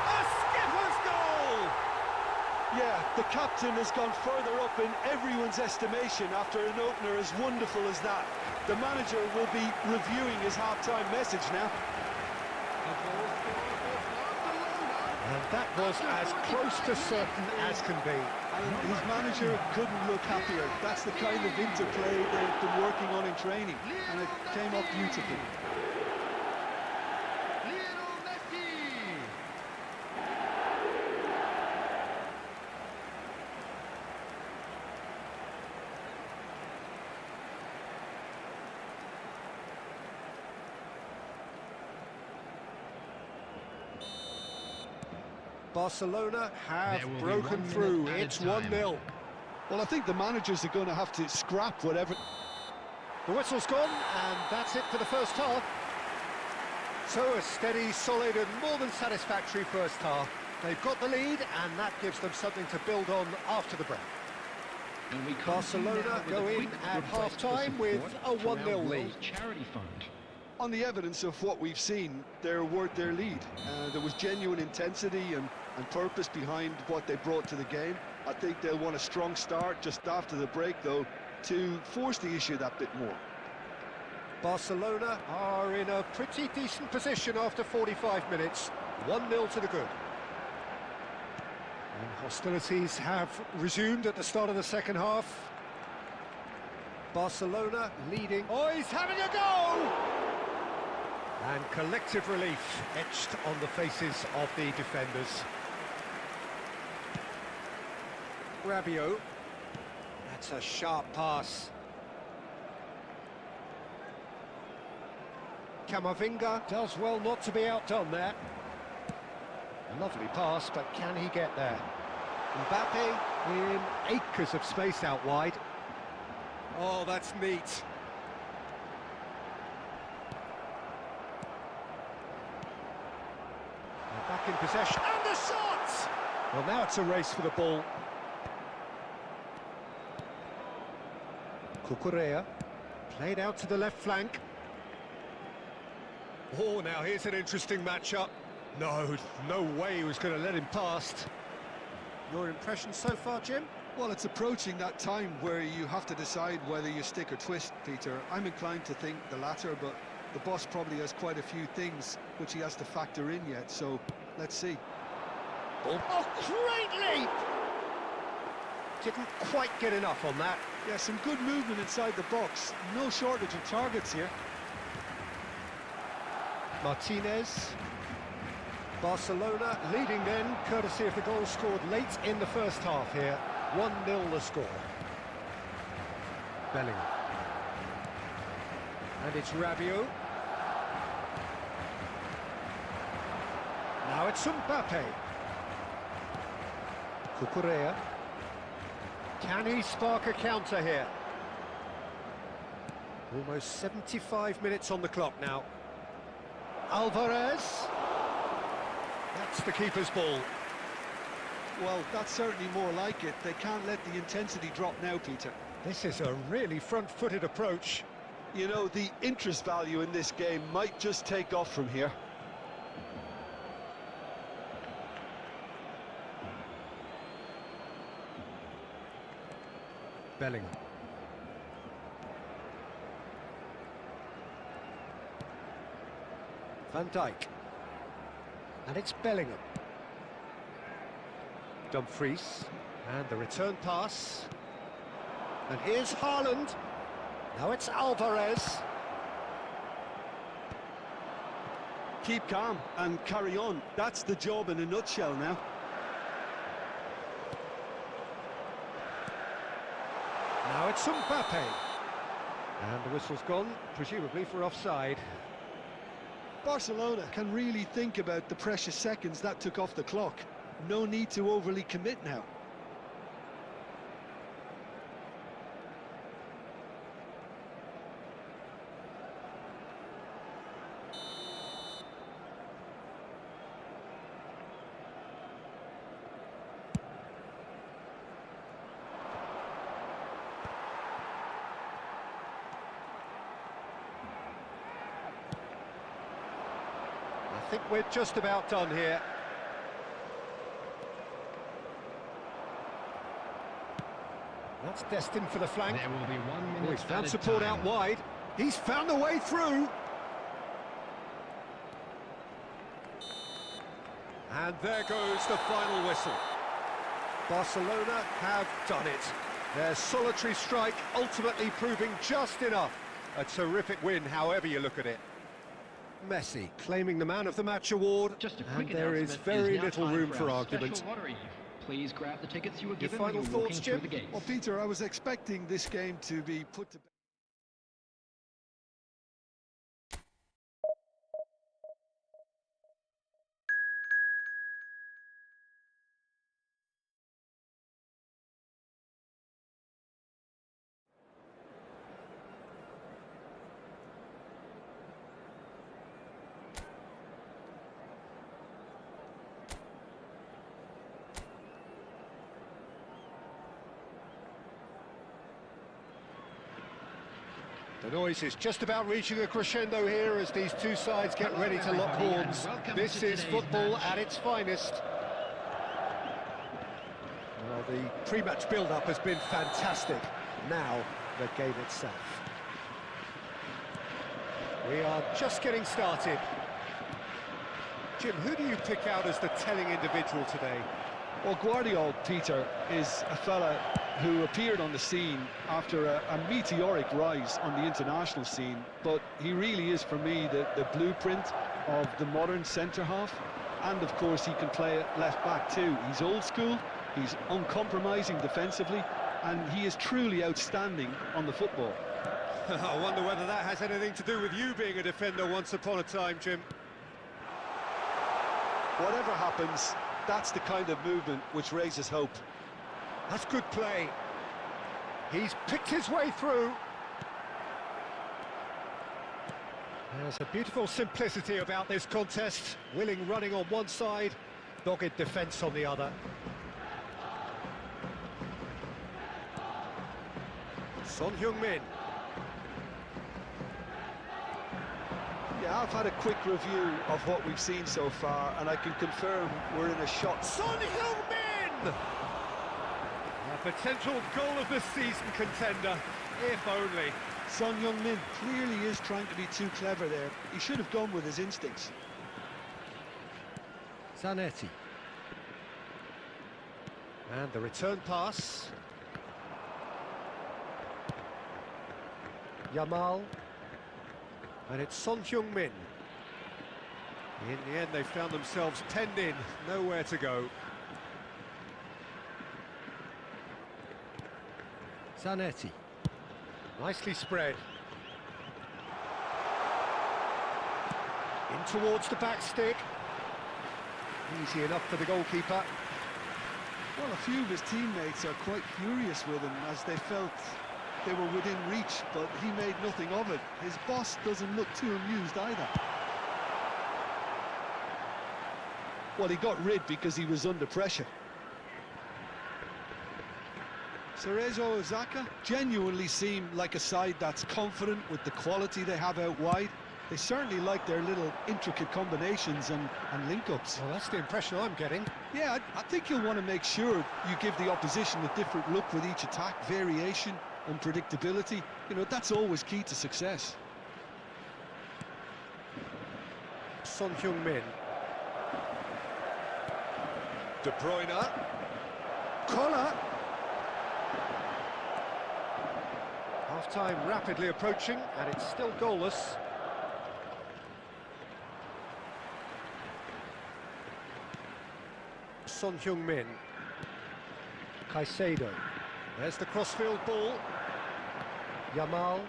[SPEAKER 1] A skipper's goal!
[SPEAKER 2] Yeah, the captain has gone further up in everyone's estimation after an opener as wonderful as that. The manager will be reviewing his half-time message now.
[SPEAKER 1] And that was as close to certain as can be.
[SPEAKER 2] And his manager couldn't look happier. That's the kind of interplay they've been working on in training, and it came off beautifully.
[SPEAKER 4] Lionel Messi.
[SPEAKER 1] Barcelona have broken through. It's 1-0.
[SPEAKER 2] Well, I think the managers are going to have to scrap whatever...
[SPEAKER 1] The whistle's gone, and that's it for the first half. So a steady, solid and more than satisfactory first half. They've got the lead, and that gives them something to build on after the break. Barcelona go in at half-time with a 1-0 lead.
[SPEAKER 4] Charity fund.
[SPEAKER 2] On the evidence of what we've seen, they're worth their lead. There was genuine intensity and purpose behind what they brought to the game. I think they'll want a strong start just after the break, though, to force the issue that bit more.
[SPEAKER 1] Barcelona are in a pretty decent position after 45 minutes. 1-0 to the good. And hostilities have resumed at the start of the second half. Barcelona leading. Oh, he's having a go! And collective relief etched on the faces of the defenders. Rabiot. That's a sharp pass. Camavinga does well not to be outdone there. A lovely pass, but can he get there? Mbappe in acres of space out wide. Oh, that's neat. They're back in possession. And the shot! Well, now it's a race for the ball. Cucurella played out to the left flank. Oh, now here's an interesting matchup. No way he was going to let him past. Your impression so far, Jim?
[SPEAKER 2] Well, it's approaching that time where you have to decide whether you stick or twist, Peter. I'm inclined to think the latter, but the boss probably has quite a few things which he has to factor in yet, so let's see.
[SPEAKER 1] Oh, great leap! Didn't quite get enough on that.
[SPEAKER 2] Yeah, some good movement inside the box. No shortage of targets here.
[SPEAKER 1] Martinez. Barcelona leading then, courtesy of the goal scored late in the first half here. 1-0 the score. Bellingham. And it's Rabiot. Now it's Mbappe. Cucurella. Can he spark a counter here? Almost 75 minutes on the clock now. Alvarez. That's the keeper's ball.
[SPEAKER 2] Well, that's certainly more like it. They can't let the intensity drop now, Peter.
[SPEAKER 1] This is a really front-footed approach.
[SPEAKER 2] You know, the interest value in this game might just take off from here.
[SPEAKER 1] Bellingham. Van Dijk. And it's Bellingham. Dumfries. And the return pass. And here's Haaland. Now it's Alvarez.
[SPEAKER 2] Keep calm and carry on. That's the job in a nutshell now.
[SPEAKER 1] Now it's Mbappe. And the whistle's gone, presumably for offside.
[SPEAKER 2] Barcelona can really think about the precious seconds that took off the clock. No need to overly commit now.
[SPEAKER 1] I think we're just about done here. That's destined for the flank.
[SPEAKER 4] There will be 1 minute.
[SPEAKER 1] Oh, he's found support out wide. He's found a way through. And there goes the final whistle. Barcelona have done it. Their solitary strike ultimately proving just enough. A terrific win, however you look at it. Messi claiming the Man of the Match award,
[SPEAKER 4] Just a quick
[SPEAKER 1] and there is very little room for argument.
[SPEAKER 4] Please grab the tickets you were
[SPEAKER 1] Your
[SPEAKER 4] given
[SPEAKER 1] final
[SPEAKER 4] when you were
[SPEAKER 1] thoughts,
[SPEAKER 4] walking through
[SPEAKER 1] Jim?
[SPEAKER 4] the gates.
[SPEAKER 2] Well, Peter, I was expecting this game to be put to bed.
[SPEAKER 1] The noise is just about reaching a crescendo here as these two sides get ready to lock horns. This is football at its finest. Well, Well, the pre-match build-up has been fantastic. Now, the game itself. We are just getting started. Jim, who do you pick out as the telling individual today?
[SPEAKER 2] Well, Guardiola, Peter, is a fella who appeared on the scene after a meteoric rise on the international scene, but he really is, for me, the blueprint of the modern centre-half. And, of course, he can play left-back too. He's old school, he's uncompromising defensively, and he is truly outstanding on the football.
[SPEAKER 1] I wonder whether that has anything to do with you being a defender once upon a time, Jim.
[SPEAKER 2] Whatever happens, that's the kind of movement which raises hope.
[SPEAKER 1] That's good play. He's picked his way through. There's a beautiful simplicity about this contest. Willing running on one side, dogged defence on the other. Son Heung-min.
[SPEAKER 2] Yeah, I've had a quick review of what we've seen so far, and I can confirm we're in a shot.
[SPEAKER 1] Son Heung-min! A potential goal of the season contender, if only.
[SPEAKER 2] Son Heung-min clearly is trying to be too clever there. He should have gone with his instincts.
[SPEAKER 1] Zanetti. And the return pass. Yamal. And it's Son Heung-min. In the end, they found themselves penned in, nowhere to go. Zanetti. Nicely spread. In towards the back stick. Easy enough for the goalkeeper.
[SPEAKER 2] Well, a few of his teammates are quite furious with him as they felt they were within reach, but he made nothing of it. His boss doesn't look too amused either. Well, he got rid because he was under pressure. Cerezo Osaka genuinely seem like a side that's confident with the quality they have out wide. They certainly like their little intricate combinations and link-ups.
[SPEAKER 1] Well, that's the impression I'm getting.
[SPEAKER 2] Yeah, I think you'll want to make sure you give the opposition a different look with each attack, variation, unpredictability. You know, that's always key to success.
[SPEAKER 1] Son Heung-min. De Bruyne. Collar. Half-time rapidly approaching, and it's still goalless. Son Heung-min. Caicedo. There's the crossfield ball. Yamal.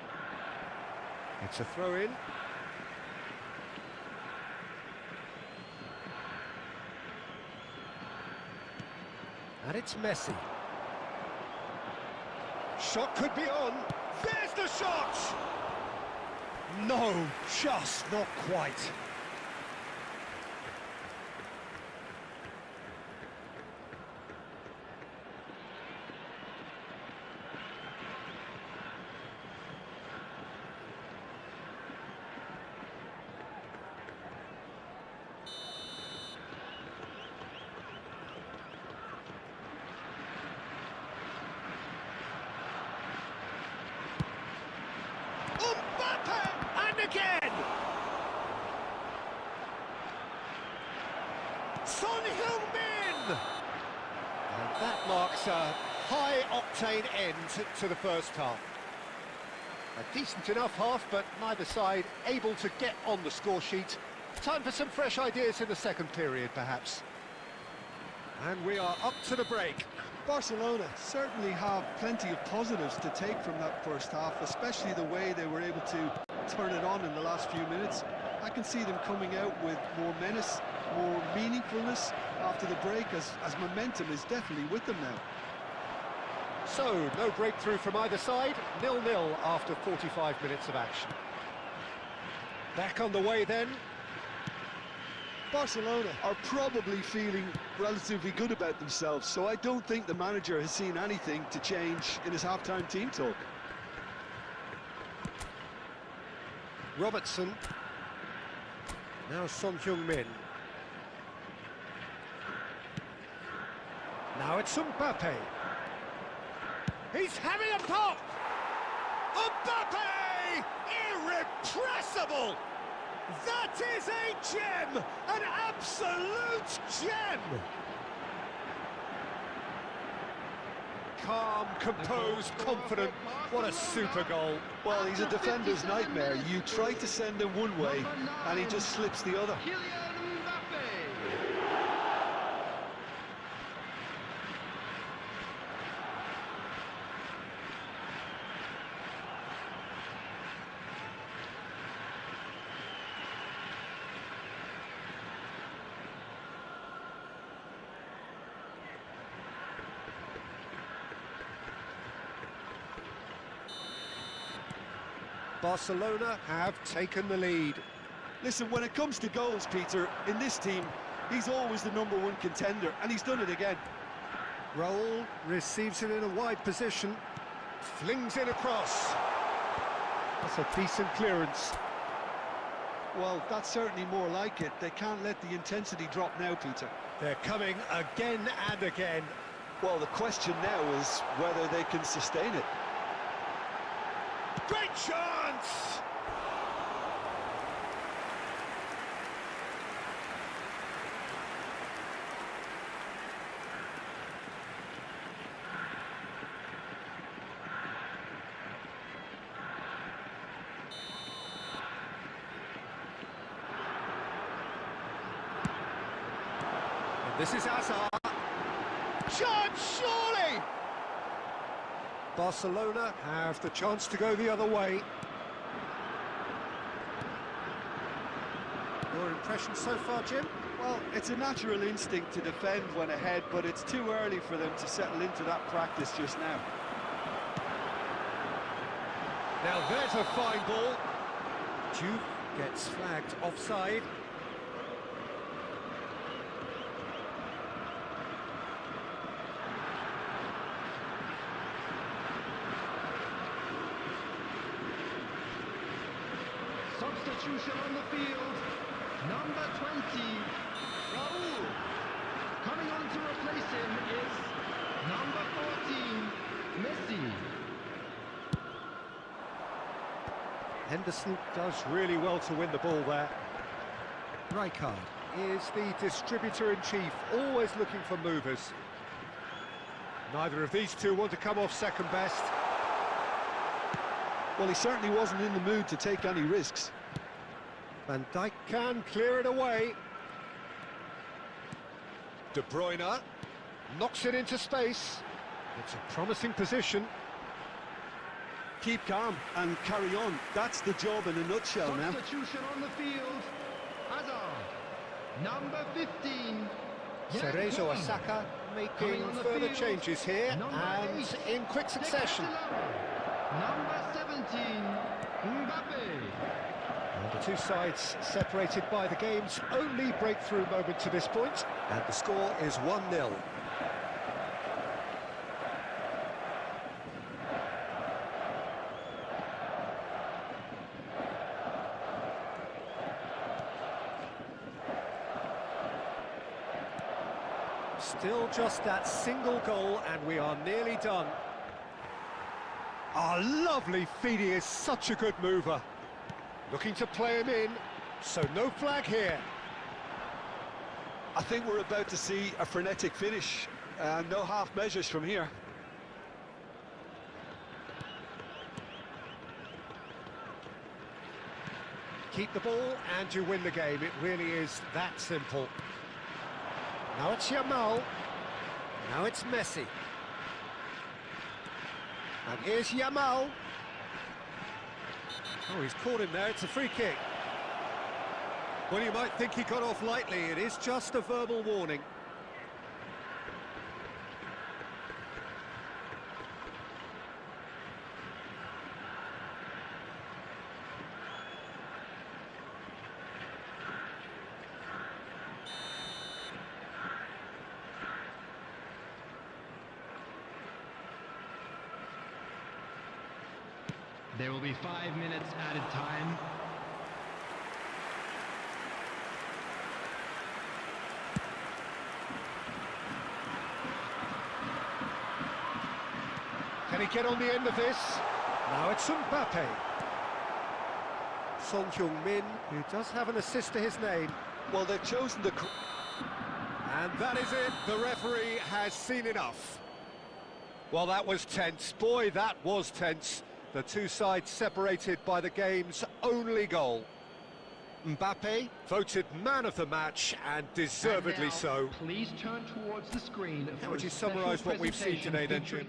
[SPEAKER 1] It's a throw-in. And it's Messi. Shot could be on. There's the shot! No, just not quite. Again! Son Heung-min! And that marks a high-octane end to the first half. A decent enough half, but neither side able to get on the score sheet. Time for some fresh ideas in the second period, perhaps. And we are up to the break.
[SPEAKER 2] Barcelona certainly have plenty of positives to take from that first half, especially the way they were able to turn it on in the last few minutes. I can see them coming out with more menace, more meaningfulness after the break, as momentum is definitely with them now.
[SPEAKER 1] So, no breakthrough from either side, 0-0 after 45 minutes of action. Back on the way then.
[SPEAKER 2] Barcelona are probably feeling relatively good about themselves, so I don't think the manager has seen anything to change in his half-time team talk.
[SPEAKER 1] Robertson. Now Son Heung-min. Now it's Mbappe. He's having a pop! Mbappe! Irrepressible! That is a gem! An absolute gem! Calm, composed, confident. What a super goal.
[SPEAKER 2] Well, he's a defender's nightmare. You try to send him one way, and he just slips the other.
[SPEAKER 1] Barcelona have taken the lead.
[SPEAKER 2] Listen, when it comes to goals, Peter, in this team, he's always the #1 contender, and he's done it again.
[SPEAKER 1] Raul receives it in a wide position, flings it across. That's a decent clearance.
[SPEAKER 2] Well, that's certainly more like it. They can't let the intensity drop now, Peter.
[SPEAKER 1] They're coming again and again.
[SPEAKER 2] Well, the question now is whether they can sustain it.
[SPEAKER 1] Great chance! And this is Hazard. Chance, surely! Barcelona have the chance to go the other way. Your impression so far, Jim?
[SPEAKER 2] Well, it's a natural instinct to defend when ahead, but it's too early for them to settle into that practice just now.
[SPEAKER 1] Now there's a fine ball. Juve gets flagged offside.
[SPEAKER 4] Substitution on the field, number 20, Raul. Coming on to replace him is number 14, Messi.
[SPEAKER 1] Henderson does really well to win the ball there. Rijkaard is the distributor-in-chief, always looking for movers. Neither of these two want to come off second best.
[SPEAKER 2] Well, he certainly wasn't in the mood to take any risks.
[SPEAKER 1] Van Dijk can clear it away. De Bruyne knocks it into space. It's a promising position.
[SPEAKER 2] Keep calm and carry on. That's the job in a nutshell now.
[SPEAKER 4] Substitution on the field, Hazard. Number 15,
[SPEAKER 1] Cerezo Osaka making further changes here and in quick succession.
[SPEAKER 4] Number 17, Mbappe.
[SPEAKER 1] And the two sides separated by the game's only breakthrough moment to this point, and the score is 1-0. Still just that single goal and we are nearly done. Ah, lovely feed, he is such a good mover. Looking to play him in, so no flag here.
[SPEAKER 2] I think we're about to see a frenetic finish. No half measures from here.
[SPEAKER 1] Keep the ball and you win the game. It really is that simple. Now it's Yamal. Now it's Messi. And here's Yamal. Oh, he's caught him there. It's a free kick. Well, you might think he got off lightly. It is just a verbal warning.
[SPEAKER 4] There will be 5 minutes added time.
[SPEAKER 1] he get on the end of this? Now it's Mbappe. Son Heung-min, who does have an assist to his name.
[SPEAKER 2] Well, they've chosen the...
[SPEAKER 1] And that is it. The referee has seen enough. Well, that was tense. Boy, that was tense. The two sides separated by the game's only goal. Mbappe voted man of the match, and deservedly so.
[SPEAKER 4] Please turn towards the screen.
[SPEAKER 1] How would you summarise what we've seen today then, Jim?